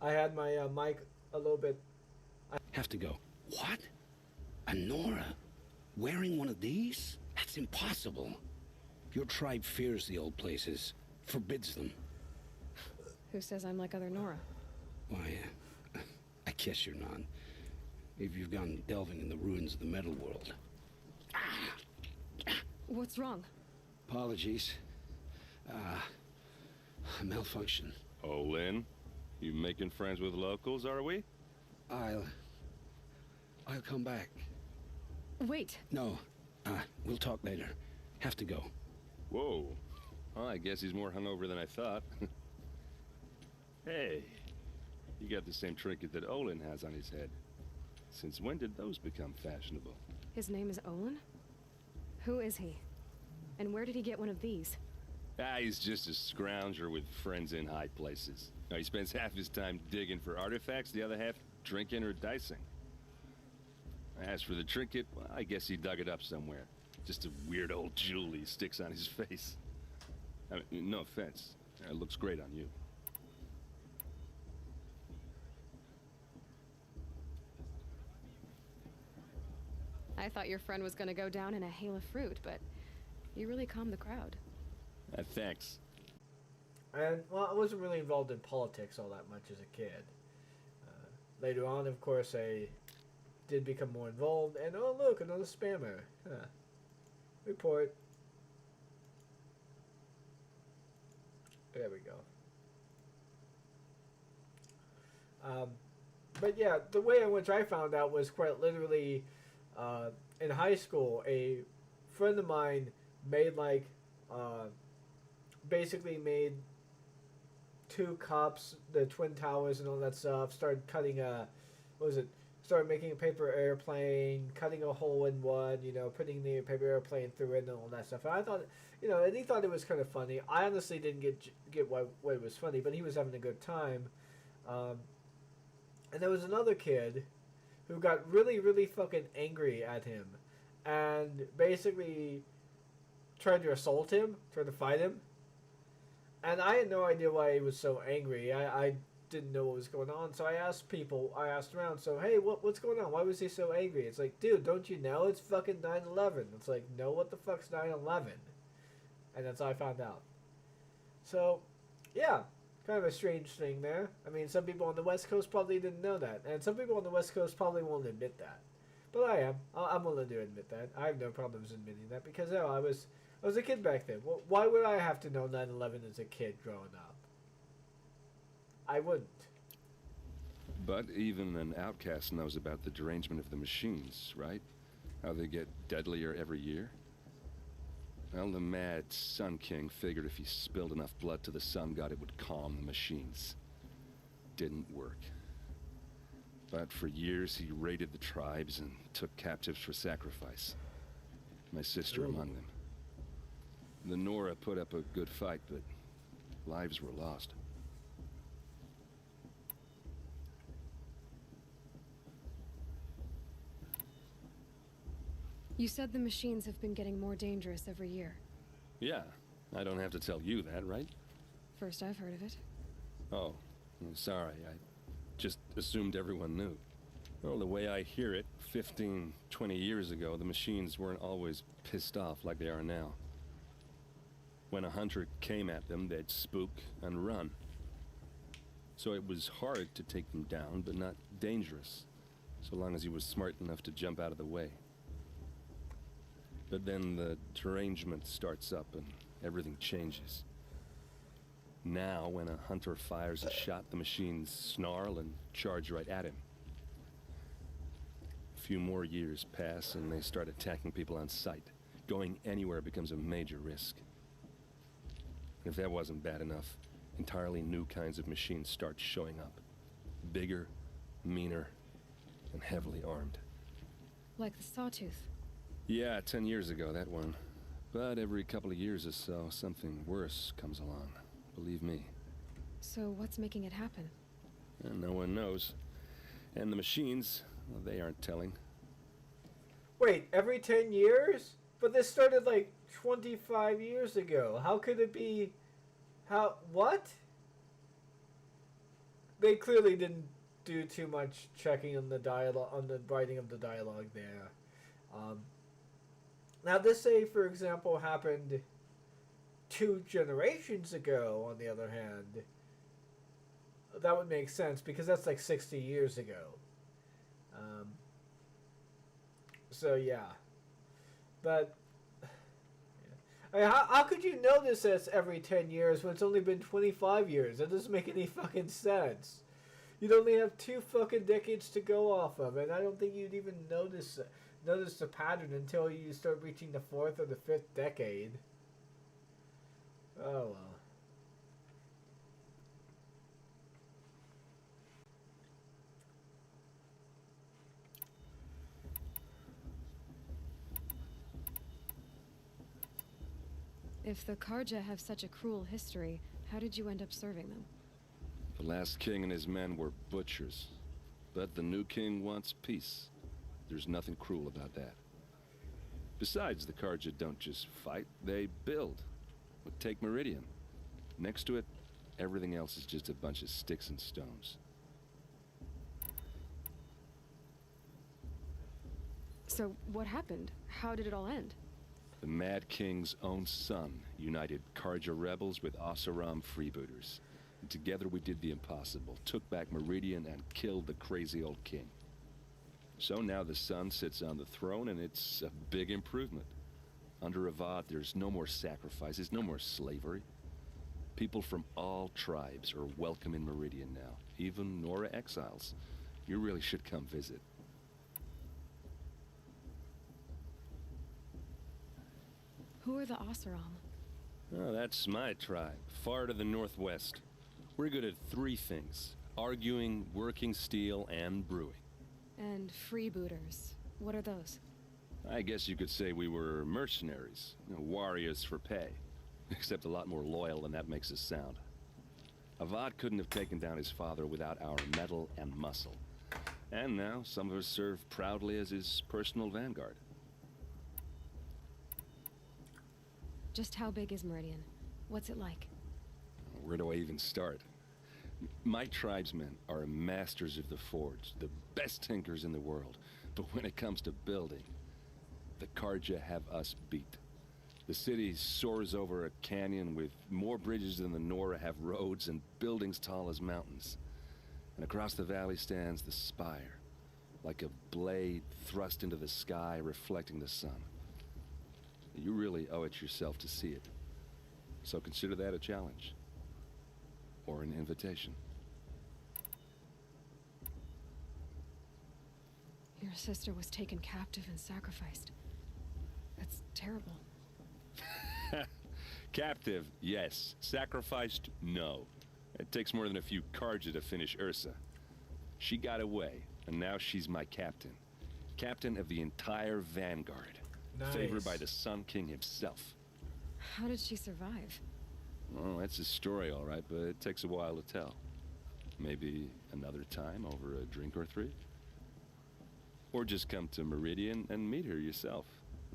Speaker 1: I had my mic a little bit.
Speaker 18: Have to go. What? A Nora? Wearing one of these? That's impossible. Your tribe fears the old places, forbids them.
Speaker 5: Who says I'm like other Nora?
Speaker 18: Why, I guess you're not. If you've gone delving in the ruins of the metal world.
Speaker 5: What's wrong?
Speaker 18: Apologies. A malfunction.
Speaker 17: Oh, Lynn, you making friends with locals, are we?
Speaker 18: I'll come back.
Speaker 5: Wait.
Speaker 18: No, we'll talk later. Have to go.
Speaker 17: Whoa. Well, I guess he's more hungover than I thought. Hey, you got the same trinket that Olin has on his head. Since when did those become fashionable?
Speaker 5: His name is Olin? Who is he? And where did he get one of these?
Speaker 17: He's just a scrounger with friends in high places. Now, he spends half his time digging for artifacts, the other half drinking or dicing. As for the trinket, well, I guess he dug it up somewhere. Just a weird old jewel he sticks on his face. I mean, no offense.
Speaker 19: It looks great on you.
Speaker 5: I thought your friend was gonna go down in a hail of fruit, but you really calmed the crowd.
Speaker 19: Thanks.
Speaker 1: And, well, I wasn't really involved in politics all that much as a kid. Later on, of course, I did become more involved, and oh look, another spammer. Huh. Report. There we go. But yeah, the way in which I found out was quite literally, in high school, a friend of mine made like, basically made 2 cups, the Twin Towers and all that stuff, started cutting started making a paper airplane, cutting a hole in one, you know, putting the paper airplane through it and all that stuff. And I thought, you know, and he thought it was kind of funny. I honestly didn't get why it was funny, but he was having a good time. And there was another kid who got really, really fucking angry at him and basically tried to assault him, tried to fight him. And I had no idea why he was so angry. I didn't know what was going on, so I asked around, so, hey, what's going on? Why was he so angry? It's like, dude, don't you know? It's fucking 9/11. It's like, no, what the fuck's 9/11? And that's how I found out. So, yeah, kind of a strange thing there. I mean, some people on the West Coast probably didn't know that, and some people on the West Coast probably won't admit that. But I am. I'm willing to admit that. I have no problems admitting that, because, hell, I was a kid back then. Well, why would I have to know 9/11 as a kid growing up? I wouldn't.
Speaker 19: But even an outcast knows about the derangement of the machines, right? How they get deadlier every year? Well, the mad Sun King figured if he spilled enough blood to the sun god, it would calm the machines. Didn't work. But for years, he raided the tribes and took captives for sacrifice. My sister among them. The Nora put up a good fight, but lives were lost.
Speaker 5: You said the machines have been getting more dangerous every year.
Speaker 19: Yeah, I don't have to tell you that, right?
Speaker 5: First I've heard of it.
Speaker 19: Oh, I'm sorry. I just assumed everyone knew. Well, the way I hear it, 15, 20 years ago, the machines weren't always pissed off like they are now. When a hunter came at them, they'd spook and run. So it was hard to take them down, but not dangerous, so long as he was smart enough to jump out of the way. But then the derangement starts up and everything changes. Now, when a hunter fires a shot, the machines snarl and charge right at him. A few more years pass and they start attacking people on sight. Going anywhere becomes a major risk. If that wasn't bad enough, entirely new kinds of machines start showing up. Bigger, meaner, and heavily armed.
Speaker 5: Like the Sawtooth.
Speaker 19: Yeah, 10 years ago, that one. But every couple of years or so, something worse comes along. Believe me.
Speaker 5: So what's making it happen?
Speaker 19: And no one knows. And the machines, well, they aren't telling.
Speaker 1: Wait, every 10 years? But this started like 25 years ago. How could it be... What? They clearly didn't do too much checking on the dialogue, on the writing of the dialogue there. Now, this, say, for example, happened 2 generations ago, on the other hand. That would make sense, because that's like 60 years ago. So, yeah. But, I mean, how could you know this as every 10 years when it's only been 25 years? That doesn't make any fucking sense. You'd only have 2 fucking decades to go off of, and I don't think you'd even notice the pattern until you start reaching the 4th or the 5th decade. Oh well.
Speaker 5: If the Karja have such a cruel history, how did you end up serving them?
Speaker 19: The last king and his men were butchers. But the new king wants peace. There's nothing cruel about that. Besides, the Karja don't just fight, they build. Take Meridian. Next to it, Everything else is just a bunch of sticks and stones.
Speaker 5: So, what happened? How did it all end?
Speaker 19: The Mad King's own son united Karja rebels with Oseram freebooters. And together we did the impossible, took back Meridian and killed the crazy old king. So now the son sits on the throne, and it's a big improvement. Under Avad, there's no more sacrifices, no more slavery. People from all tribes are welcome in Meridian now, even Nora exiles. You really should come visit.
Speaker 5: Who are the Oseram?
Speaker 19: Oh, that's my tribe, far to the northwest. We're good at 3 things: arguing, working steel, and brewing.
Speaker 5: And freebooters. What are those?
Speaker 19: I guess you could say we were mercenaries, warriors for pay. Except a lot more loyal than that makes us sound. Avad couldn't have taken down his father without our metal and muscle. And now some of us serve proudly as his personal vanguard.
Speaker 5: Just how big is Meridian? What's it like?
Speaker 19: Where do I even start? My tribesmen are masters of the forge, the best tinkers in the world. But when it comes to building, the Karja have us beat. The city soars over a canyon with more bridges than the Nora have roads and buildings tall as mountains. And across the valley stands the spire, like a blade thrust into the sky reflecting the sun. You really owe it yourself to see it. So consider that a challenge. Or an invitation.
Speaker 5: Your sister was taken captive and sacrificed. That's terrible.
Speaker 19: Captive, yes. Sacrificed, no. It takes more than a few Karja to finish Ursa. She got away, and now she's my captain. Captain of the entire Vanguard.
Speaker 1: Nice.
Speaker 19: Favored by the Sun King himself.
Speaker 5: How did she survive?
Speaker 19: Well, that's a story, all right, but it takes a while to tell. Maybe another time over a drink or 3? Or just come to Meridian and meet her yourself.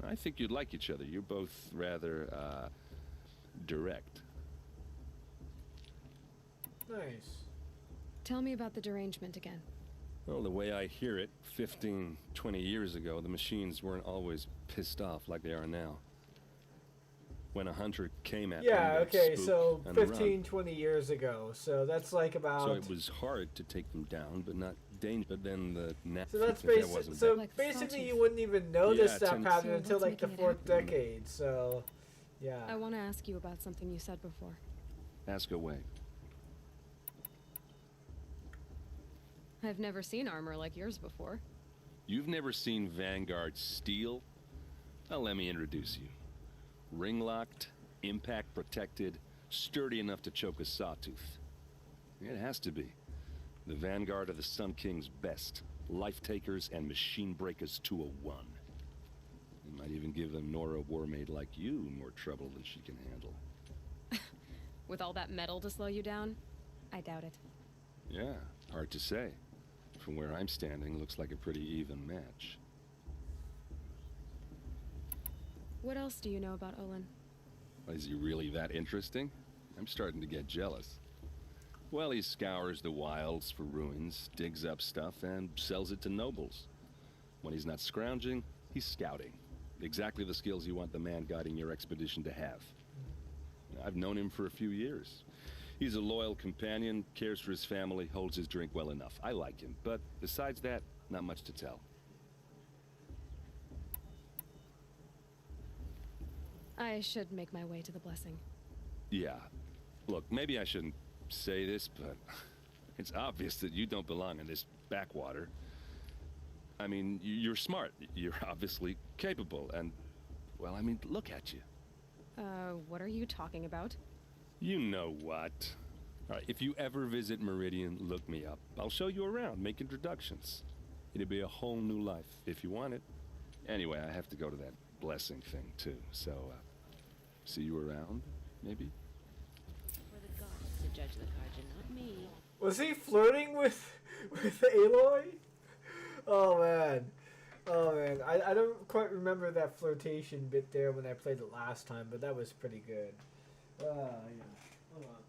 Speaker 19: I think you'd like each other. You're both rather, direct.
Speaker 1: Nice.
Speaker 5: Tell me about the derangement again.
Speaker 19: Well, the way I hear it, 15, 20 years ago, the machines weren't always pissed off like they are now. When a hunter came at them,
Speaker 1: okay,
Speaker 19: spook
Speaker 1: so
Speaker 19: and
Speaker 1: 15,
Speaker 19: run.
Speaker 1: 20 years ago. So that's like about...
Speaker 19: So it was hard to take them down, but not dangerous. But then the...
Speaker 1: So that's
Speaker 19: basically
Speaker 1: basically you wouldn't even notice that
Speaker 19: ten-
Speaker 1: pattern
Speaker 5: So
Speaker 1: until
Speaker 5: what's
Speaker 1: like the
Speaker 5: making it
Speaker 1: 4th decade. So, yeah.
Speaker 5: I want to ask you about something you said before.
Speaker 19: Ask away.
Speaker 5: I've never seen armor like yours before.
Speaker 19: You've never seen Vanguard steel? Well, let me introduce you. Ring-locked, impact-protected, sturdy enough to choke a sawtooth. It has to be. The Vanguard of the Sun King's best. Life-takers and machine-breakers to a 1. You might even give a Nora warmaid like you more trouble than she can handle.
Speaker 5: With all that metal to slow you down? I doubt it.
Speaker 19: Yeah, hard to say. From where I'm standing, looks like a pretty even match.
Speaker 5: What else do you know about Olin?
Speaker 19: Is he really that interesting? I'm starting to get jealous. Well, he scours the wilds for ruins, digs up stuff, and sells it to nobles. When he's not scrounging, he's scouting. Exactly the skills you want the man guiding your expedition to have. I've known him for a few years. He's a loyal companion, cares for his family, holds his drink well enough. I like him, but besides that, not much to tell.
Speaker 5: I should make my way to the blessing.
Speaker 19: Yeah. Look, maybe I shouldn't say this, but it's obvious that you don't belong in this backwater. I mean, you're smart. You're obviously capable, and, well, I mean, look at you.
Speaker 5: What are you talking about?
Speaker 19: You know what. All right, if you ever visit Meridian, look me up. I'll show you around, make introductions. It'll be a whole new life, if you want it. Anyway, I have to go to that blessing thing, too, so, see you around, maybe?
Speaker 7: For the gods to judge the Karja, not me.
Speaker 1: Was he flirting with Aloy? Oh man. Oh man. I don't quite remember that flirtation bit there when I played it last time, but that was pretty good. Yeah. Hold on.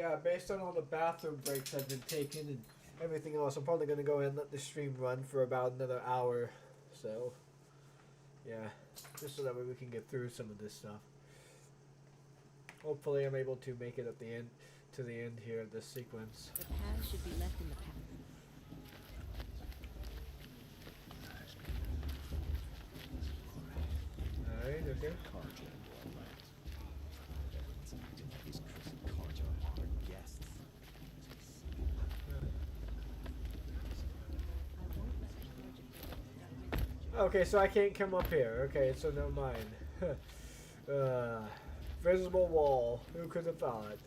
Speaker 1: Yeah, based on all the bathroom breaks I've been taking and everything else, I'm probably gonna go ahead and let the stream run for about another hour. So, yeah, just so that way we can get through some of this stuff. Hopefully, I'm able to make it at the end, to the end here of this sequence.
Speaker 14: The path should be left in the path.
Speaker 1: Alright, okay. Okay, so I can't come up here. Okay, so never mind. Visible wall. Who could have thought?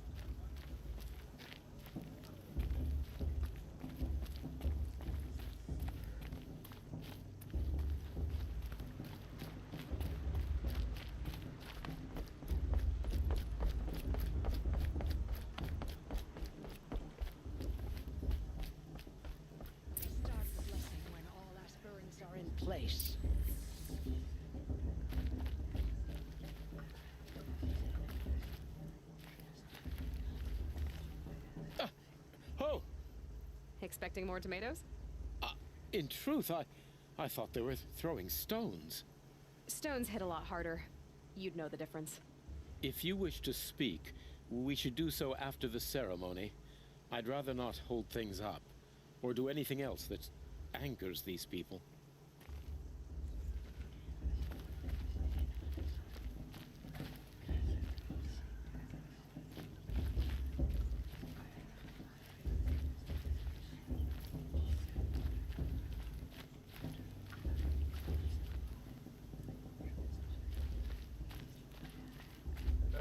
Speaker 10: Start the blessing when all aspirants are in place.
Speaker 20: Oh!
Speaker 21: Expecting more tomatoes?
Speaker 20: In truth, I thought they were throwing stones.
Speaker 21: Stones hit a lot harder. You'd know the difference.
Speaker 20: If you wish to speak, we should do so after the ceremony. I'd rather not hold things up, or do anything else that angers these people.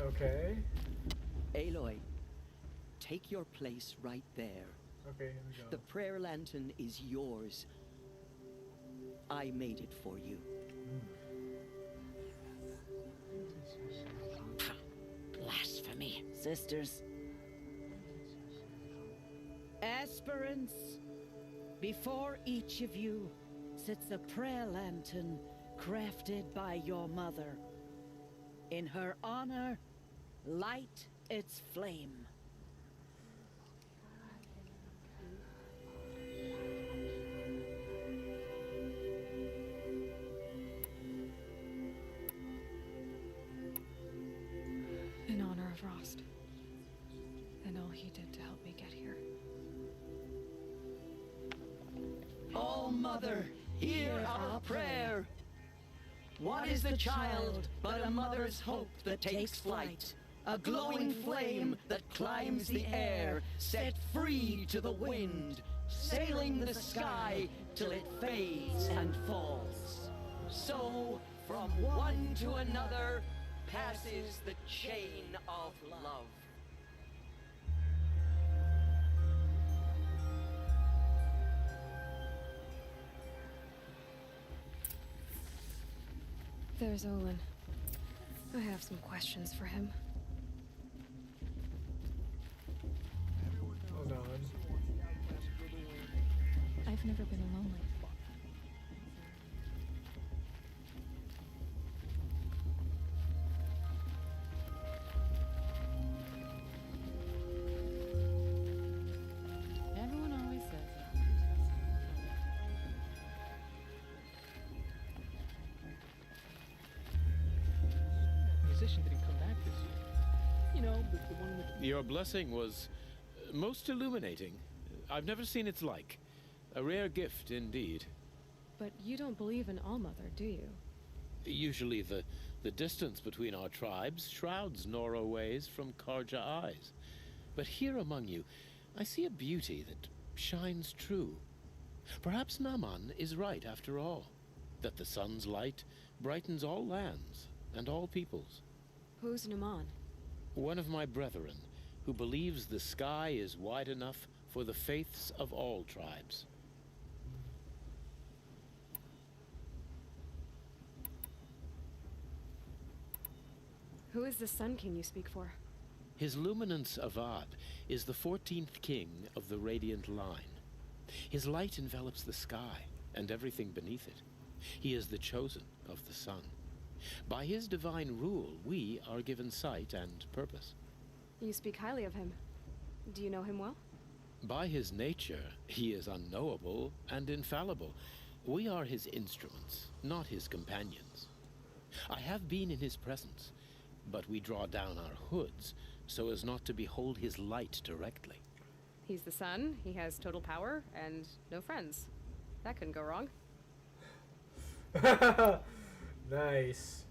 Speaker 1: Okay.
Speaker 10: Aloy, take your place right there.
Speaker 1: Okay, here we go.
Speaker 10: The prayer lantern is yours. I made it for you.
Speaker 14: Blasphemy. Sisters.
Speaker 10: Aspirants, before each of you sits a prayer lantern crafted by your mother. In her honor, light its flame.
Speaker 5: In honor of Rost. And all he did to help me get here.
Speaker 10: Oh, Mother, hear our prayer. What is the child but a mother's hope that takes flight? A glowing flame that climbs the air, set free to the wind, sailing the sky till it fades and falls. So, from one to another, passes the chain of love.
Speaker 5: There's Olin. I have some questions for him.
Speaker 1: Hold on.
Speaker 5: I've never been alone like that.
Speaker 7: Everyone always says that.
Speaker 12: Musician didn't come back this year. You know, the one with
Speaker 20: Your blessing was most illuminating. I've never seen its like. A rare gift indeed.
Speaker 5: But you don't believe in Allmother, do you?
Speaker 20: Usually the distance between our tribes shrouds Nora ways from Karja eyes. But here among you, I see a beauty that shines true. Perhaps Naman is right after all, that the sun's light brightens all lands and all peoples.
Speaker 5: Who's Naman?
Speaker 20: One of my brethren, who believes the sky is wide enough for the faiths of all tribes.
Speaker 5: Who is the Sun King you speak for?
Speaker 20: His luminance Avad is the 14th king of the Radiant Line. His light envelops the sky and everything beneath it. He is the chosen of the sun. By his divine rule, we are given sight and purpose.
Speaker 5: You speak highly of him.
Speaker 21: Do you know him well?
Speaker 20: By his nature, he is unknowable and infallible. We are his instruments, not his companions. I have been in his presence, but we draw down our hoods so as not to behold his light directly.
Speaker 21: He's the sun, he has total power, and no friends. That couldn't go wrong.
Speaker 1: Nice.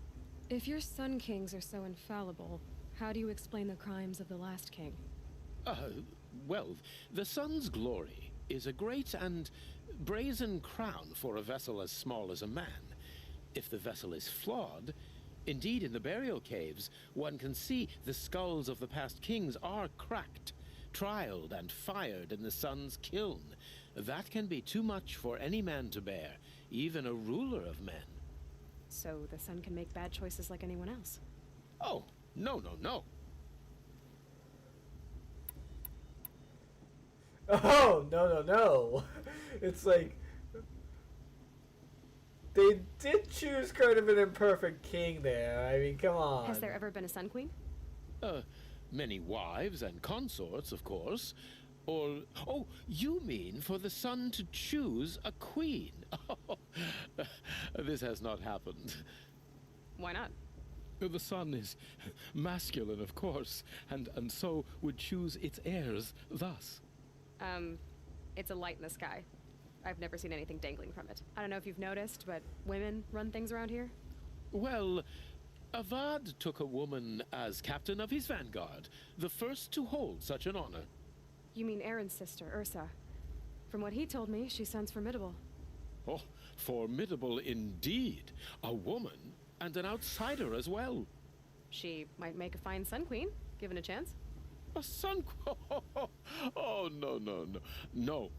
Speaker 21: If your Sun Kings are so infallible, how do you explain the crimes of the last king?
Speaker 20: Well, the sun's glory is a great and brazen crown for a vessel as small as a man. If the vessel is flawed, indeed in the burial caves, one can see the skulls of the past kings are cracked, trialed and fired in the sun's kiln. That can be too much for any man to bear, even a ruler of men.
Speaker 21: So the sun can make bad choices like anyone else?
Speaker 20: Oh, no, no, no.
Speaker 1: Oh, no, no, no. It's like, they did choose kind of an imperfect king there. I mean, come on.
Speaker 21: Has there ever been a Sun Queen?
Speaker 20: Many wives and consorts, of course. Or, oh, you mean for the sun to choose a queen? This has not happened.
Speaker 21: Why not?
Speaker 12: The sun is masculine, of course, and so would choose its heirs thus.
Speaker 21: It's a light in the sky. I've never seen anything dangling from it. I don't know if you've noticed, but women run things around here.
Speaker 20: Well, Avad took a woman as captain of his vanguard, the first to hold such an honor.
Speaker 21: You mean Aaron's sister, Ursa. From what he told me, she sounds formidable.
Speaker 20: Oh, formidable indeed. A woman and an outsider as well.
Speaker 21: She might make a fine Sun Queen, given a chance.
Speaker 20: A sun queen? Oh, no, no, no. No.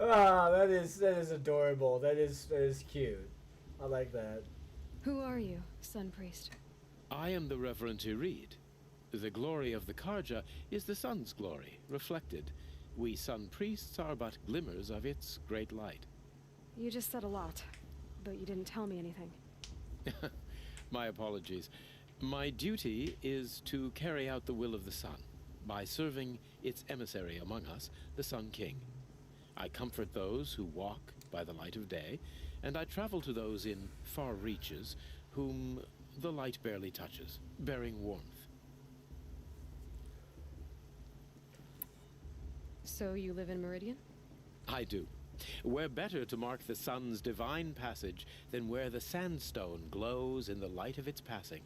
Speaker 1: Ah, that is adorable. That is cute. I like that.
Speaker 21: Who are you, Sun Priest?
Speaker 20: I am the Reverend Irid. The glory of the Karja is the sun's glory, reflected. We sun priests are but glimmers of its great light.
Speaker 21: You just said a lot, but you didn't tell me anything.
Speaker 20: My apologies. My duty is to carry out the will of the sun by serving its emissary among us, the Sun King. I comfort those who walk by the light of day, and I travel to those in far reaches whom the light barely touches, bearing warmth.
Speaker 21: So you live in Meridian?
Speaker 20: I do. Where better to mark the sun's divine passage than where the sandstone glows in the light of its passing.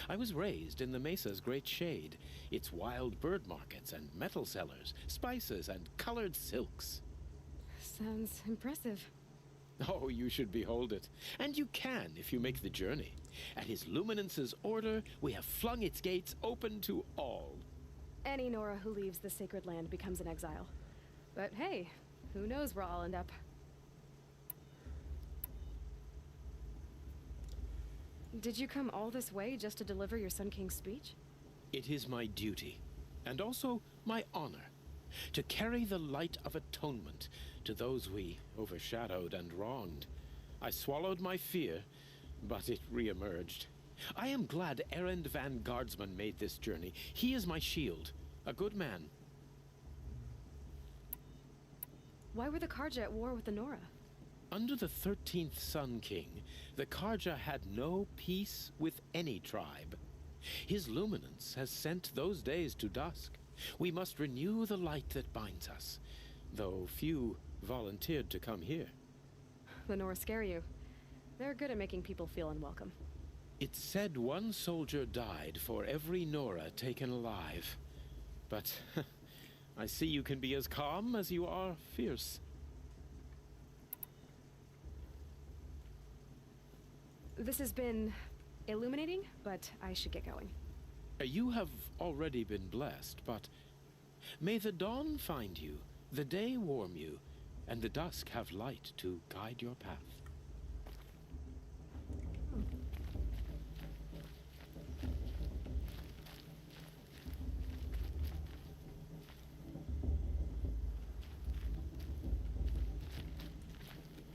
Speaker 20: I was raised in the mesa's great shade, its wild bird markets and metal cellars, spices and colored silks.
Speaker 21: Sounds impressive.
Speaker 20: Oh, you should behold it. And you can if you make the journey. At his luminance's order, we have flung its gates open to all.
Speaker 21: Any Nora who leaves the sacred land becomes an exile. But hey, who knows where I'll end up. Did you come all this way just to deliver your Sun King's speech?
Speaker 20: It is my duty, and also my honor, to carry the light of atonement to those we overshadowed and wronged. I swallowed my fear, but it re-emerged. I am glad Erend Van Guardsman made this journey. He is my shield, a good man.
Speaker 21: Why were the Karja at war with the Nora?
Speaker 20: Under the 13th Sun King, the Karja had no peace with any tribe. His luminance has sent those days to dusk. We must renew the light that binds us, though few volunteered to come here.
Speaker 21: The Nora scare you. They're good at making people feel unwelcome.
Speaker 20: It's said one soldier died for every Nora taken alive. But I see you can be as calm as you are fierce.
Speaker 21: This has been illuminating, but I should get going.
Speaker 20: You have already been blessed, but may the dawn find you, the day warm you, and the dusk have light to guide your path.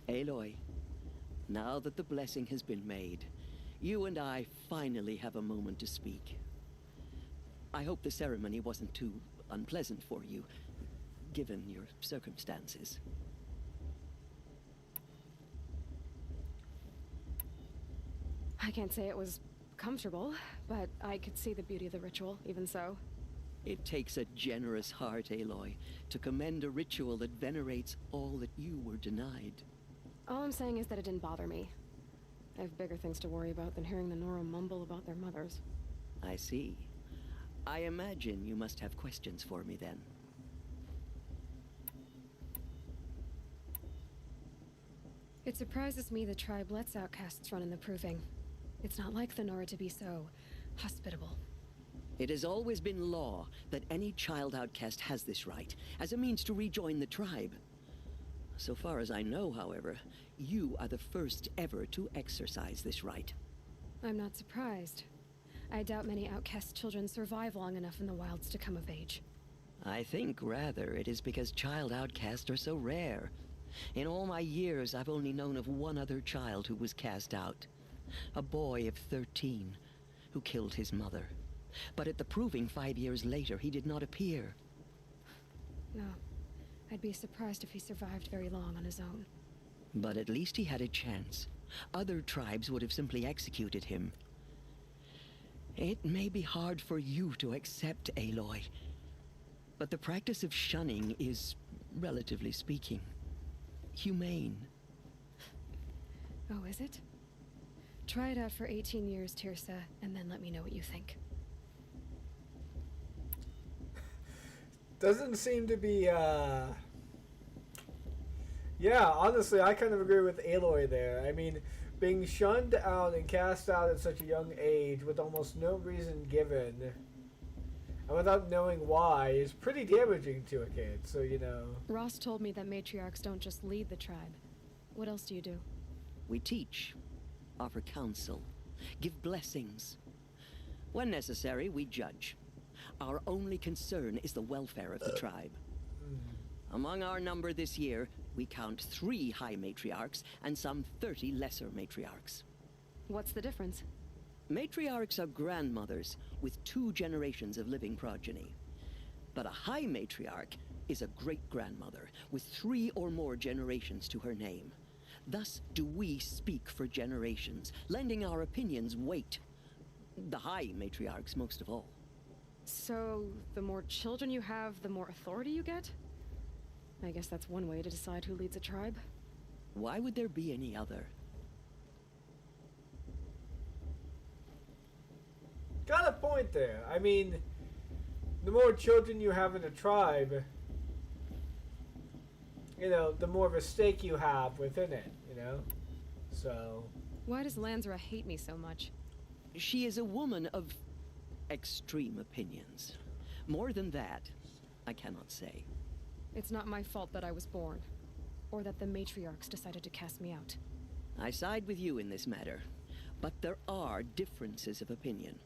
Speaker 10: Aloy, now that the blessing has been made, you and I finally have a moment to speak. I hope the ceremony wasn't too unpleasant for you, given your circumstances.
Speaker 21: I can't say it was comfortable, but I could see the beauty of the ritual, even so.
Speaker 10: It takes a generous heart, Aloy, to commend a ritual that venerates all that you were denied.
Speaker 21: All I'm saying is that it didn't bother me. I have bigger things to worry about than hearing the Nora mumble about their mothers.
Speaker 10: I see. I imagine you must have questions for me then.
Speaker 21: It surprises me the tribe lets outcasts run in the proving. It's not like the Nora to be so hospitable.
Speaker 10: It has always been law that any child outcast has this right, as a means to rejoin the tribe. So far as I know, however, you are the first ever to exercise this right.
Speaker 21: I'm not surprised. I doubt many outcast children survive long enough in the wilds to come of age.
Speaker 10: I think, rather, it is because child outcasts are so rare. In all my years, I've only known of one other child who was cast out. A boy of 13, who killed his mother. But at the proving 5 years later, he did not appear.
Speaker 21: No. I'd be surprised if he survived very long on his own.
Speaker 10: But at least he had a chance. Other tribes would have simply executed him. It may be hard for you to accept, Aloy, but the practice of shunning is, relatively speaking, humane.
Speaker 21: Oh, is it? Try it out for 18 years, Tirsa, and then let me know what you think.
Speaker 1: Doesn't seem to be, Yeah, honestly, I kind of agree with Aloy there. I mean, being shunned out and cast out at such a young age with almost no reason given, and without knowing why, is pretty damaging to a kid, so, you know.
Speaker 21: Ross told me that matriarchs don't just lead the tribe. What else do you do?
Speaker 10: We teach, offer counsel, give blessings. When necessary, we judge. Our only concern is the welfare of the tribe. Among our number this year, we count 3 high matriarchs and some 30 lesser matriarchs.
Speaker 21: What's the difference?
Speaker 10: Matriarchs are grandmothers with 2 generations of living progeny. But a high matriarch is a great-grandmother with 3 or more generations to her name. Thus do we speak for generations, lending our opinions weight. The high matriarchs most of all.
Speaker 21: So, the more children you have, the more authority you get? I guess that's one way to decide who leads a tribe.
Speaker 10: Why would there be any other?
Speaker 1: Got a point there. I mean, the more children you have in a tribe, you know, the more of a stake you have within it, you know? So...
Speaker 21: Why does Lansra hate me so much?
Speaker 10: She is a woman of extreme opinions. More than that, I cannot say.
Speaker 21: It's not my fault that I was born, or that the matriarchs decided to cast me out.
Speaker 10: I side with you in this matter, but there are differences of opinion,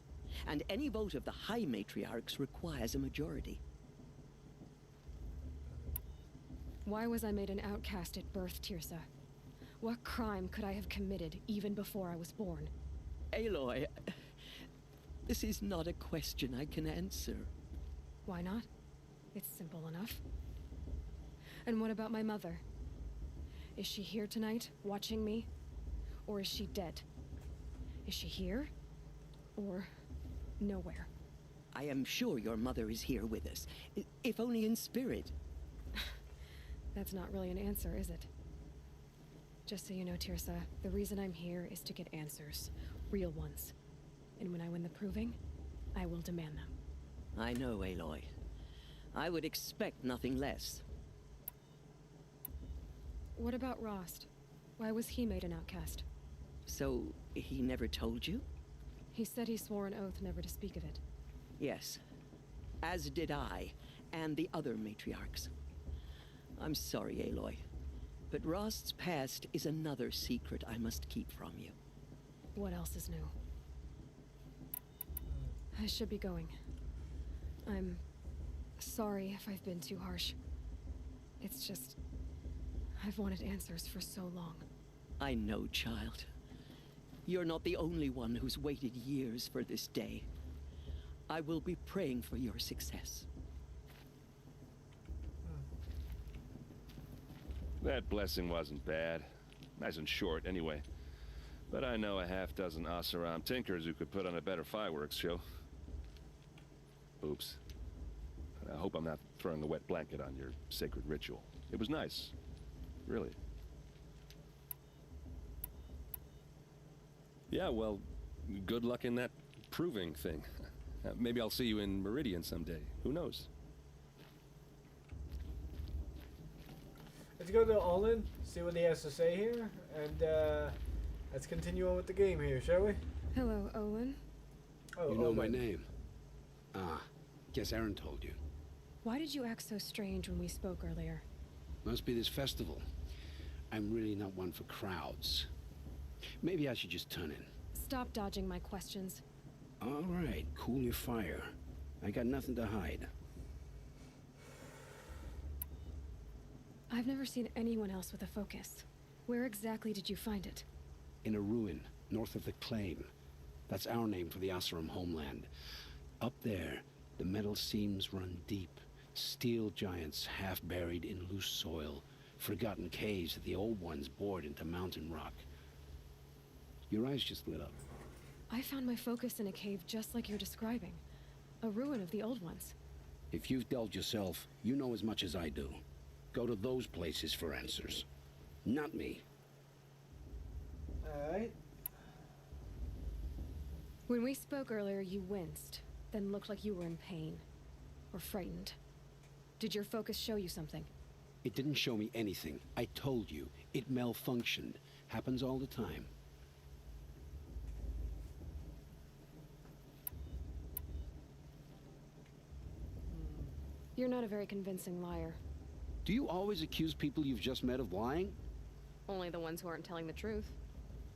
Speaker 10: and any vote of the high matriarchs requires a majority.
Speaker 21: Why was I made an outcast at birth, Tirsa? What crime could I have committed even before I was born?
Speaker 10: Aloy, this is not a question I can answer.
Speaker 21: Why not? It's simple enough. And what about my mother? Is she here tonight, watching me? Or is she dead? Is she here? Or nowhere?
Speaker 10: I am sure your mother is here with us, if only in spirit.
Speaker 21: That's not really an answer, is it? Just so you know, Tirsa, the reason I'm here is to get answers. Real ones. And when I win the proving, I will demand them.
Speaker 10: I know, Aloy. I would expect nothing less.
Speaker 21: What about Rost? Why was he made an outcast?
Speaker 10: So, he never told you?
Speaker 21: He said he swore an oath never to speak of it.
Speaker 10: Yes. As did I, and the other matriarchs. I'm sorry, Aloy, but Rost's past is another secret I must keep from you.
Speaker 21: What else is new? I should be going. I'm sorry if I've been too harsh. It's just... I've wanted answers for so long.
Speaker 10: I know, child. You're not the only one who's waited years for this day. I will be praying for your success.
Speaker 19: That blessing wasn't bad. Nice and short, anyway. But I know a half-dozen Oseram tinkers who could put on a better fireworks show. Oops. I hope I'm not throwing a wet blanket on your sacred ritual. It was nice. Really. Yeah, well, good luck in that proving thing. Maybe I'll see you in Meridian someday. Who knows?
Speaker 1: Let's go to Olin, see what he has to say here, and let's continue on with the game here, shall we?
Speaker 21: Hello, Olin.
Speaker 1: Oh,
Speaker 18: You know
Speaker 1: Olin.
Speaker 18: my name? Ah, guess Aaron told you.
Speaker 21: Why did you act so strange when we spoke earlier?
Speaker 18: Must be this festival. I'm really not one for crowds. Maybe I should just turn in.
Speaker 21: Stop dodging my questions.
Speaker 18: All right, cool your fire. I got nothing to hide.
Speaker 21: I've never seen anyone else with a focus. Where exactly did you find it?
Speaker 18: In a ruin, north of the Claim. That's our name for the Oseram homeland. Up there, the metal seams run deep. Steel giants half buried in loose soil. Forgotten caves that the old ones bored into mountain rock. Your eyes just lit up.
Speaker 21: I found my focus in a cave just like you're describing. A ruin of the old ones.
Speaker 18: If you've delved yourself, you know as much as I do. Go to those places for answers. Not me.
Speaker 1: Alright.
Speaker 21: When we spoke earlier, you winced, then looked like you were in pain. Or frightened. Did your focus show you something?
Speaker 18: It didn't show me anything. I told you. It malfunctioned. Happens all the time.
Speaker 21: You're not a very convincing liar.
Speaker 18: Do you always accuse people you've just met of lying?
Speaker 21: Only the ones who aren't telling the truth.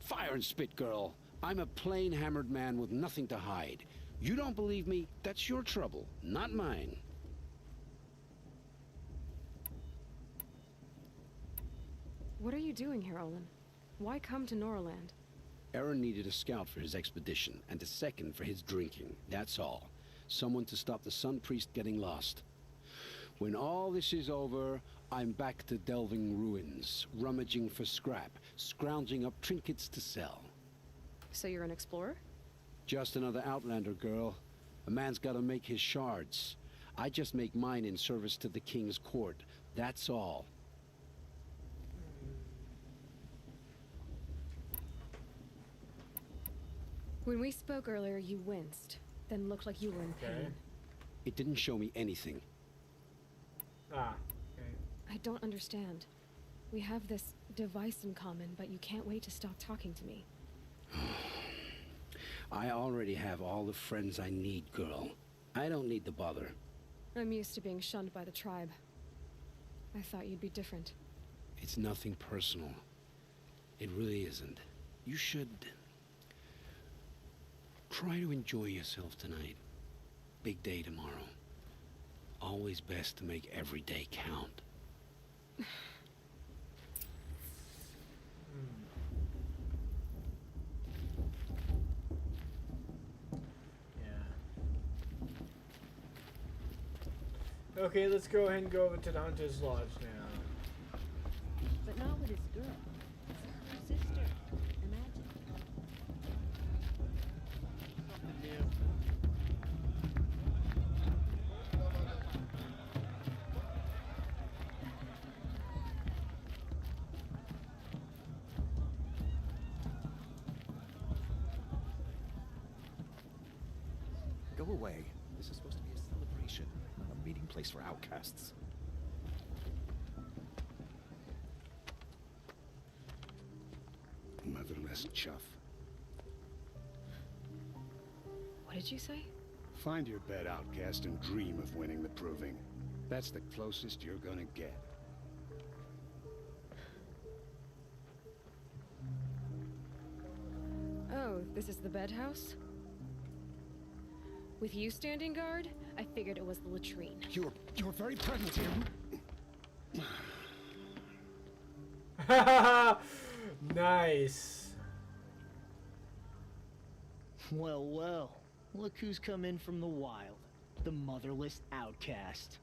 Speaker 18: Fire and spit, girl. I'm a plain hammered man with nothing to hide. You don't believe me? That's your trouble, not mine.
Speaker 21: What are you doing here, Olin? Why come to Norland?
Speaker 18: Aaron needed a scout for his expedition, and a second for his drinking. That's all. Someone to stop the Sun Priest getting lost. When all this is over, I'm back to delving ruins, rummaging for scrap, scrounging up trinkets to sell.
Speaker 21: So you're an explorer?
Speaker 18: Just another Outlander, girl. A man's gotta make his shards. I just make mine in service to the King's court. That's all.
Speaker 21: When we spoke earlier, you winced, then looked like you were in pain.
Speaker 18: It didn't show me anything.
Speaker 1: Ah, okay.
Speaker 21: I don't understand. We have this device in common, but you can't wait to stop talking to me.
Speaker 18: I already have all the friends I need, girl. I don't need the bother.
Speaker 21: I'm used to being shunned by the tribe. I thought you'd be different.
Speaker 18: It's nothing personal. It really isn't. You should... try to enjoy yourself tonight. Big day tomorrow. Always best to make every day count.
Speaker 1: Yeah. Okay, let's go ahead and go over to the Hunter's Lodge now.
Speaker 7: But not with his girl. Her sister. Imagine.
Speaker 20: Something new.
Speaker 16: Go away. This is supposed to be a celebration, not a meeting place for outcasts.
Speaker 8: Motherless chuff.
Speaker 21: What did you say?
Speaker 8: Find your bed, outcast, and dream of winning the proving. That's the closest you're gonna get.
Speaker 21: Oh, this is the bedhouse? With you standing guard, I figured it was the latrine.
Speaker 8: You're very present here.
Speaker 1: Nice.
Speaker 2: Well, well. Look who's come in from the wild. The motherless outcast.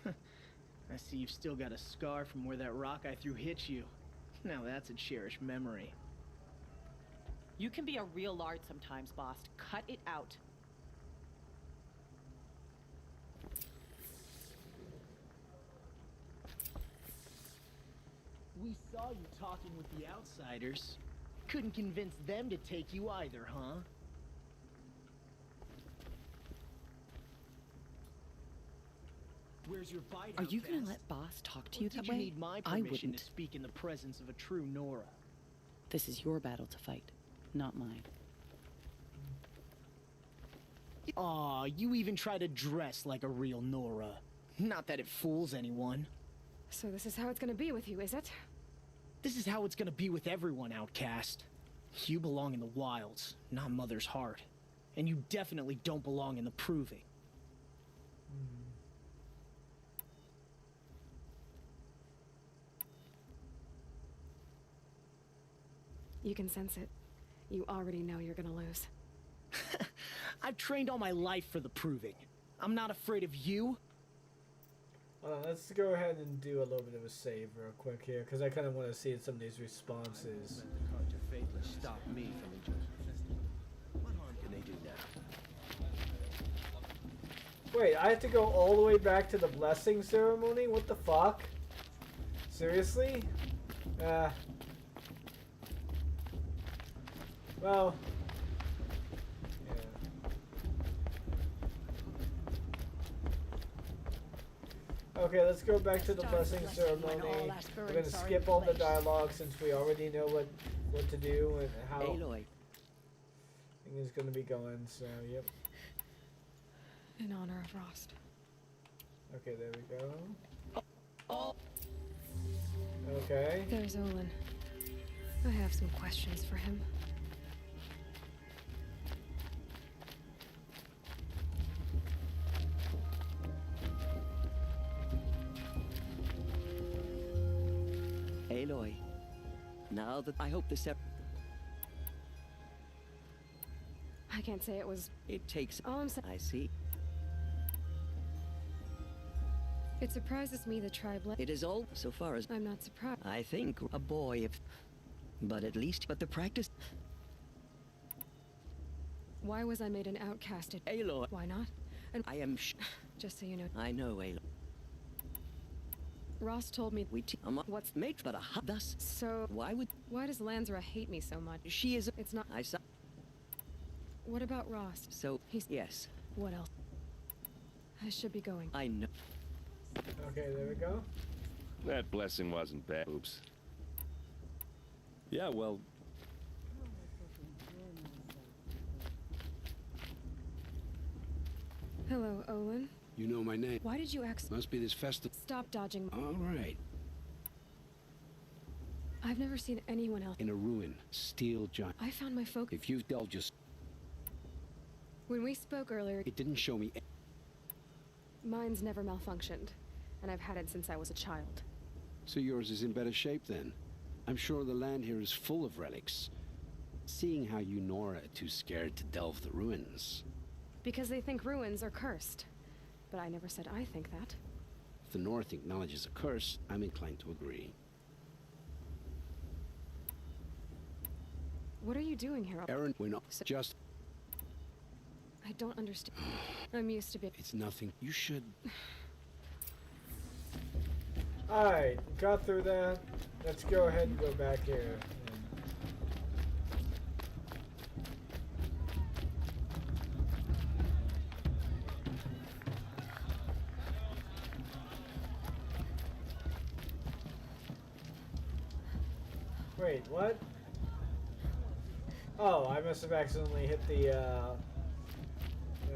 Speaker 2: I see you've still got a scar from where that rock I threw hit you. Now that's a cherished memory.
Speaker 22: You can be a real lard sometimes, boss. Cut it out.
Speaker 2: We saw you talking with the outsiders. Couldn't convince them to take you either, huh? Where's your bite,
Speaker 22: Are you gonna
Speaker 2: outcast?
Speaker 22: let boss talk to
Speaker 2: Or
Speaker 22: you
Speaker 2: did
Speaker 22: that
Speaker 2: you
Speaker 22: way?
Speaker 2: need my
Speaker 22: I
Speaker 2: permission
Speaker 22: wouldn't.
Speaker 2: to speak in the presence of a true Nora?
Speaker 22: This is your battle to fight, not mine.
Speaker 2: Aw, you even try to dress like a real Nora. Not that it fools anyone.
Speaker 21: So this is how it's gonna be with you, is it?
Speaker 2: This is how it's gonna be with everyone, outcast. You belong in the wilds, not Mother's Heart. And you definitely don't belong in the Proving.
Speaker 21: You can sense it. You already know you're gonna lose.
Speaker 2: I've trained all my life for the Proving. I'm not afraid of you.
Speaker 1: Let's go ahead and do a little bit of a save real quick here, because I kind of want to see some of these responses.
Speaker 13: Stop me from enjoying the festival. What harm can they do now?
Speaker 1: Wait, I have to go all the way back to the blessing ceremony? What the fuck? Seriously? Well... Okay, let's go back to the blessing ceremony. We're gonna skip all the dialogue since we already know what to do and how
Speaker 10: Aloy.
Speaker 1: thing is gonna be going, so yep.
Speaker 21: In honor of Rost.
Speaker 1: Okay, there we go. Okay.
Speaker 21: There's Olin. I have some questions for him.
Speaker 10: Aloy. Now that I hope the
Speaker 21: I can't say it was...
Speaker 10: It takes...
Speaker 21: All I'm saying...
Speaker 10: I see.
Speaker 21: It surprises me the tribe
Speaker 10: It is all so far as...
Speaker 21: I'm not surprised.
Speaker 10: I think a boy if... But at least... But the practice...
Speaker 21: Why was I made an outcast at...
Speaker 10: Aloy.
Speaker 21: Why not? And
Speaker 10: I am
Speaker 21: just so you know...
Speaker 10: I know, Aloy.
Speaker 21: Ross told me...
Speaker 10: What's mate but a thus...
Speaker 21: So...
Speaker 10: Why
Speaker 21: does Lansra hate me so much?
Speaker 10: She is...
Speaker 21: It's not...
Speaker 10: I saw...
Speaker 21: What about Ross?
Speaker 10: So...
Speaker 21: He's...
Speaker 10: Yes.
Speaker 21: What else? I should be going.
Speaker 10: I know.
Speaker 1: Okay, there we go.
Speaker 19: That blessing wasn't bad. Oops.
Speaker 12: Yeah, well...
Speaker 21: Hello, Olin.
Speaker 18: You know my name.
Speaker 21: Why did you ask...
Speaker 18: Must be this festival.
Speaker 21: Stop dodging.
Speaker 18: All right.
Speaker 21: I've never seen anyone else...
Speaker 18: In a ruin. Steel giant.
Speaker 21: I found my focus...
Speaker 18: If you dull just...
Speaker 21: When we spoke earlier...
Speaker 18: It didn't show me...
Speaker 21: Mine's never malfunctioned. And I've had it since I was a child.
Speaker 18: So yours is in better shape then. I'm sure the land here is full of relics. Seeing how you Nora are too scared to delve the ruins.
Speaker 21: Because they think ruins are cursed. But I never said I think that.
Speaker 18: If the North acknowledges a curse, I'm inclined to agree.
Speaker 21: What are you doing here?
Speaker 18: Aaron, we're not just...
Speaker 21: I don't understand. I'm used to being...
Speaker 18: It's nothing. You should...
Speaker 1: Alright, got through that. Let's go ahead and go back here. Wait, what? Oh, I must have accidentally hit the, I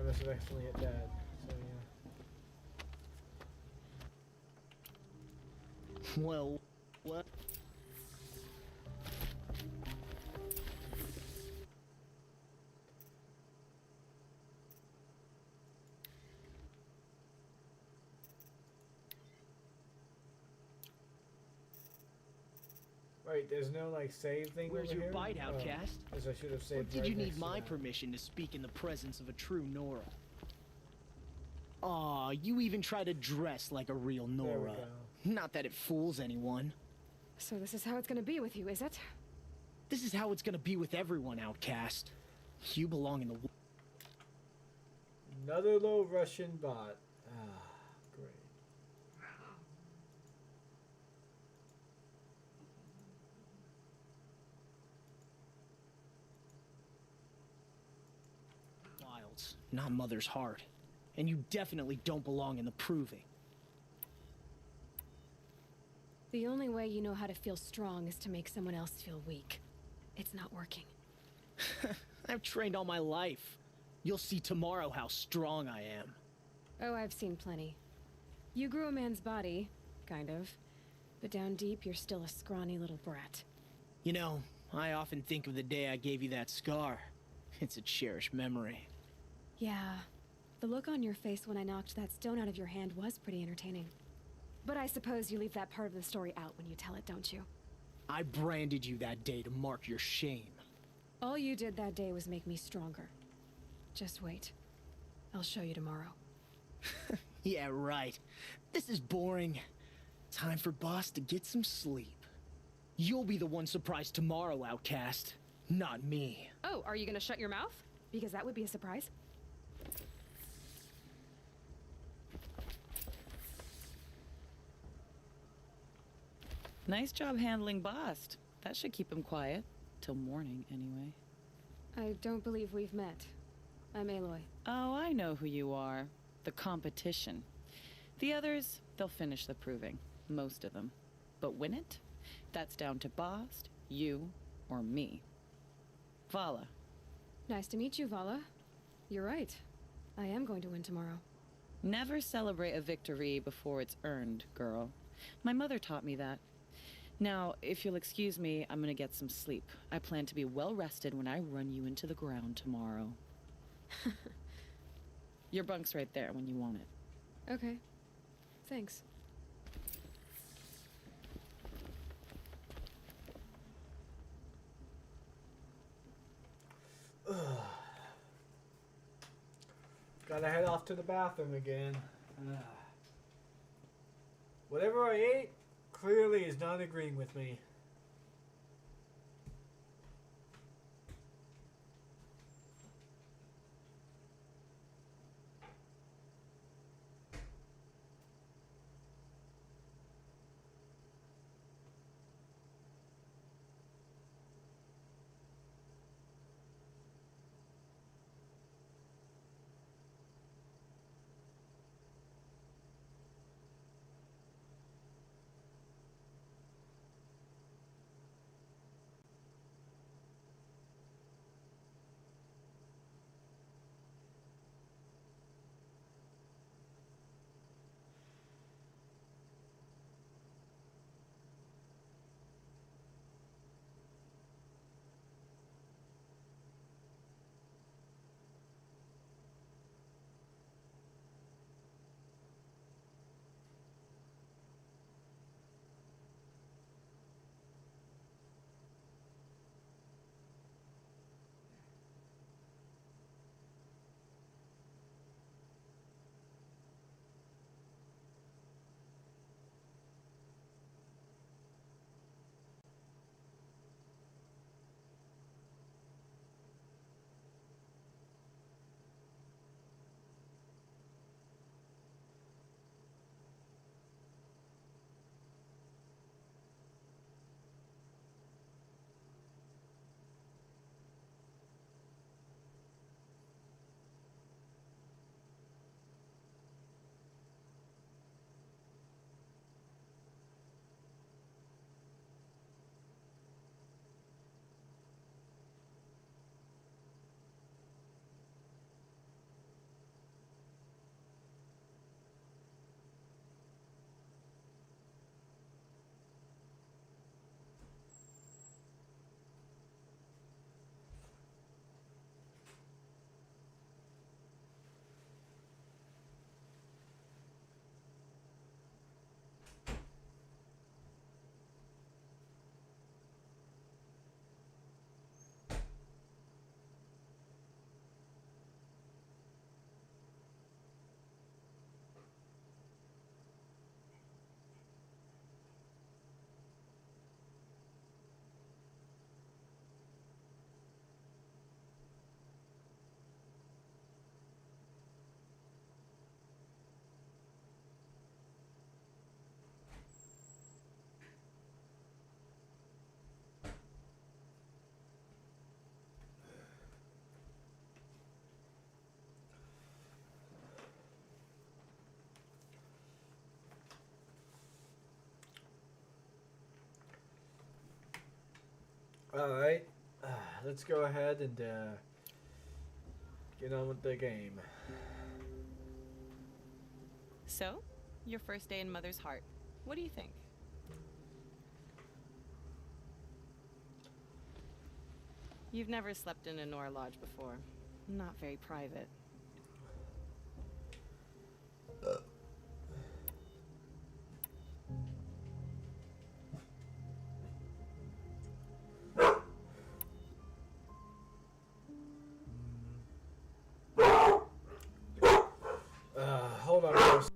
Speaker 1: must have accidentally hit that, so yeah.
Speaker 2: Well, what?
Speaker 1: Right, there's no like save thing.
Speaker 2: Where's
Speaker 1: over
Speaker 2: your
Speaker 1: here?
Speaker 2: bite,
Speaker 1: Oh,
Speaker 2: outcast?
Speaker 1: guess I should have
Speaker 2: Or
Speaker 1: saved.
Speaker 2: did
Speaker 1: right
Speaker 2: you need
Speaker 1: next to
Speaker 2: my
Speaker 1: that.
Speaker 2: permission to speak in the presence of a true Nora? Aw, you even try to dress like a real
Speaker 1: There we
Speaker 2: Nora.
Speaker 1: go.
Speaker 2: Not that it fools anyone.
Speaker 21: So this is how it's gonna be with you, is it?
Speaker 2: This is how it's gonna be with everyone, outcast. You belong in the...
Speaker 1: Another low Russian bot. Ah, great.
Speaker 2: Wilds, not Mother's heart. And you definitely don't belong in the proving.
Speaker 21: The only way you know how to feel strong is to make someone else feel weak. It's not working.
Speaker 2: I've trained all my life. You'll see tomorrow how strong I am.
Speaker 21: Oh, I've seen plenty. You grew a man's body, kind of. But down deep, you're still a scrawny little brat.
Speaker 2: You know, I often think of the day I gave you that scar. It's a cherished memory.
Speaker 21: Yeah. The look on your face when I knocked that stone out of your hand was pretty entertaining. But I suppose you leave that part of the story out when you tell it, don't you?
Speaker 2: I branded you that day to mark your shame.
Speaker 21: All you did that day was make me stronger. Just wait. I'll show you tomorrow.
Speaker 2: Yeah, right. This is boring. Time for Boss to get some sleep. You'll be the one surprised tomorrow, outcast. Not me.
Speaker 21: Oh, are you gonna shut your mouth? Because that would be a surprise.
Speaker 4: Nice job handling Bast. That should keep him quiet. Till morning, anyway.
Speaker 21: I don't believe we've met. I'm Aloy.
Speaker 4: Oh, I know who you are. The competition. The others, they'll finish the proving. Most of them. But win it? That's down to Bast, you, or me. Vala.
Speaker 21: Nice to meet you, Vala. You're right. I am going to win tomorrow.
Speaker 4: Never celebrate a victory before it's earned, girl. My mother taught me that. Now, if you'll excuse me, I'm gonna get some sleep. I plan to be well rested when I run you into the ground tomorrow. Your bunk's right there when you want it.
Speaker 21: Okay. Thanks.
Speaker 1: Gotta head off to the bathroom again. Whatever I ate clearly is not agreeing with me. Alright, let's go ahead and get on with the game.
Speaker 4: So, your first day in Mother's Heart. What do you think? You've never slept in a Nora Lodge before. Not very private.
Speaker 1: Hold on for a second.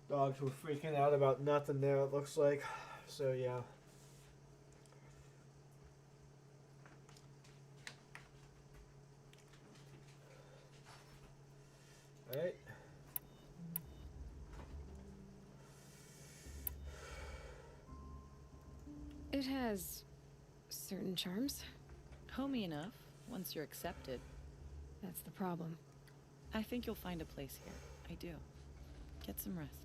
Speaker 1: Dogs were freaking out about nothing there, it looks like. So, yeah. Alright.
Speaker 21: It has certain charms.
Speaker 4: Homey enough, once you're accepted.
Speaker 21: That's the problem.
Speaker 4: I think you'll find a place here. I do. Get some rest.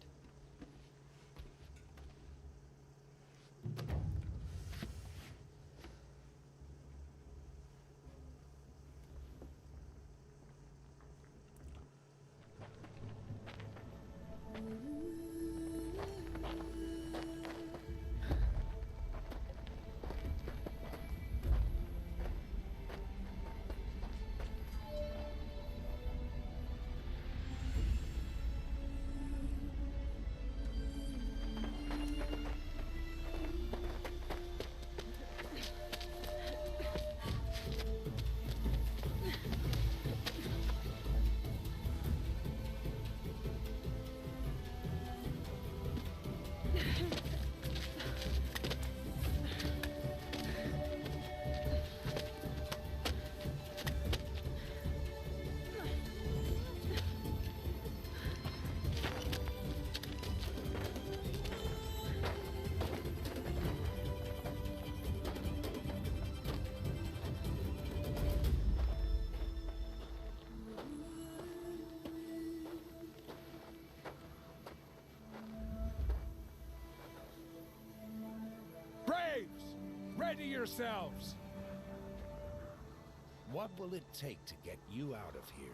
Speaker 13: Ready yourselves!
Speaker 6: What will it take to get you out of here?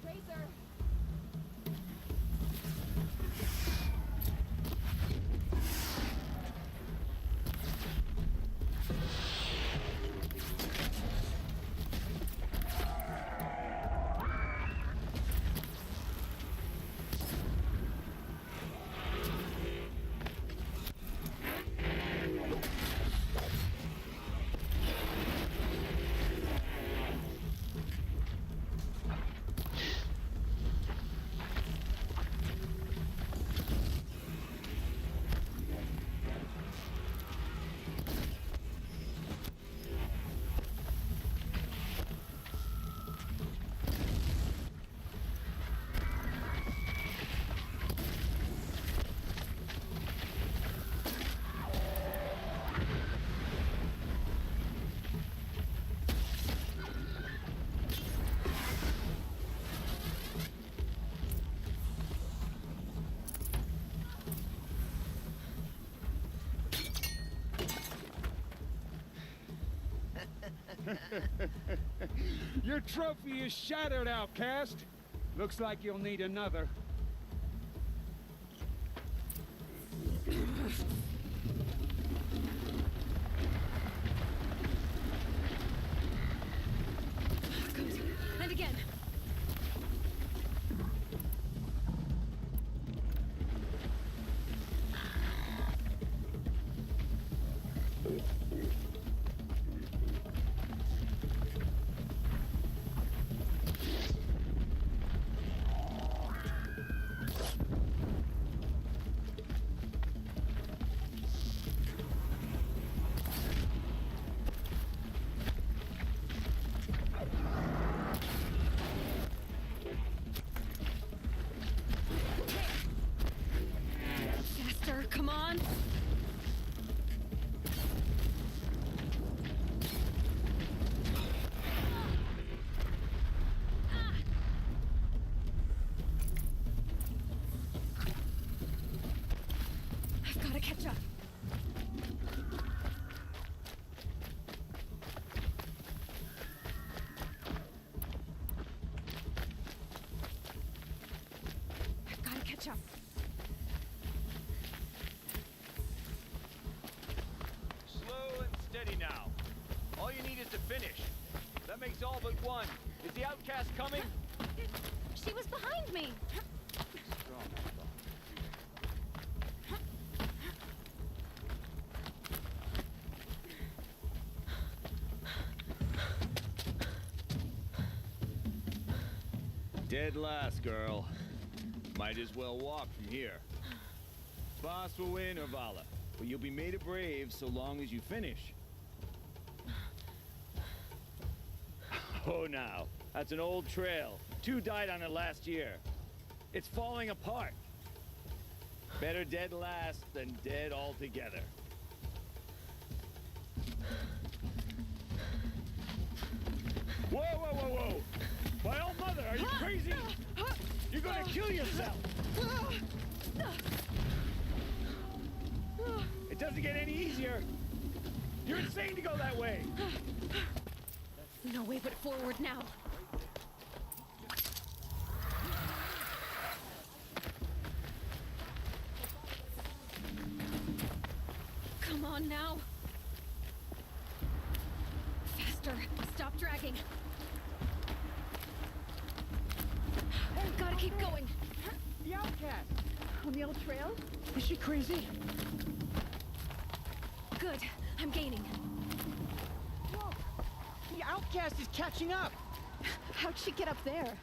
Speaker 21: Razor!
Speaker 13: Your trophy is shattered, outcast. Looks like you'll need another.
Speaker 21: And again. catch up. I've gotta catch up.
Speaker 9: Slow and steady now. All you need is to finish. That makes all but one. Is the outcast coming?
Speaker 5: She was behind me.
Speaker 9: Dead last, girl. Might as well walk from here. Boss will win or Vala, but you'll be made a brave so long as you finish. Oh, now. That's an old trail. 2 died on it last year. It's falling apart. Better dead last than dead altogether. Whoa, whoa, whoa, whoa! My old mother, are you crazy? You're gonna kill yourself! It doesn't get any easier. You're insane to go that way.
Speaker 21: No way but forward now. Come on now. Faster. Stop dragging. Gotta keep going.
Speaker 2: The outcast! On the old trail? Is she crazy?
Speaker 21: Good. I'm gaining.
Speaker 2: Whoa! The outcast is catching up! How'd she get up there?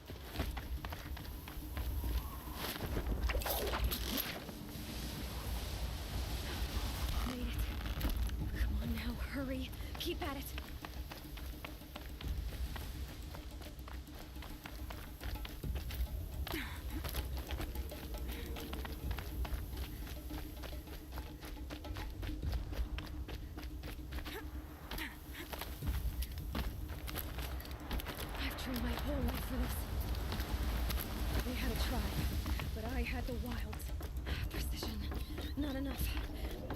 Speaker 21: Made it. Come on now, hurry. Keep at it. My whole life for this. They had a tribe, but I had the wilds. Precision. Not enough.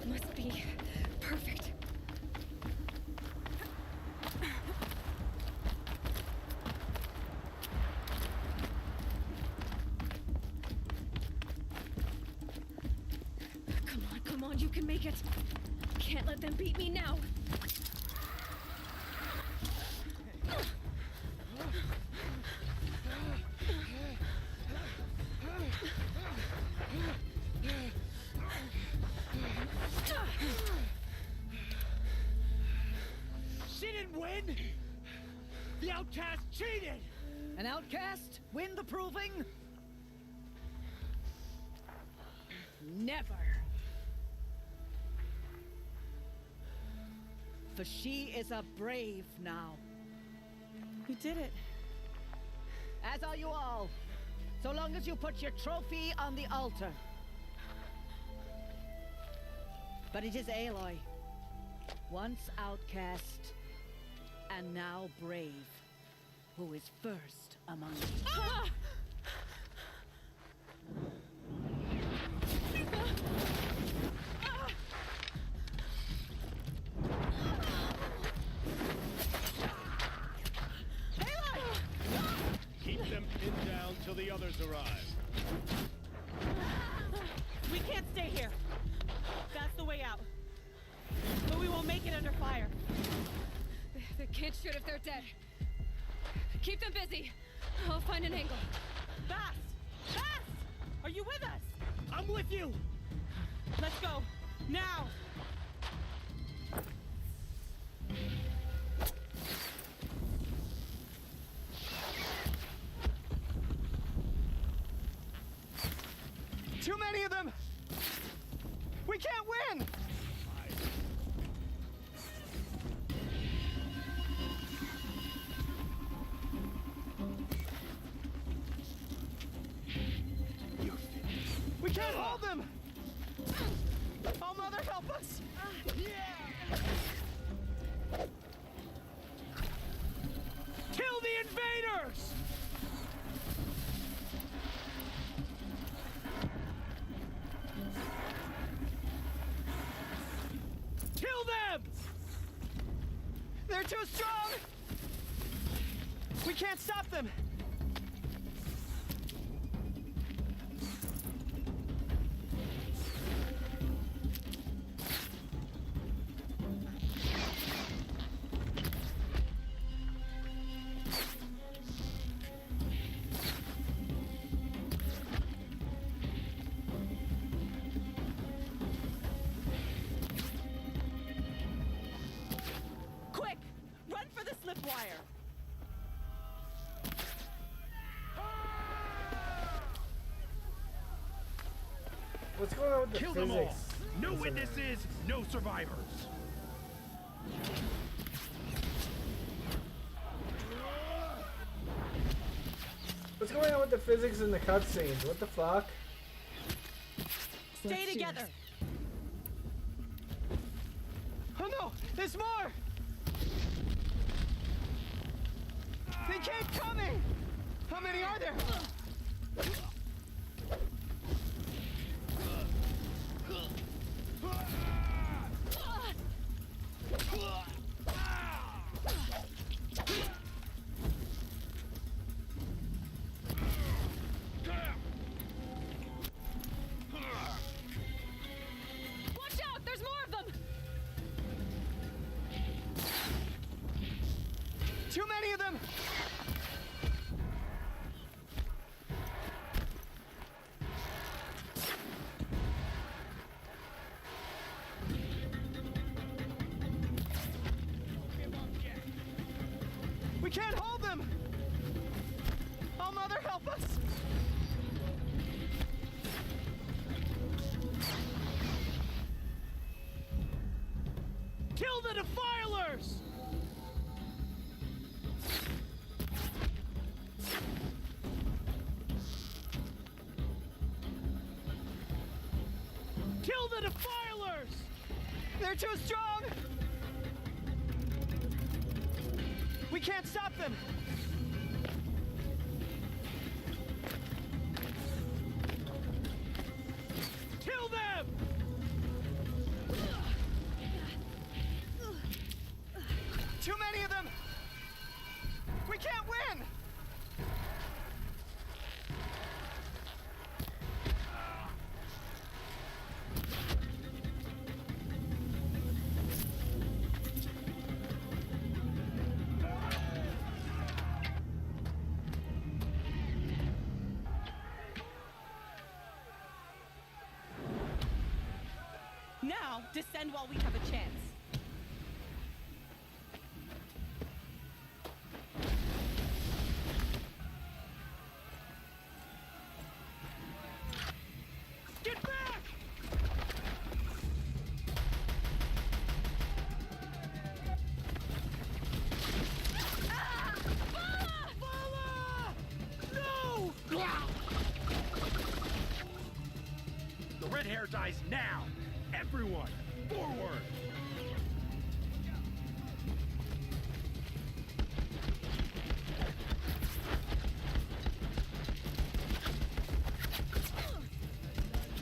Speaker 21: Must be perfect. Come on, you can make it. Can't let them beat me now.
Speaker 2: She didn't win! The outcast cheated!
Speaker 10: An outcast win the proving? Never. For she is a brave now.
Speaker 4: You did it.
Speaker 10: As are you all. So long as you put your trophy on the altar. But it is Aloy. Once outcast, and now brave, who is first among you.
Speaker 21: Ah!
Speaker 15: Keep them pinned down till the others arrive.
Speaker 22: We can't stay here. That's the way out. But we won't make it under fire.
Speaker 21: The kids shoot if they're dead. Keep them busy. I'll find an angle.
Speaker 22: Bast! Bast! Are you with us?
Speaker 2: I'm with you!
Speaker 22: Let's go. Now!
Speaker 2: Too many of them! We can't win! We can't hold them! Oh, Mother, help us! Kill the invaders! too strong! We can't stop them! Quick! Run for the slip wire!
Speaker 1: What's going on with the
Speaker 17: Kill
Speaker 1: physics?
Speaker 17: them all! No witnesses, no survivors!
Speaker 1: What's going on with the physics in the cutscenes? What the fuck?
Speaker 2: Stay together! Oh no! There's more! They keep coming! How many are there?
Speaker 5: Watch out! There's more of them!
Speaker 2: Too many of them! We can't hold them! Oh, Mother, help us! Kill the defilers! Kill the defilers! They're too strong! We can't stop them! Kill them! Too many of them! We can't win!
Speaker 22: Now, descend while we have a chance.
Speaker 2: Get back!
Speaker 17: No! The red hair dies now! Everyone, forward!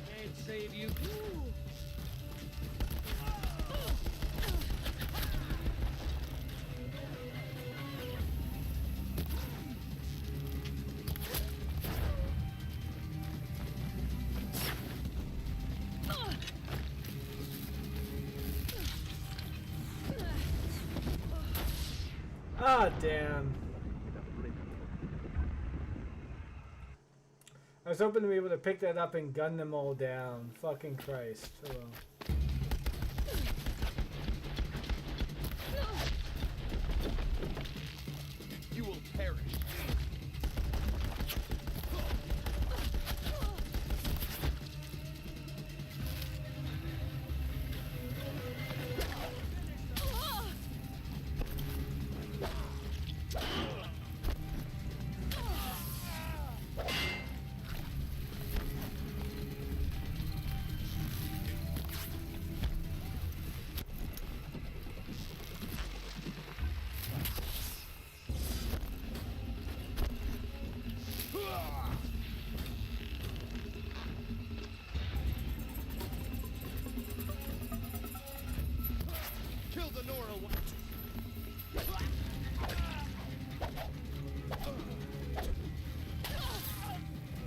Speaker 2: Can't save you.
Speaker 1: Ah, damn. I was hoping to be able to pick that up and gun them all down. Fucking Christ. Oh well.
Speaker 13: You will perish.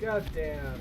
Speaker 1: God damn.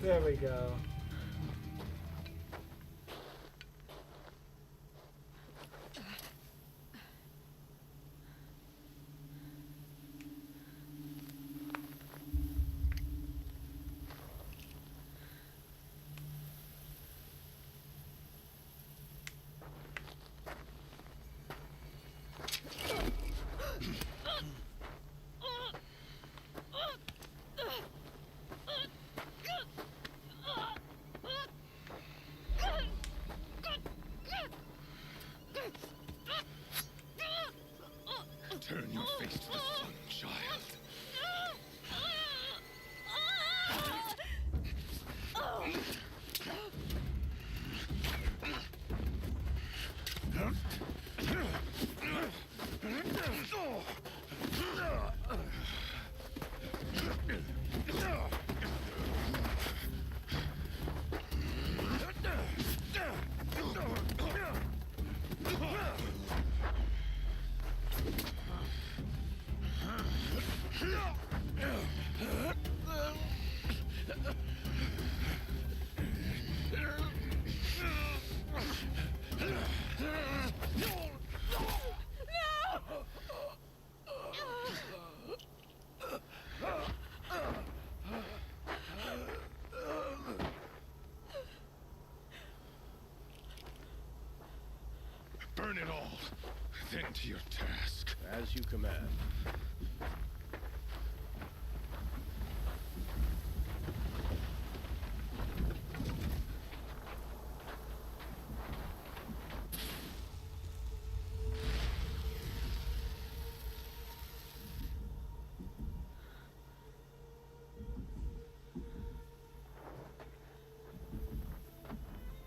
Speaker 1: There we go.
Speaker 15: Turn your face to the sun, child. Burn it all, then to your task.
Speaker 3: As you command.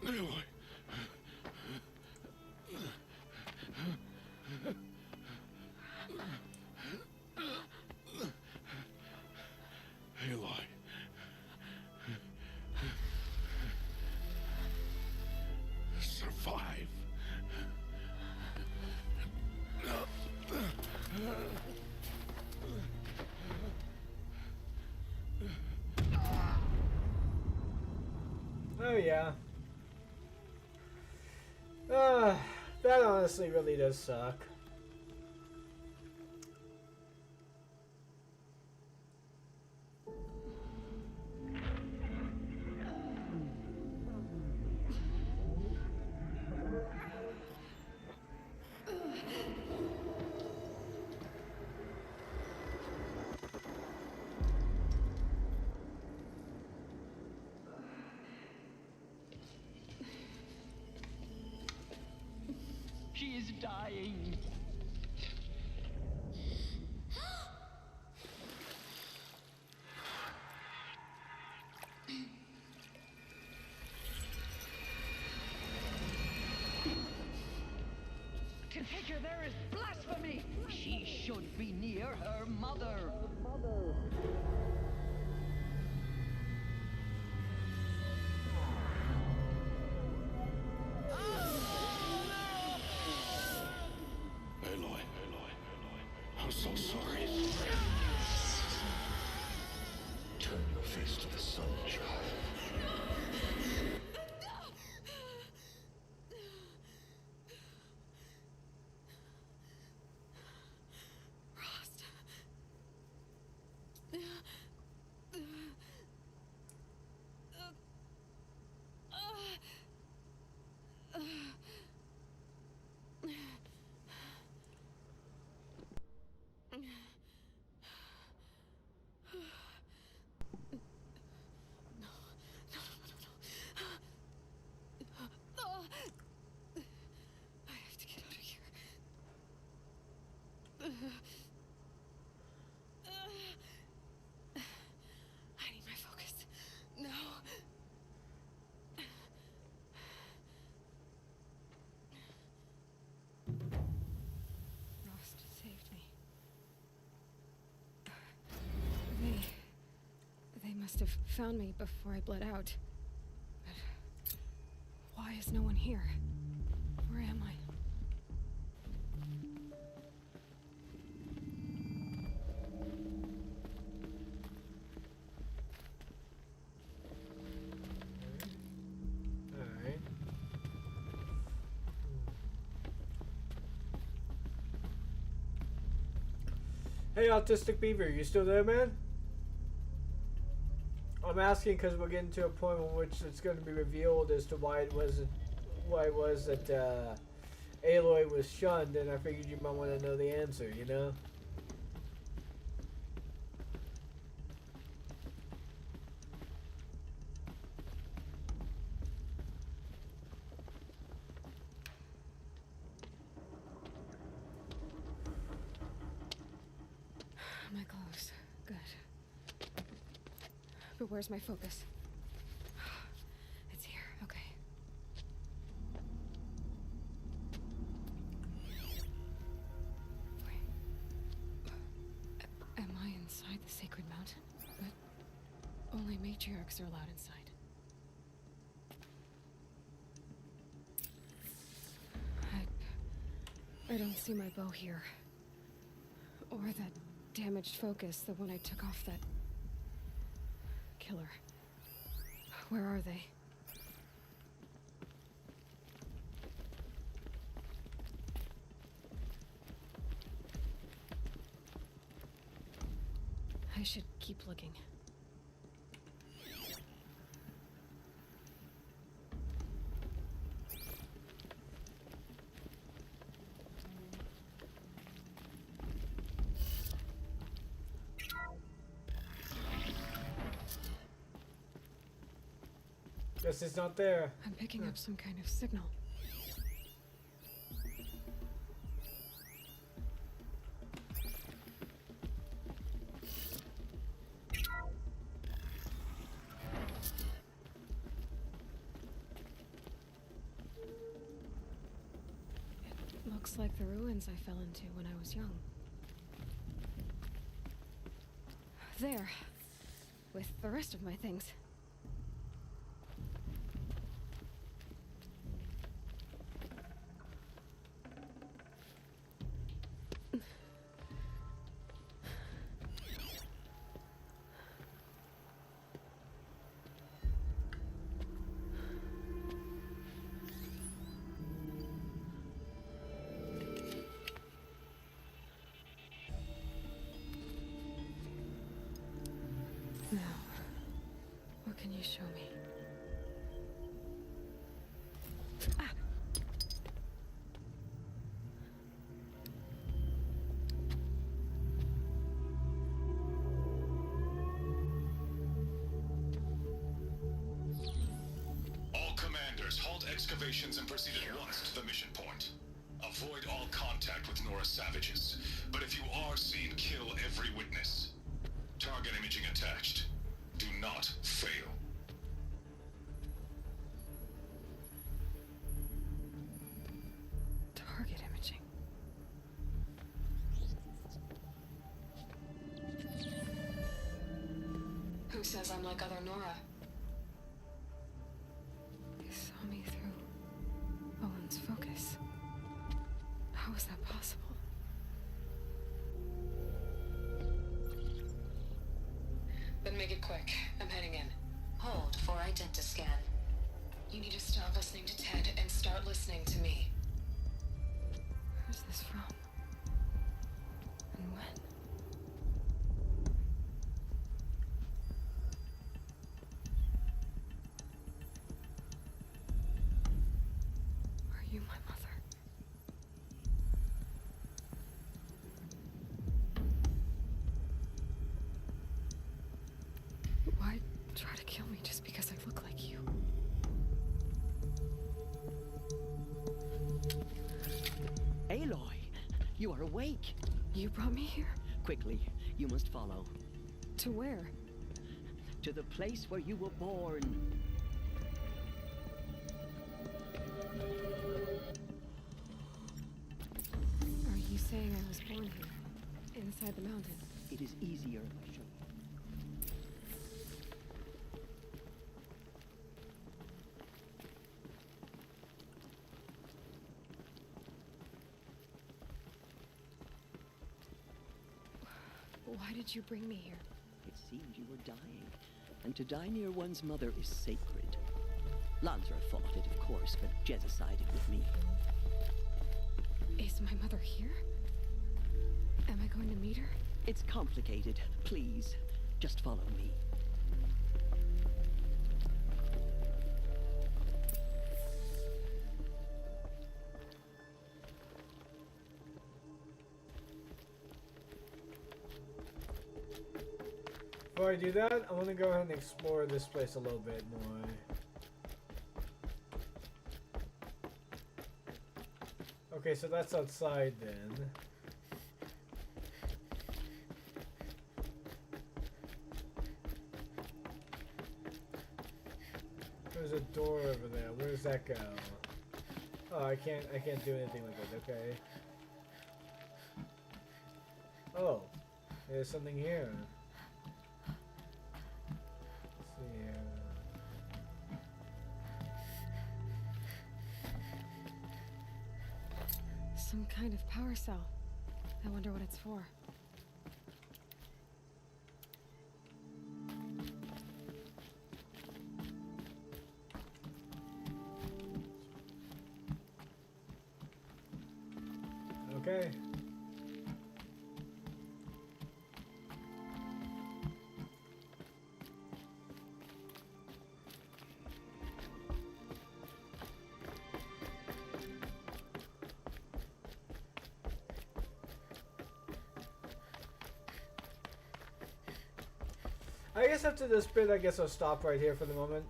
Speaker 15: Aloy. Aloy. Survive.
Speaker 1: Oh yeah. That honestly really does suck.
Speaker 10: She is dying. To take her there is blasphemy. She should be near her mother.
Speaker 15: Aloy. I'm so sorry. Turn your face to the sun, child.
Speaker 21: I need my focus. No. Rost saved me. They must have found me before I bled out. But why is no one here? Where am I?
Speaker 1: Alright. Hey, Autistic Beaver, you still there, man? I'm asking because we're getting to a point in which it's going to be revealed as to why it was that Aloy was shunned, and I figured you might want to know the answer, you know?
Speaker 21: My clothes. Good. But where's my focus? It's here. Okay. Wait. Am I inside the sacred mountain? But only matriarchs are allowed inside. I don't see my bow here. Or that damaged focus, the one I took off that killer. Where are they? I should keep looking.
Speaker 1: Guess it's not there.
Speaker 21: I'm picking up some kind of signal. It looks like the ruins I fell into when I was young. There, with the rest of my things. Now, what can you show me? Ah!
Speaker 3: All commanders, halt excavations and proceed at once to the mission point. Avoid all contact with Nora savages, but if you are seen, kill every witness. Target imaging attached. Do not fail.
Speaker 21: Target imaging. Who says I'm like other Nora? They saw me through Owen's focus. How is that possible? Then make it quick. I'm heading in.
Speaker 14: Hold for identiscan.
Speaker 21: You need to stop listening to Ted and start listening to me. Who's this from? And when? Are you my mother? Why try to kill me just because I look like you?
Speaker 10: Aloy, you are awake.
Speaker 21: You brought me here?
Speaker 10: Quickly, you must follow.
Speaker 21: To where?
Speaker 10: To the place where you were born.
Speaker 21: Are you saying I was born here? Inside the mountain?
Speaker 10: It is easier if I show you.
Speaker 21: Why did you bring me here?
Speaker 10: It seemed you were dying, and to die near one's mother is sacred. Lansra fought it, of course, but Jezza sided with me.
Speaker 21: Is my mother here? Am I going to meet her?
Speaker 10: It's complicated. Please, just follow me.
Speaker 1: Before I do that, I want to go ahead and explore this place a little bit more. Okay, so that's outside then. There's a door over there. Where does that go? Oh, I can't do anything with it. Okay. Oh, there's something here. Let's see here.
Speaker 21: Some kind of power cell. I wonder what it's for.
Speaker 1: Okay. I guess after this bit, I guess I'll stop right here for the moment.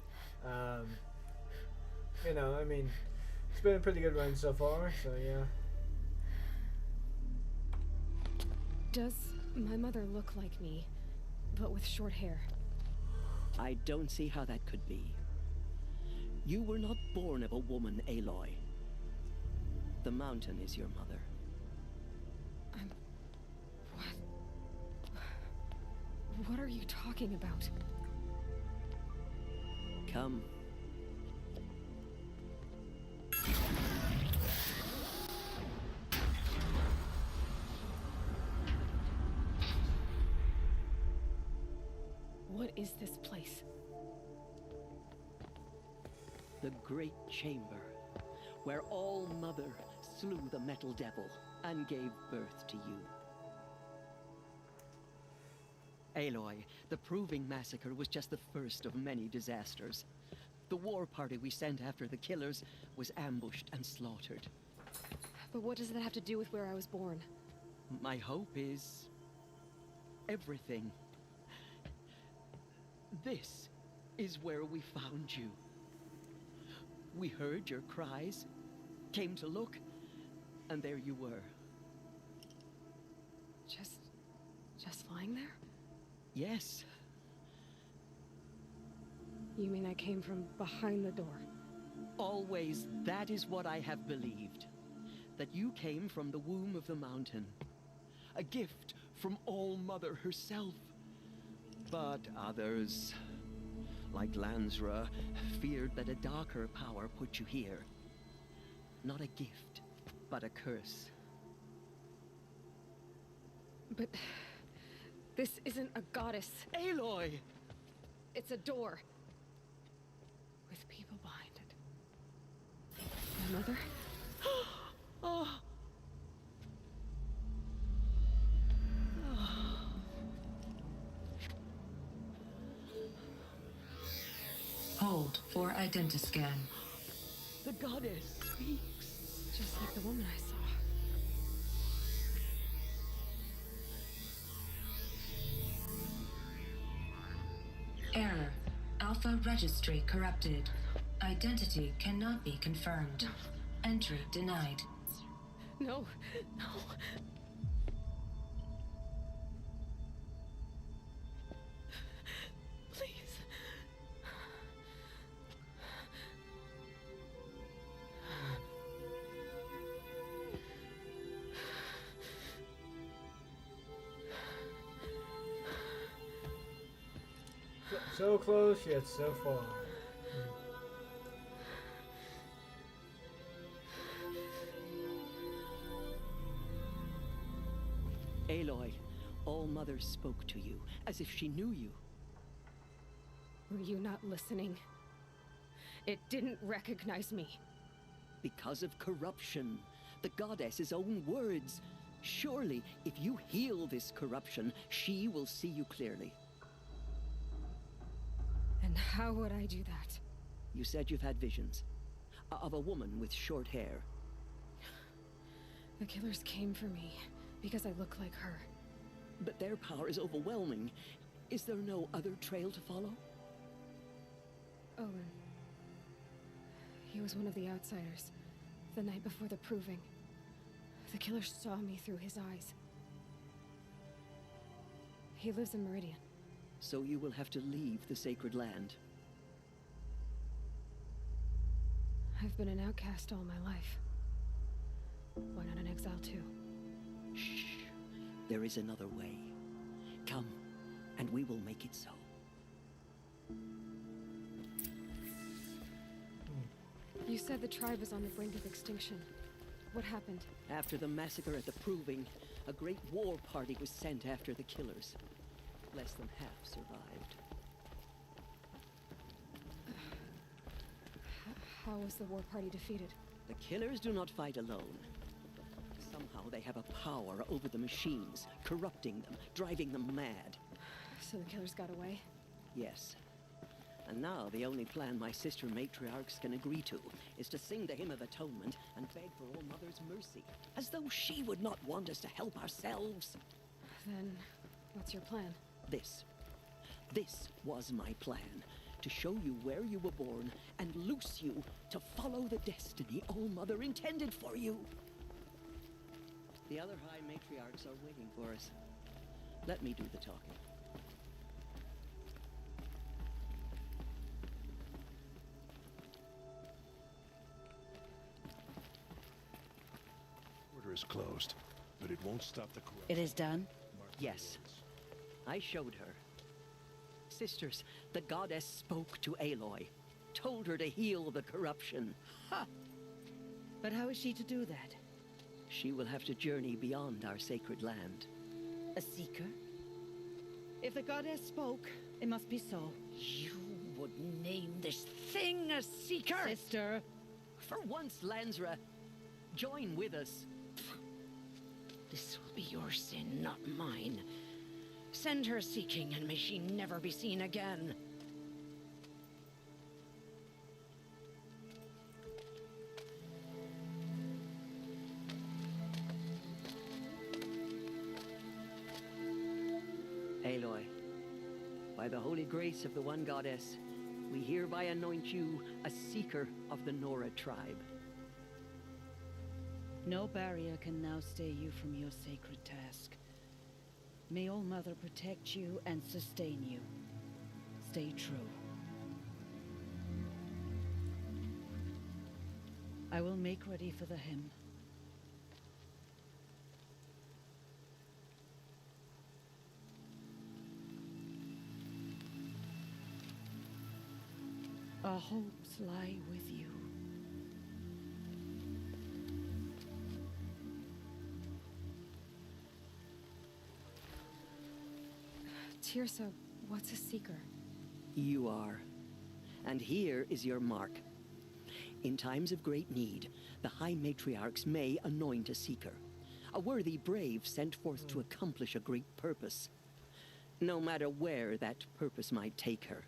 Speaker 1: You know, I mean, it's been a pretty good run so far, so yeah.
Speaker 21: Does my mother look like me, but with short hair?
Speaker 10: I don't see how that could be. You were not born of a woman, Aloy. The mountain is your mother.
Speaker 21: What are you talking about?
Speaker 10: Come.
Speaker 21: What is this place?
Speaker 10: The Great Chamber, where All Mother slew the Metal Devil and gave birth to you. Aloy, the Proving Massacre was just the first of many disasters. The war party we sent after the killers was ambushed and slaughtered.
Speaker 21: But what does that have to do with where I was born?
Speaker 10: My hope is everything. This is where we found you. We heard your cries, came to look, and there you were.
Speaker 21: Just lying there?
Speaker 10: Yes.
Speaker 21: You mean I came from behind the door?
Speaker 10: Always, that is what I have believed. That you came from the womb of the mountain. A gift from All Mother herself. But others, like Lansra, feared that a darker power put you here. Not a gift, but a curse.
Speaker 21: But this isn't a goddess.
Speaker 10: Aloy!
Speaker 21: It's a door. With people behind it. My mother?
Speaker 10: Oh.
Speaker 7: Hold for identiscan.
Speaker 10: The goddess speaks.
Speaker 21: Just like the woman I saw.
Speaker 7: Error. Alpha registry corrupted. Identity cannot be confirmed. Entry denied.
Speaker 21: No.
Speaker 1: So close yet so far.
Speaker 10: Aloy, All Mother spoke to you, as if she knew you.
Speaker 21: Were you not listening? It didn't recognize me.
Speaker 10: Because of corruption. The goddess's own words. Surely, if you heal this corruption, she will see you clearly.
Speaker 21: And how would I do that?
Speaker 10: You said you've had visions. Of a woman with short hair.
Speaker 21: The killers came for me because I look like her.
Speaker 10: But their power is overwhelming. Is there no other trail to follow?
Speaker 21: Owen. He was one of the outsiders. The night before the proving. The killer saw me through his eyes. He lives in Meridian.
Speaker 10: So you will have to leave the sacred land.
Speaker 21: I've been an outcast all my life. Why not an exile too?
Speaker 10: Shh. There is another way. Come, and we will make it so.
Speaker 21: You said the tribe was on the brink of extinction. What happened?
Speaker 10: After the massacre at the Proving, a great war party was sent after the killers. Less than half survived.
Speaker 21: How was the war party defeated?
Speaker 10: The killers do not fight alone. Somehow they have a power over the machines, corrupting them, driving them mad.
Speaker 21: So the killers got away?
Speaker 10: Yes. And now the only plan my sister matriarchs can agree to is to sing the Hymn of Atonement and beg for All Mother's mercy, as though she would not want us to help ourselves.
Speaker 21: Then, what's your plan?
Speaker 10: This was my plan. To show you where you were born and loose you to follow the destiny All Mother intended for you. The other High Matriarchs are waiting for us. Let me do the talking.
Speaker 6: Order is closed, but it won't stop the corruption.
Speaker 11: It is done?
Speaker 10: Yes. I showed her. Sisters, the goddess spoke to Aloy. Told her to heal the corruption.
Speaker 11: Ha! But how is she to do that?
Speaker 10: She will have to journey beyond our sacred land.
Speaker 11: A seeker? If the goddess spoke, it must be so. You would name this thing a seeker?
Speaker 10: Sister! For once, Lansra, join with us.
Speaker 11: This will be your sin, not mine. Send her seeking, and may she never be seen again.
Speaker 10: Aloy, by the holy grace of the one goddess, we hereby anoint you a seeker of the Nora tribe.
Speaker 11: No barrier can now stay you from your sacred task. May All Mother protect you and sustain you. Stay true. I will make ready for the hymn. Our hopes lie with you.
Speaker 21: Tirsa, what's a seeker?
Speaker 10: You are. And here is your mark. In times of great need, the High Matriarchs may anoint a seeker. A worthy brave sent forth to accomplish a great purpose. No matter where that purpose might take her.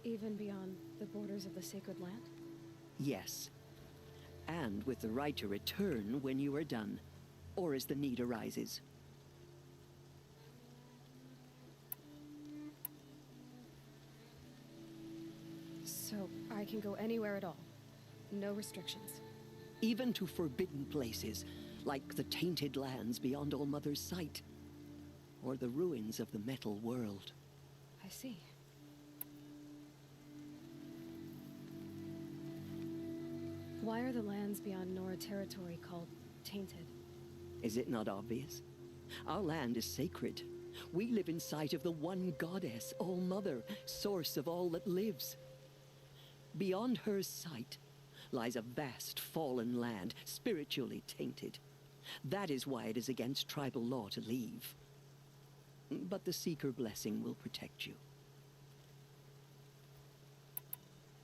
Speaker 21: Even beyond the borders of the sacred land?
Speaker 10: Yes. And with the right to return when you are done, or as the need arises.
Speaker 21: So I can go anywhere at all? No restrictions?
Speaker 10: Even to forbidden places, like the tainted lands beyond All Mother's sight. Or the ruins of the metal world.
Speaker 21: I see. Why are the lands beyond Nora territory called tainted?
Speaker 10: Is it not obvious? Our land is sacred, We live in sight of the one goddess, All-Mother, source of all that lives. Beyond her sight lies a vast fallen land, spiritually tainted. That is why it is against tribal law to leave. But the Seeker blessing will protect you.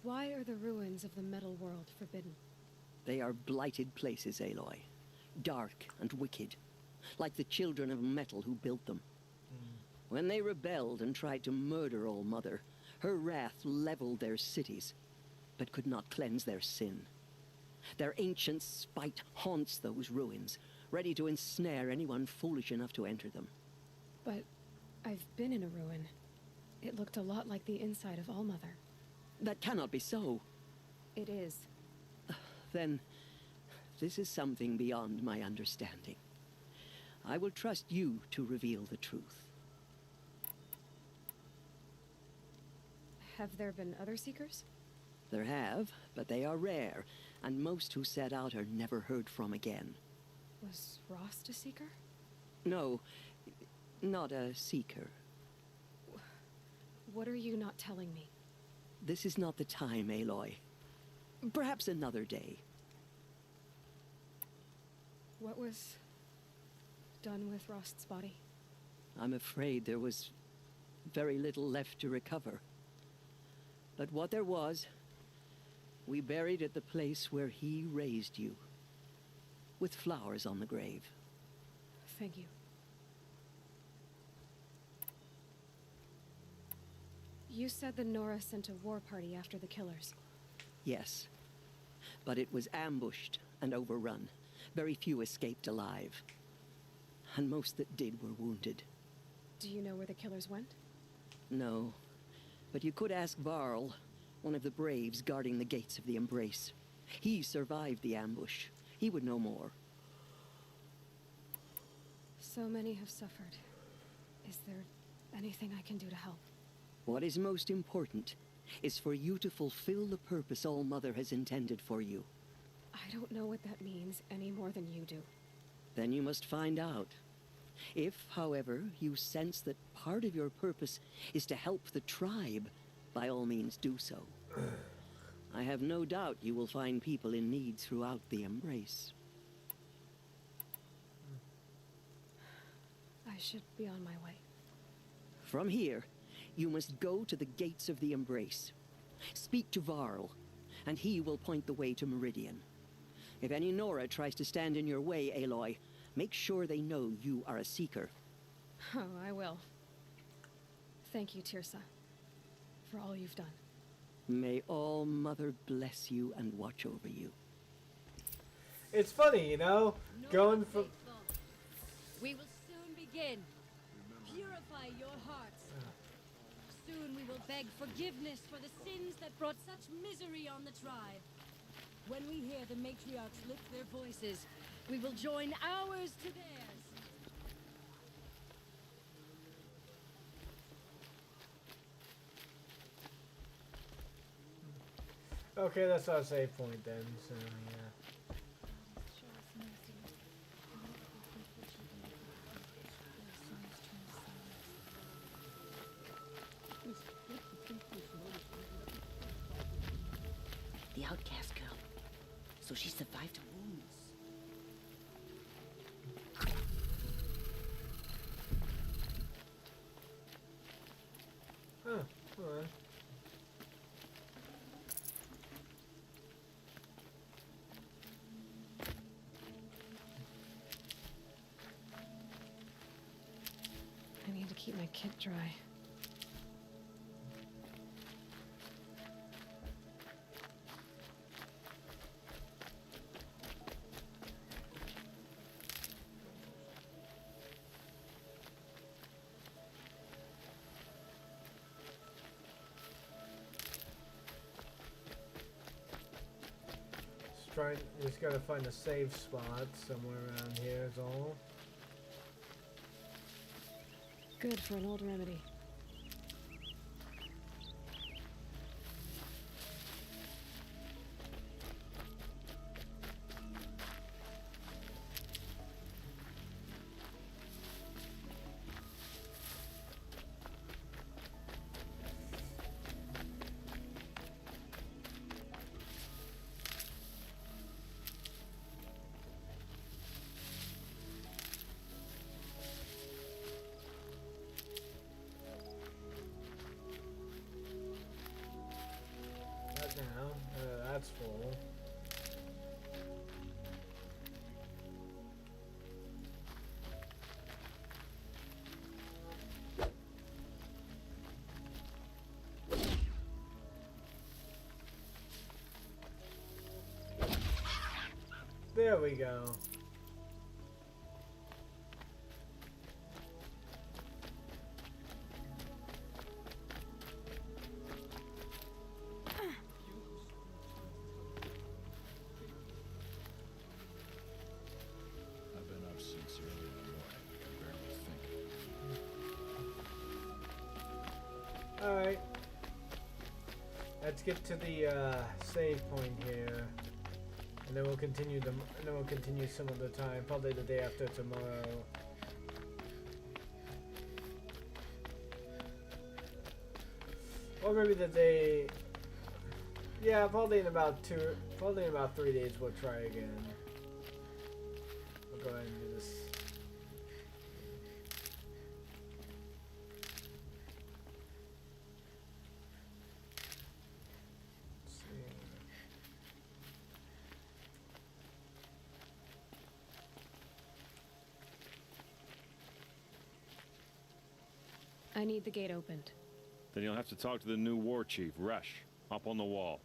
Speaker 21: Why are the ruins of the metal world forbidden?
Speaker 10: They are blighted places, Aloy. Dark and wicked, like the children of metal who built them. When they rebelled and tried to murder All-Mother, her wrath leveled their cities, but could not cleanse their sin. Their ancient spite haunts those ruins, ready to ensnare anyone foolish enough to enter them.
Speaker 21: But I've been in a ruin. It looked a lot like the inside of All-Mother.
Speaker 10: That cannot be so.
Speaker 21: It is.
Speaker 10: Then, this is something beyond my understanding. I will trust you to reveal the truth.
Speaker 21: Have there been other Seekers?
Speaker 10: There have, but they are rare, and most who set out are never heard from again.
Speaker 21: Was Rost a Seeker?
Speaker 10: No, not a Seeker.
Speaker 21: What are you not telling me?
Speaker 10: This is not the time, Aloy. Perhaps another day.
Speaker 21: What was done with Rost's body?
Speaker 10: I'm afraid there was very little left to recover. But what there was, we buried at the place where he raised you, with flowers on the grave.
Speaker 21: Thank you. You said the Nora sent a war party after the killers.
Speaker 10: Yes, but it was ambushed and overrun. Very few escaped alive, and most that did were wounded.
Speaker 21: Do you know where the killers went?
Speaker 10: No, but you could ask Varl, one of the braves guarding the gates of the Embrace. He survived the ambush. He would know more.
Speaker 21: So many have suffered. Is there anything I can do to help?
Speaker 10: What is most important is for you to fulfill the purpose All-Mother has intended for you.
Speaker 21: I don't know what that means any more than you do.
Speaker 10: Then you must find out. If, however, you sense that part of your purpose is to help the tribe, by all means do so. I have no doubt you will find people in need throughout the Embrace.
Speaker 21: I should be on my way.
Speaker 10: From here, you must go to the gates of the Embrace. Speak to Varl, and he will point the way to Meridian. If any Nora tries to stand in your way, Aloy, make sure they know you are a Seeker.
Speaker 21: Oh, I will. Thank you, Tirsa, for all you've done.
Speaker 10: May All-Mother bless you and watch over you.
Speaker 1: It's funny, you know, going from...
Speaker 14: We will soon begin. Purify your hearts. Soon we will beg forgiveness for the sins that brought such misery on the tribe. When we hear the matriarchs lift their voices, we will join ours to theirs.
Speaker 1: Okay, that's our save point then, so yeah.
Speaker 16: The outcast girl. So she survived wounds.
Speaker 1: Huh, alright.
Speaker 21: I need to keep my kit dry.
Speaker 1: Just gotta find a save spot somewhere around here is all.
Speaker 21: Good for an old remedy.
Speaker 1: There we go.
Speaker 13: I've been up since early in the morning. I can barely think.
Speaker 1: Alright. Let's get to the save point here. And then we'll continue some other time, probably the day after tomorrow. Or maybe the day. Yeah, probably in about 3 days we'll try again. We'll go ahead and do this.
Speaker 21: I need the gate opened.
Speaker 6: Then you'll have to talk to the new war chief, Rush, up on the wall.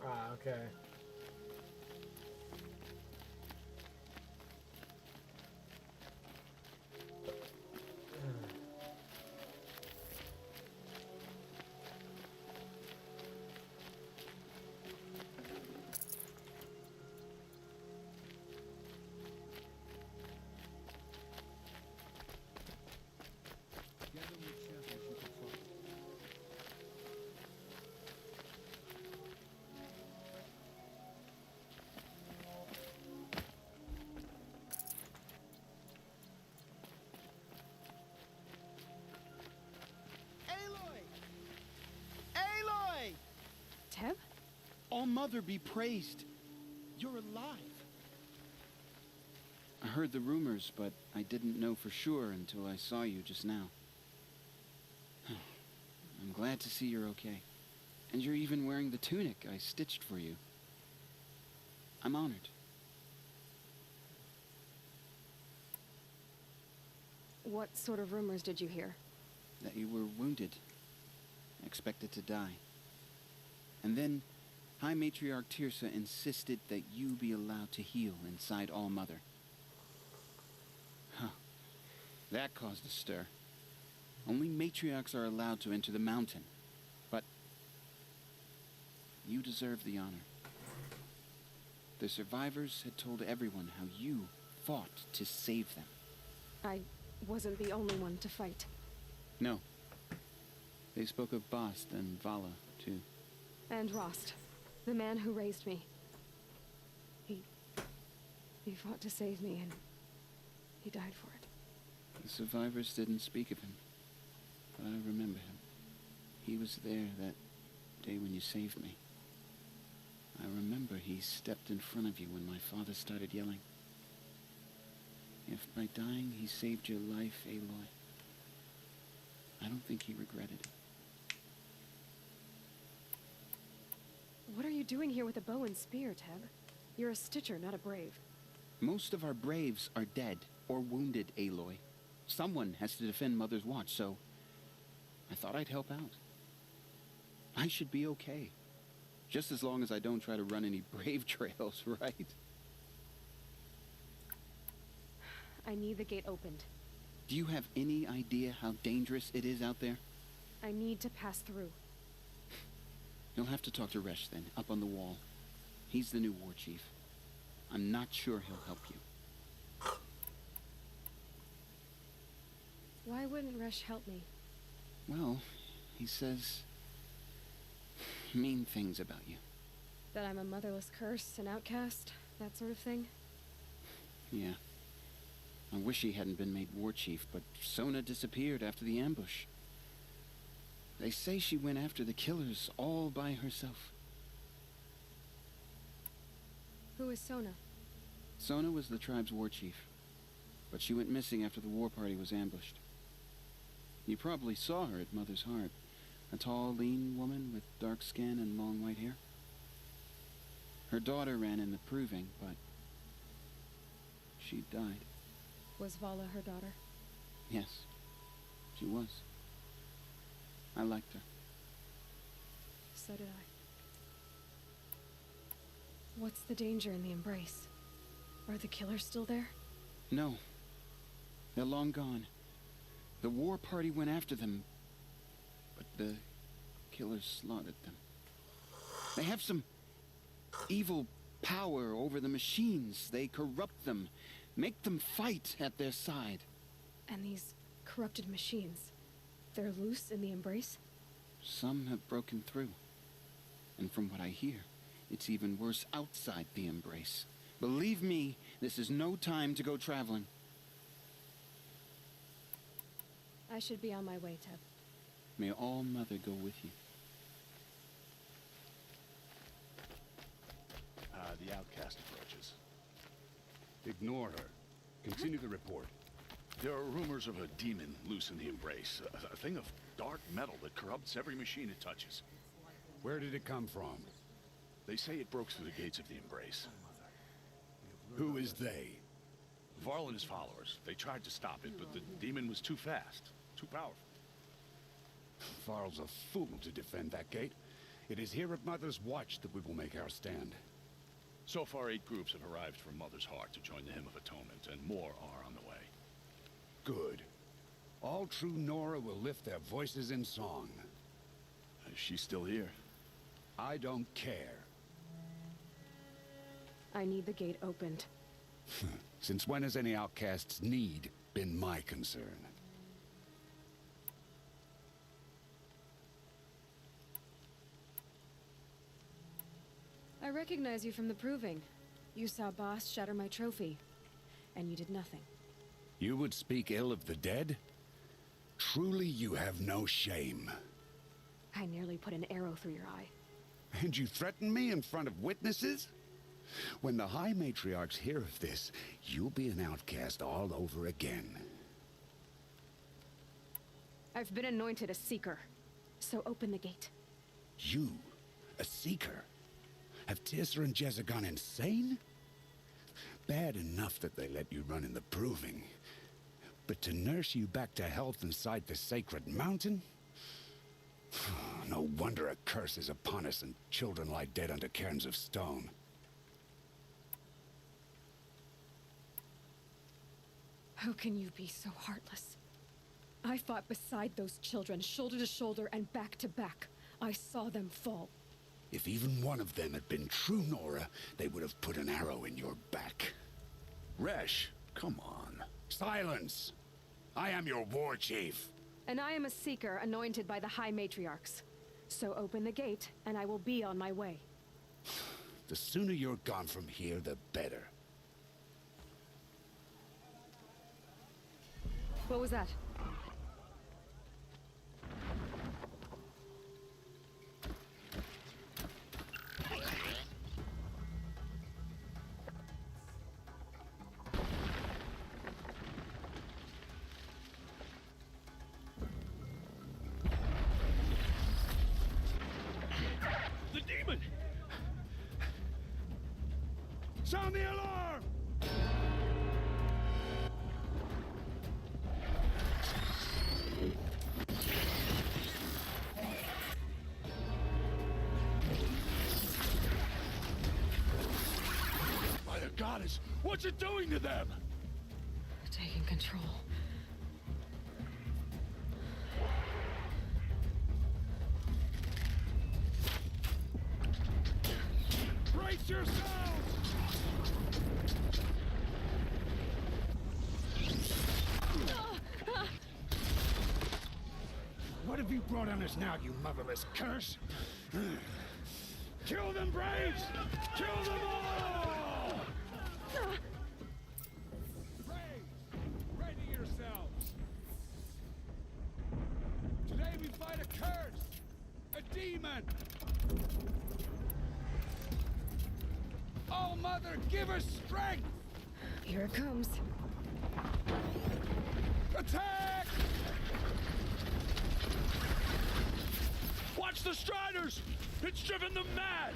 Speaker 1: Ah, okay.
Speaker 2: Aloy!
Speaker 21: Teb?
Speaker 2: All Mother be praised. You're alive.
Speaker 8: I heard the rumors, but I didn't know for sure until I saw you just now. I'm glad to see you're okay. And you're even wearing the tunic I stitched for you. I'm honored.
Speaker 21: What sort of rumors did you hear?
Speaker 8: That you were wounded. Expected to die. And then, High Matriarch Tirsa insisted that you be allowed to heal inside All Mother. Huh. That caused a stir. Only matriarchs are allowed to enter the mountain. But you deserve the honor. The survivors had told everyone how you fought to save them.
Speaker 21: I wasn't the only one to fight.
Speaker 8: No. They spoke of Bast and Vala, too.
Speaker 21: And Rost, the man who raised me. He fought to save me, and he died for it.
Speaker 8: The survivors didn't speak of him, but I remember him. He was there that day when you saved me. I remember he stepped in front of you when my father started yelling. If by dying he saved your life, Aloy, I don't think he regretted it.
Speaker 21: What are you doing here with a bow and spear, Teb? You're a Stitcher, not a Brave.
Speaker 8: Most of our Braves are dead or wounded, Aloy. Someone has to defend Mother's watch, so I thought I'd help out. I should be okay. Just as long as I don't try to run any Brave trails, right?
Speaker 21: I need the gate opened.
Speaker 8: Do you have any idea how dangerous it is out there?
Speaker 21: I need to pass through.
Speaker 8: You'll have to talk to Resh then, up on the wall. He's the new war chief. I'm not sure he'll help you.
Speaker 21: Why wouldn't Resh help me?
Speaker 8: Well, he says mean things about you.
Speaker 21: That I'm a motherless curse, an outcast, that sort of thing?
Speaker 8: Yeah. I wish he hadn't been made war chief, but Sona disappeared after the ambush. They say she went after the killers all by herself.
Speaker 21: Who is Sona?
Speaker 8: Sona was the tribe's war chief, but she went missing after the war party was ambushed. You probably saw her at Mother's Heart. A tall, lean woman with dark skin and long white hair. Her daughter ran in the proving, but she died.
Speaker 21: Was Vala her daughter?
Speaker 8: Yes, she was. I liked her.
Speaker 21: So did What's the danger in the embrace? Are the killers still there?
Speaker 8: No. They're long gone. The war party went after them, but the killers slaughtered them. They have some evil power over the machines. They corrupt them, make them fight at their side.
Speaker 21: And these corrupted machines, they're loose in the embrace?
Speaker 8: Some have broken through. And from what I hear, it's even worse outside the embrace. Believe me, this is no time to go traveling.
Speaker 21: I should be on my way, Teb.
Speaker 8: May All Mother go with you.
Speaker 19: The outcast approaches.
Speaker 20: Ignore her. Continue the report.
Speaker 19: There are rumors of a demon loose in the embrace. A thing of dark metal that corrupts every machine it touches.
Speaker 20: Where did it come from?
Speaker 19: They say it broke through the gates of the embrace.
Speaker 20: Who is they?
Speaker 19: Varl and his followers. They tried to stop it, but the demon was too fast. Too powerful.
Speaker 20: Varl's a fool to defend that gate. It is here at Mother's Watch that we will make our stand.
Speaker 19: So far, 8 groups have arrived from Mother's Heart to join the Hymn of Atonement, and more are on the way.
Speaker 20: Good. All true Nora will lift their voices in song.
Speaker 19: Is she still here?
Speaker 20: I don't care.
Speaker 21: I need the gate opened.
Speaker 20: Since when has any outcast's need been my concern?
Speaker 21: I recognize you from the proving. You saw Boss shatter my trophy, and you did nothing.
Speaker 20: You would speak ill of the dead? Truly you have no shame.
Speaker 21: I nearly put an arrow through your eye.
Speaker 20: And you threaten me in front of witnesses? When the High Matriarchs hear of this, you'll be an outcast all over again.
Speaker 21: I've been anointed a Seeker, so open the gate.
Speaker 20: You? A Seeker? Have Teersa and Jezza gone insane? Bad enough that they let you run in the proving. But to nurse you back to health inside the sacred mountain? No wonder a curse is upon us and children lie dead under cairns of stone.
Speaker 21: How can you be so heartless? I fought beside those children, shoulder to shoulder and back to back. I saw them fall.
Speaker 20: If even one of them had been true Nora, they would have put an arrow in your back.
Speaker 19: Resh, come on.
Speaker 20: Silence! I am your war chief.
Speaker 21: And I am a Seeker anointed by the High Matriarchs. So open the gate, and I will be on my way.
Speaker 20: The sooner you're gone from here, the better.
Speaker 21: What was that?
Speaker 17: The demon! Sound the alarm! By the goddess, what's it doing to them?
Speaker 21: Taking control.
Speaker 17: Brace yourselves!
Speaker 20: What have you brought on us now, you motherless curse?
Speaker 17: Kill them, Braves! Kill them all!
Speaker 13: Braves, ready yourselves! Today we fight a curse! A demon! Oh, Mother, give us strength!
Speaker 21: Here it comes.
Speaker 13: Attack!
Speaker 17: Watch the Striders! It's driven them mad!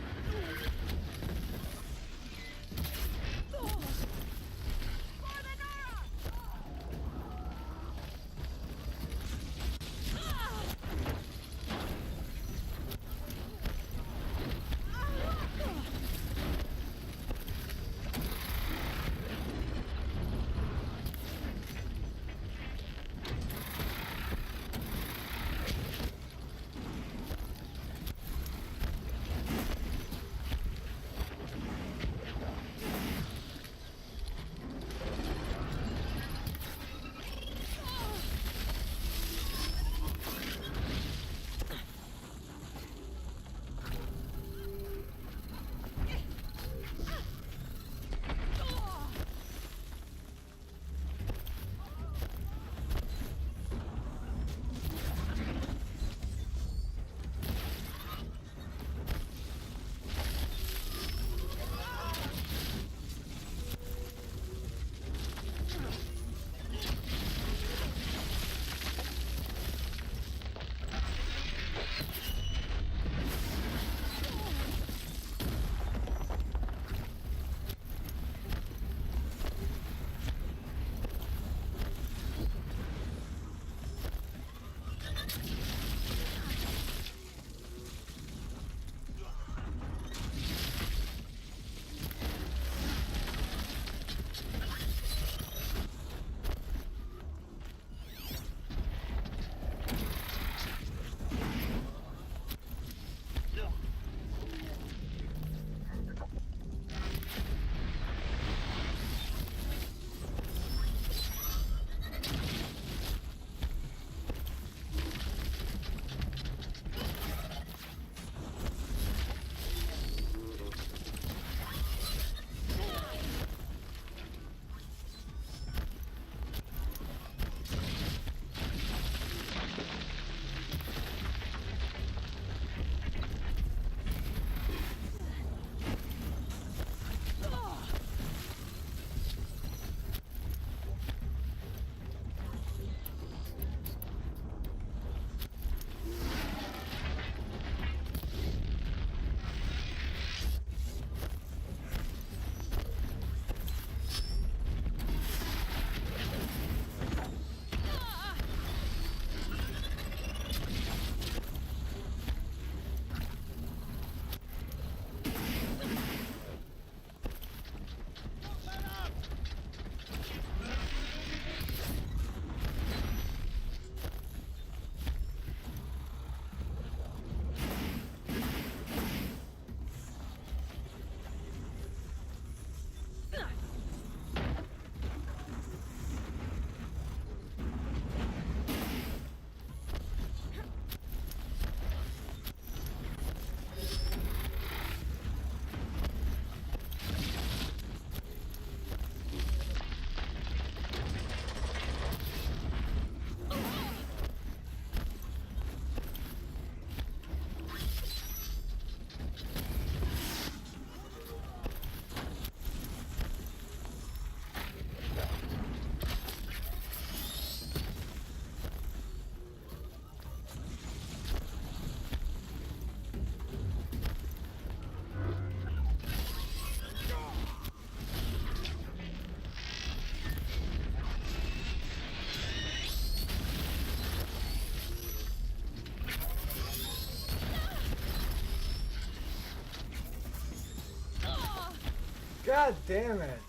Speaker 1: God damn it.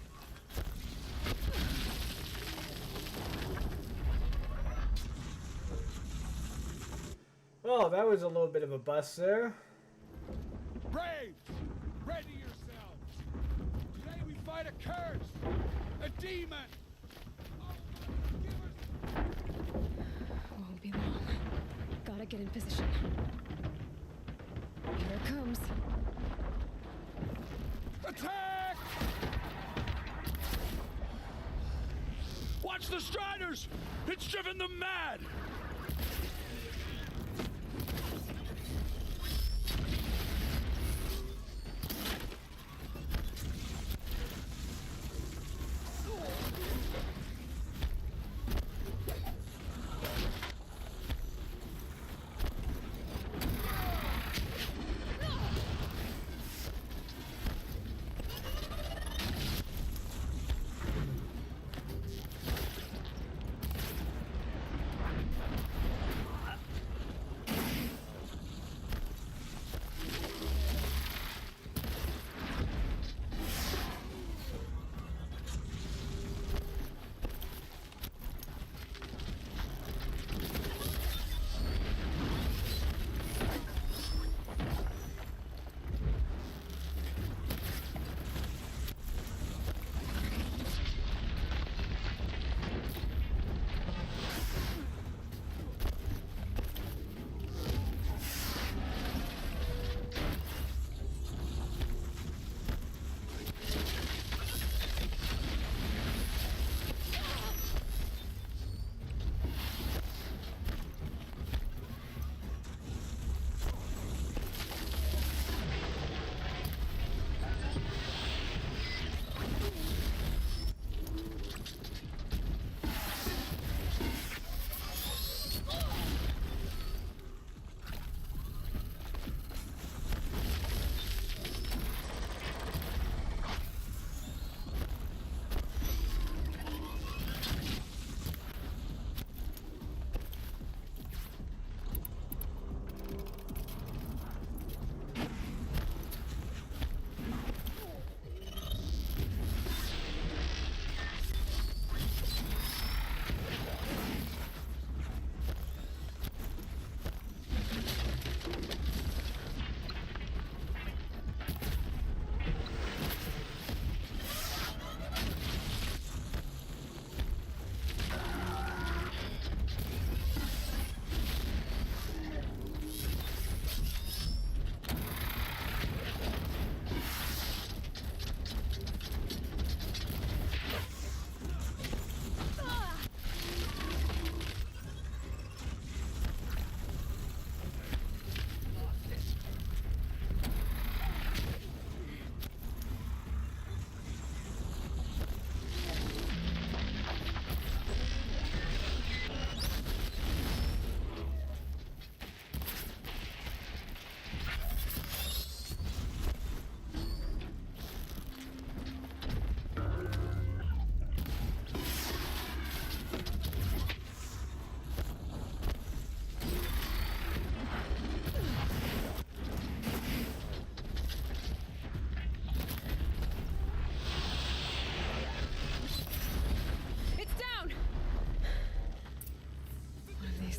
Speaker 1: Well, that was a little bit of a bust there.
Speaker 13: Braves, ready yourselves. Today we fight a curse, a demon.
Speaker 21: Won't be long. Gotta get in position. Here it comes.
Speaker 13: Attack!
Speaker 17: Watch the Striders! It's driven them mad!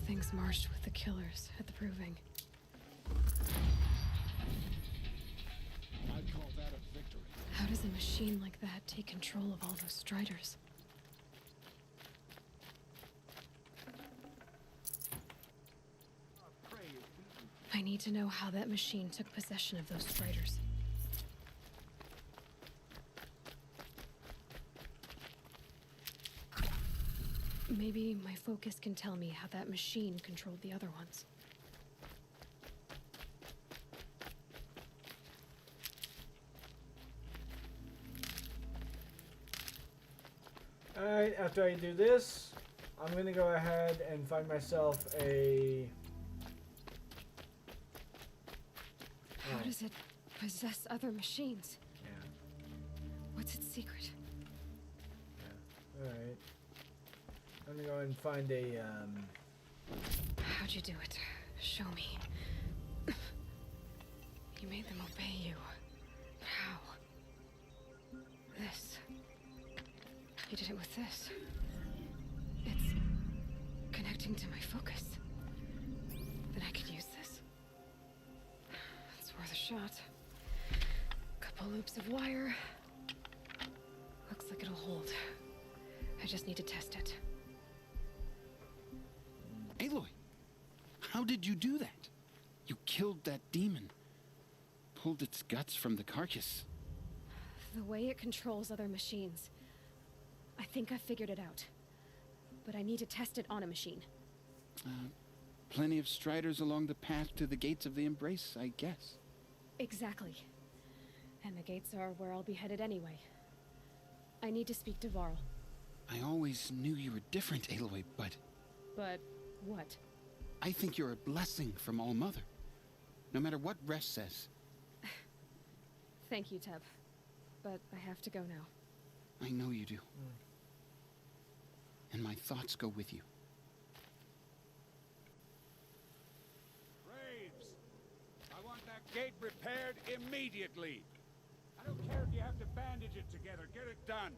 Speaker 21: Things marched with the killers at the Proving.
Speaker 13: I'd call that a victory.
Speaker 21: How does a machine like that take control of all those Striders? I need to know how that machine took possession of those Striders. Maybe my focus can tell me how that machine controlled the other ones.
Speaker 1: Alright, after I do this, I'm gonna go ahead and find myself a...
Speaker 21: How does it possess other machines?
Speaker 1: Yeah.
Speaker 21: What's its secret?
Speaker 1: Alright. I'm gonna go and find a,
Speaker 21: How'd you do it? Show me. You made them obey you. How? He did it with this. It's connecting to my focus. Then I could use this. It's worth a shot. Couple loops of wire. Looks like it'll hold. I just need to test it.
Speaker 8: Aloy, how did you do that? You killed that demon. Pulled its guts from the carcass.
Speaker 21: The way it controls other machines. I think I figured it out. But I need to test it on a machine.
Speaker 8: Plenty of striders along the path to the gates of the Embrace, I guess.
Speaker 21: Exactly. And the gates are where I'll be headed anyway. I need to speak to Varl.
Speaker 8: I always knew you were different, Aloy, but...
Speaker 21: But what?
Speaker 8: I think you're a blessing from All Mother. No matter what Resh says.
Speaker 21: Thank you, Teb. But I have to go now.
Speaker 8: I know you do. And my thoughts go with you.
Speaker 13: Braves! I want that gate repaired immediately. I don't care if you have to bandage it together. Get it done.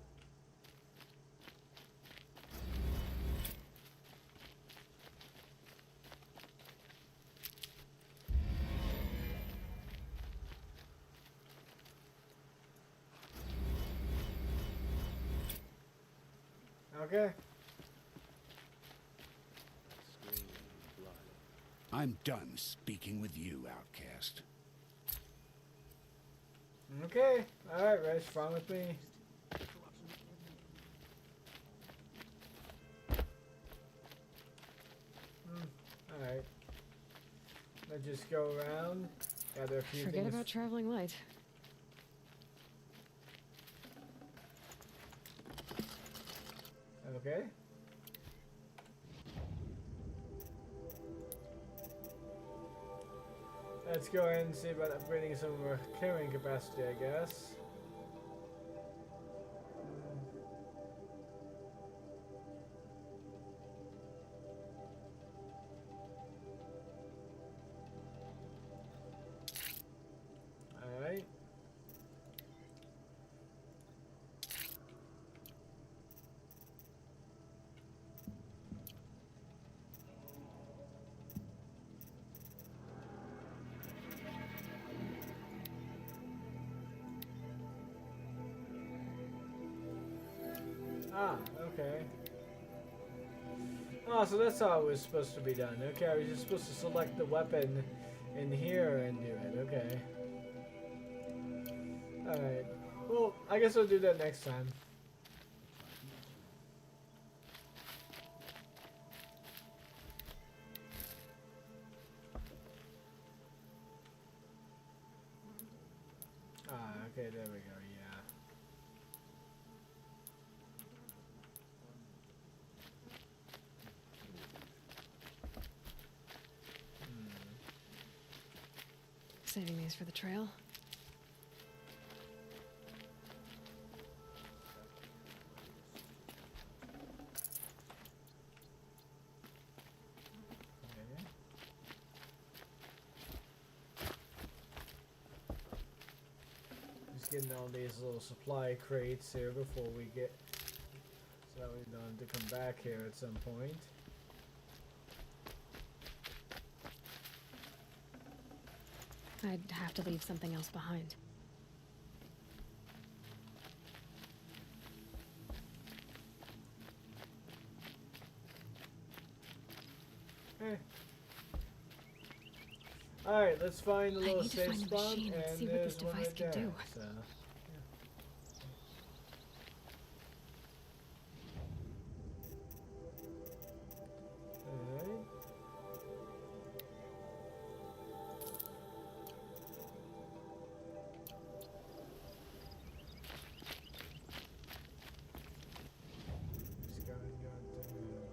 Speaker 1: Okay.
Speaker 20: I'm done speaking with you, outcast.
Speaker 1: Okay. Alright, Resh, fine with me. Alright. Let's just go around. Gather a few
Speaker 21: Forget
Speaker 1: things.
Speaker 21: about traveling light.
Speaker 1: Okay. Let's go ahead and see about upgrading some of our carrying capacity, I guess. Alright. Ah, okay. Oh, so that's how it was supposed to be done. Okay, I was just supposed to select the weapon in here and do it. Okay. Alright. Well, I guess I'll do that next time. Ah, okay, there we go, yeah.
Speaker 21: Saving these for the trail.
Speaker 1: Just getting all these little supply crates here before we get, so that we don't have to come back here at some point.
Speaker 21: I'd have to leave something else behind.
Speaker 1: Okay. Alright, let's find the
Speaker 21: I
Speaker 1: little
Speaker 21: need to
Speaker 1: safe
Speaker 21: find the
Speaker 1: spot,
Speaker 21: machine and
Speaker 1: and
Speaker 21: see what this
Speaker 1: there's one
Speaker 21: device
Speaker 1: right
Speaker 21: can
Speaker 1: there.
Speaker 21: do.
Speaker 1: So, alright. Just gotta go through here.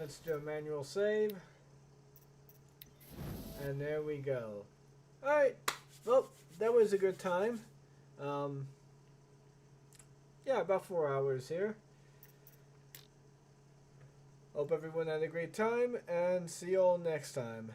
Speaker 1: Let's do a manual save. And there we go. Alright. Well, that was a good time. Yeah, about 4 hours here. Hope everyone had a great time, and see you all next time.